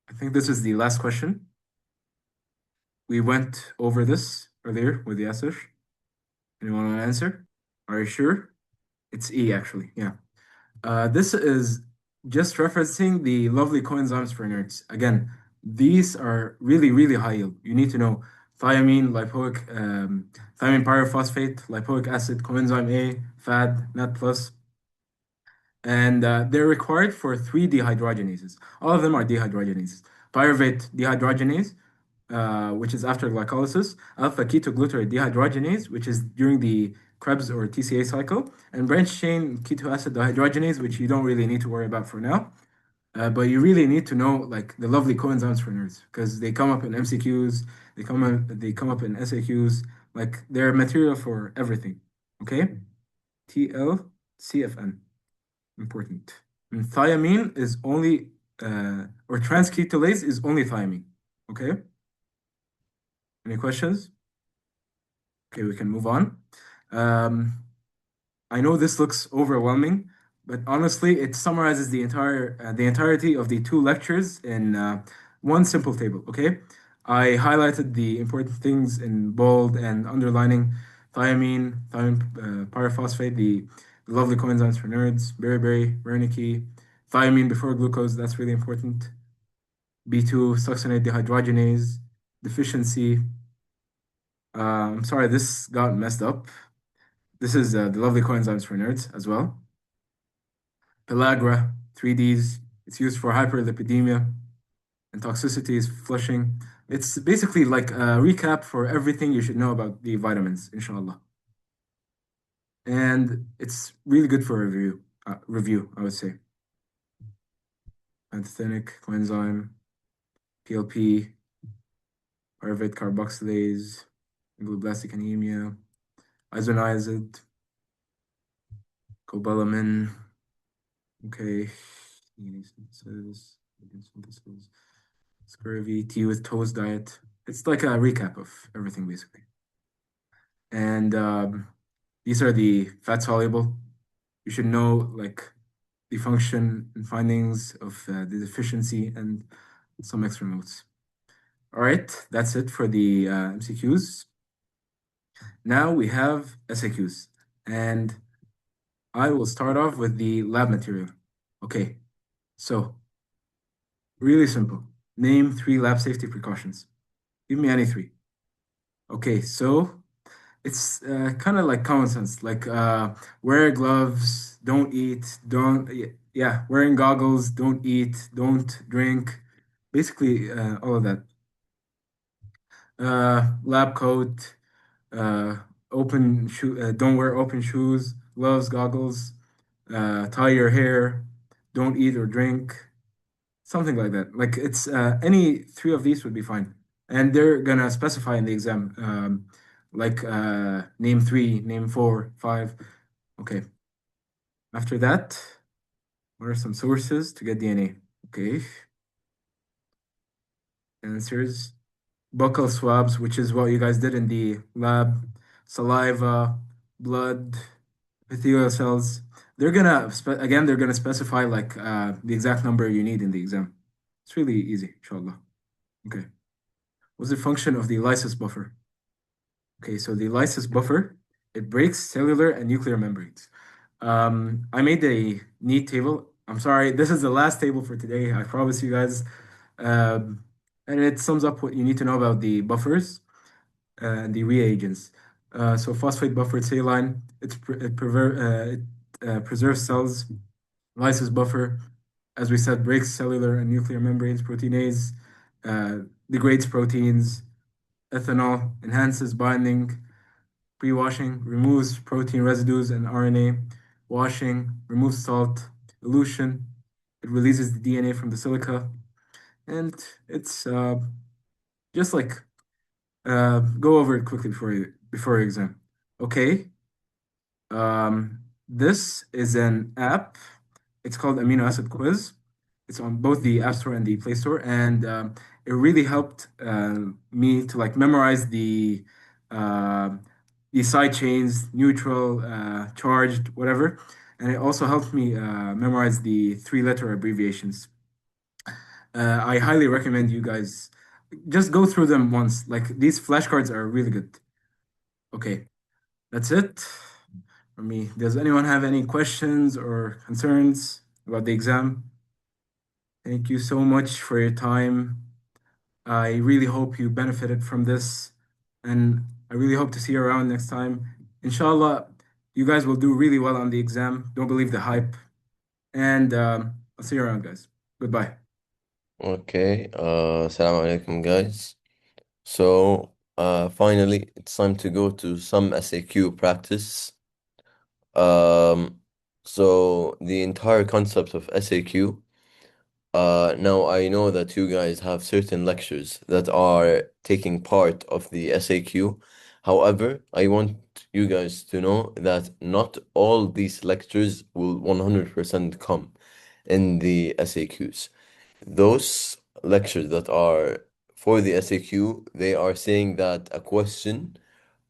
I think this is the last question. We went over this earlier with Yaser. Anyone want to answer? Are you sure? It's E, actually. Yeah. This is just referencing the lovely coenzymes for nerds. Again, these are really, really high yield. You need to know thiamine pyrophosphate, lipoic acid, coenzyme A, FAD, NAD+. And they're required for three dehydrogenases. All of them are dehydrogenases. Pyruvate dehydrogenase, which is after glycolysis, alpha ketoglutarate dehydrogenase, which is during the Krebs or TCA cycle, and branched chain ketoacid dehydrogenase, which you don't really need to worry about for now. But you really need to know like the lovely coenzymes for nerds because they come up in MCQs, they come up in SAQs, like they're material for everything. Okay? TLCFN. Important. And thiamine is only, or transketolase is only thiamine. Okay? Any questions? Okay, we can move on. I know this looks overwhelming, but honestly, it summarizes the entirety of the two lectures in one simple table. Okay, I highlighted the important things in bold and underlining thiamine pyrophosphate, the lovely coenzymes for nerds, beriberi, Wernicke, thiamine before glucose. That's really important. B2 succinate dehydrogenase deficiency. I'm sorry, this got messed up. This is the lovely coenzymes for nerds as well. pellagra, 3Ds. It's used for hyperlipidemia, and toxicity is flushing. It's basically like a recap for everything you should know about the vitamins, inshallah. And it's really good for review, I would say. Pantothenic, coenzyme, PLP, pyruvate carboxylase, globlastic anemia, isoniazid, cobalamin. Okay, synthesis, synthesis, scurvy, tea with toast diet. It's like a recap of everything basically. And these are the fat soluble. You should know like the function and findings of the deficiency and some extra notes. All right, that's it for the MCQs. Now we have SAQs, and I will start off with the lab material. Okay, so really simple. Name 3 lab safety precautions. Give me any 3. Okay, so it's kind of like common sense, like wear gloves, don't eat, don't, yeah, wearing goggles, don't eat, don't drink, basically all of that. Lab coat, uh, don't wear open shoes, gloves, goggles, tie your hair, don't eat or drink, something like that. Like it's any 3 of these would be fine. And they're gonna specify in the exam, like name 3, name 4, 5. Okay. After that, what are some sources to get DNA? Okay. Answers. Buccal swabs, which is what you guys did in the lab, saliva, blood, epithelial cells. They're gonna specify like the exact number you need in the exam. It's really easy, inshallah. Okay. What's the function of the lysis buffer? Okay, so the lysis buffer, it breaks cellular and nuclear membranes. I made a neat table. I'm sorry, this is the last table for today. I promise you guys. And it sums up what you need to know about the buffers and the reagents. So phosphate buffered saline, it preserves cells. Lysis buffer, as we said, breaks cellular and nuclear membranes. Proteinase degrades proteins. Ethanol enhances binding. Pre-washing removes protein residues and RNA. Washing removes salt. Elution, it releases the DNA from the silica. And it's just like go over it quickly before your exam. Okay. This is an app. It's called Amino Acid Quiz. It's on both the App Store and the Play Store, and it really helped me to like memorize uh, the side chains, neutral, charged, whatever, and it also helped me memorize the 3-letter abbreviations. I highly recommend you guys just go through them once. Like these flashcards are really good. Okay, that's it for me. Does anyone have any questions or concerns about the exam? Thank you so much for your time. I really hope you benefited from this, and I really hope to see you around next time. Inshallah, you guys will do really well on the exam. Don't believe the hype. And I'll see you around, guys. Goodbye. Okay, assalamu alaikum, guys. So, finally, it's time to go to some SAQ practice. So the entire concept of SAQ. Now I know that you guys have certain lectures that are taking part of the SAQ. However, I want you guys to know that not all these lectures will 100% come in the SAQs. Those lectures that are for the SAQ, they are saying that a question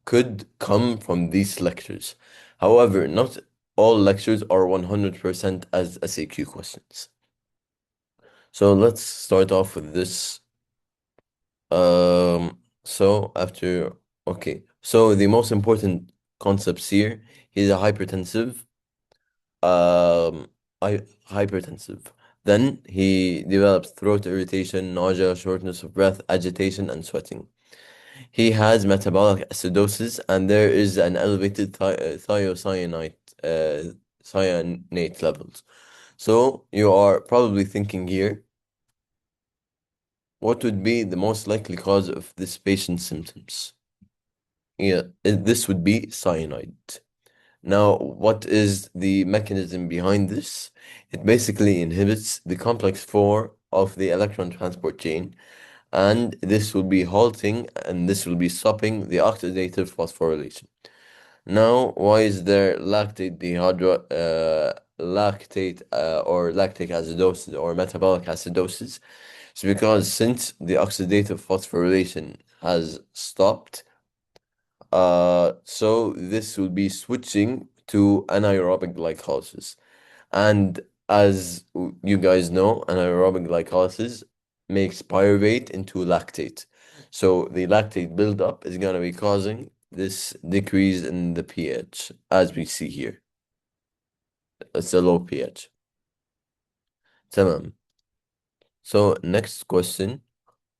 could come from these lectures. However, not all lectures are 100% as SAQ questions. So let's start off with this. So after, okay. So the most important concepts here, he's a hypertensive. Um, hypertensive. Then he develops throat irritation, nausea, shortness of breath, agitation, and sweating. He has metabolic acidosis, and there is an elevated thiocyanate cyanate levels. So you are probably thinking here, what would be the most likely cause of this patient's symptoms? Yeah, this would be cyanide. Now, what is the mechanism behind this? It basically inhibits the complex 4 of the electron transport chain, and this will be halting and this will be stopping the oxidative phosphorylation. Now, why is there lactate or lactic acidosis or metabolic acidosis? It's because since the oxidative phosphorylation has stopped, so this will be switching to anaerobic glycolysis. And as you guys know, anaerobic glycolysis makes pyruvate into lactate. So the lactate buildup is going to be causing this decrease in the pH, as we see here. It's a low pH. تمام. So next question.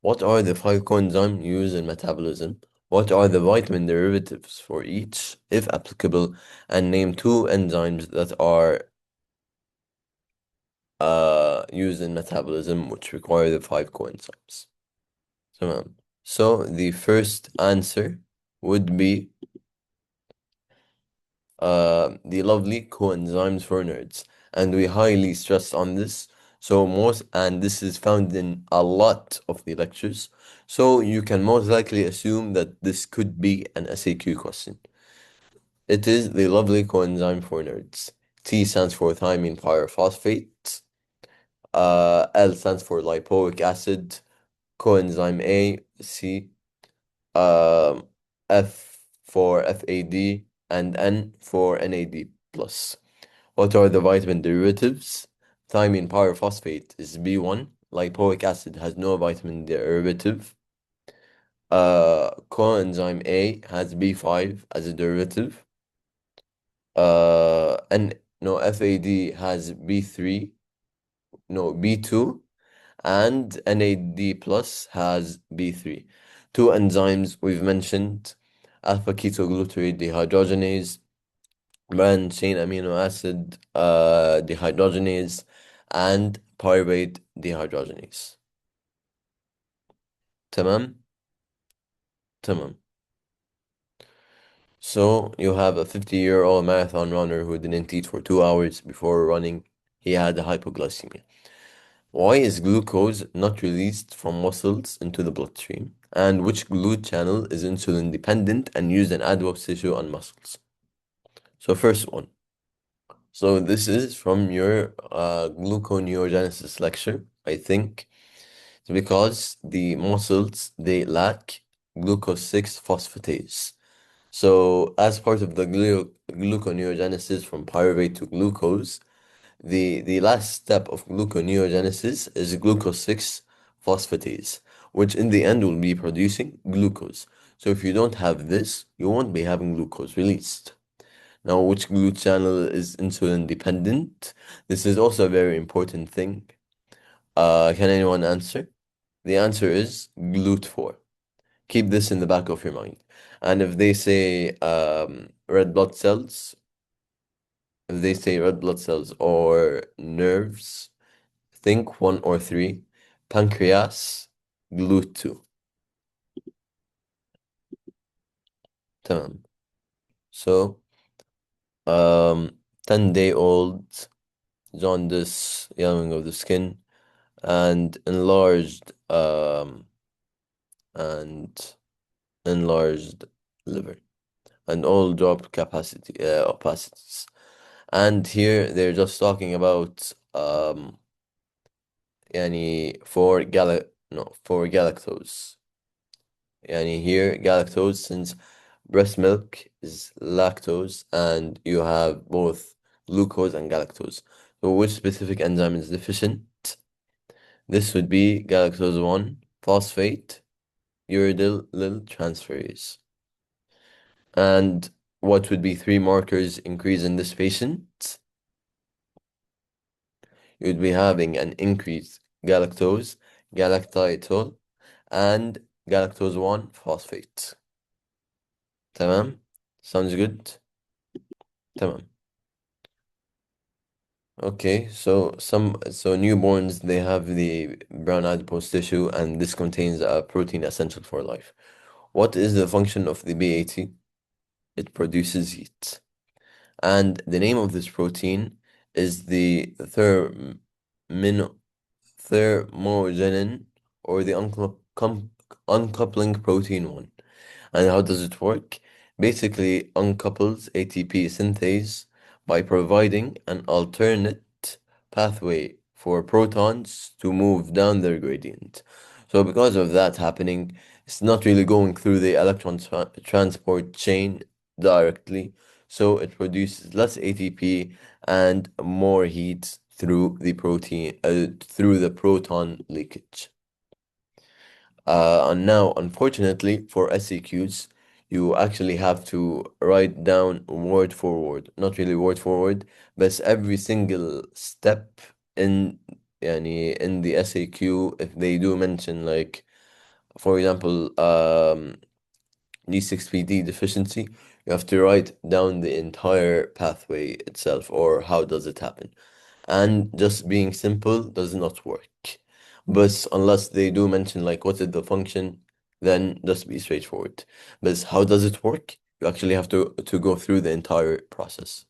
What are the 5 coenzymes used in metabolism? What are the vitamin derivatives for each, if applicable? And name 2 enzymes that are used in metabolism which require the 5 coenzymes. تمام. So the first answer would be the lovely coenzymes for nerds. And we highly stress on this. So and this is found in a lot of the lectures. So you can most likely assume that this could be an SAQ question. It is the lovely coenzyme for nerds. T stands for thiamine pyrophosphate. L stands for lipoic acid. Coenzyme A, C, um, F for FAD, and N for NAD plus. What are the vitamin derivatives? Thiamine pyrophosphate is B1. Lipoic acid has no vitamin derivative. Coenzyme A has B5 as a derivative. And no, FAD has B3, no, B2, and NAD plus has B3. 2 enzymes we've mentioned, alpha ketoglutarate dehydrogenase, branched chain amino acid dehydrogenase, and pyruvate dehydrogenase. تمام. تمام. So you have a 50-year-old marathon runner who didn't eat for 2 hours before running. He had hypoglycemia. Why is glucose not released from muscles into the bloodstream? And which GLUT channel is insulin dependent and used in adipose tissue and muscles? So first one. So this is from your gluconeogenesis lecture, I think. It's because the muscles, they lack glucose 6 phosphatase. So as part of the gluconeogenesis from pyruvate to glucose, the last step of gluconeogenesis is glucose 6 phosphatase, which in the end will be producing glucose. So if you don't have this, you won't be having glucose released. Now, which GLUT channel is insulin dependent? This is also a very important thing. Can anyone answer? The answer is GLUT4. Keep this in the back of your mind. And if they say red blood cells, or nerves, think 1 or 3. Pancreas, GLUT2. تمام. So, 10-day-old jaundice, yellowing of the skin, and and enlarged liver, and all drop capacity opacities. And here they're just talking about يعني for galactose. يعني here galactose, since breast milk is lactose and you have both glucose and galactose. So which specific enzyme is deficient? This would be galactose 1 phosphate uridyl transferase. And what would be 3 markers increase in this patient? You'd be having an increased galactose, galactitol, and galactose 1 phosphate. تمام? Sounds good? تمام. Okay, so newborns they have the brown adipose tissue, and this contains a protein essential for life. What is the function of the BAT? It produces heat. And the name of this protein is the thermogenin, or the uncoupling protein 1. And how does it work? Basically, uncouples ATP synthase by providing an alternate pathway for protons to move down their gradient. So, because of that happening, it's not really going through the electron transport chain directly. So, it produces less ATP and more heat through the through the proton leakage. And now, unfortunately, for SEQs, you actually have to write down word for word, not really word for word, but every single step in in the SAQ, if they do mention like, for example, D6PD deficiency, you have to write down the entire pathway itself, or how does it happen. And just being simple does not work. But unless they do mention like what is the function, then just be straightforward. But how does it work? You actually have to go through the entire process.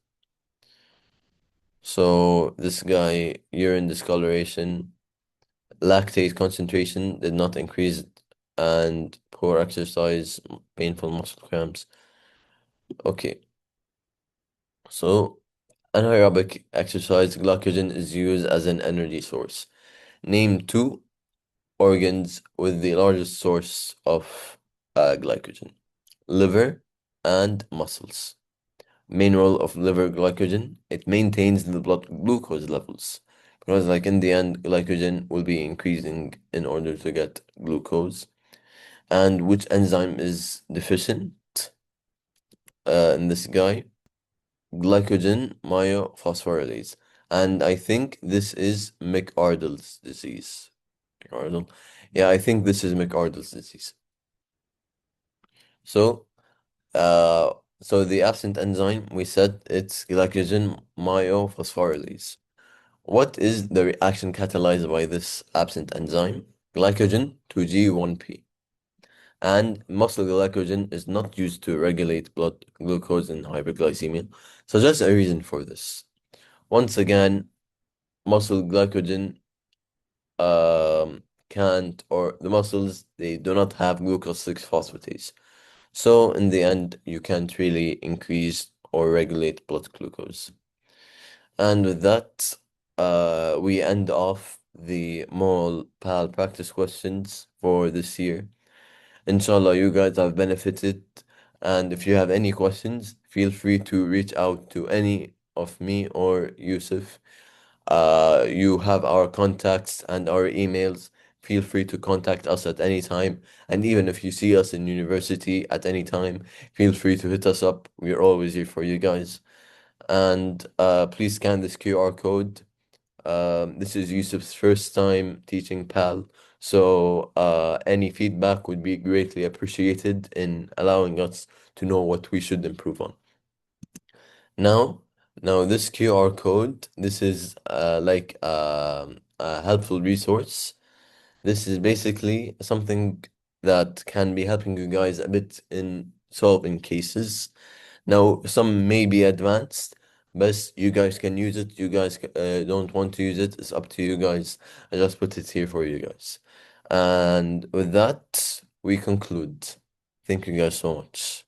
So this guy, urine discoloration, lactate concentration did not increase, and poor exercise, painful muscle cramps. Okay, so anaerobic exercise, glycogen is used as an energy source. Name two organs with the largest source of glycogen: liver and muscles. Main role of liver glycogen, it maintains the blood glucose levels. Because like in the end, glycogen will be increasing in order to get glucose. And which enzyme is deficient in this guy? Glycogen myophosphorylase. And I think this is McArdle's disease. McArdle. Yeah, I think this is McArdle's disease. So, uh, so the absent enzyme, we said it's glycogen myophosphorylase. What is the reaction catalyzed by this absent enzyme? Glycogen to G1P. And muscle glycogen is not used to regulate blood glucose in hyperglycemia. So just a reason for this. Once again, muscle glycogen can't, or the muscles, they do not have glucose 6 phosphatase. So in the end, you can't really increase or regulate blood glucose. And with that, we end off the MOL PAL practice questions for this year. Inshallah, you guys have benefited. And if you have any questions, feel free to reach out to any of me or Yousif. You have our contacts and our emails. Feel free to contact us at any time. And even if you see us in university at any time, feel free to hit us up. We're always here for you guys. And please scan this QR code. This is Yusuf's first time teaching PAL. So any feedback would be greatly appreciated in allowing us to know what we should improve on. Now, now this QR code, this is like a helpful resource. This is basically something that can be helping you guys a bit in solving cases. Now, some may be advanced, but you guys can use it. You guys don't want to use it, it's up to you guys. I just put it here for you guys. And with that, we conclude. Thank you guys so much.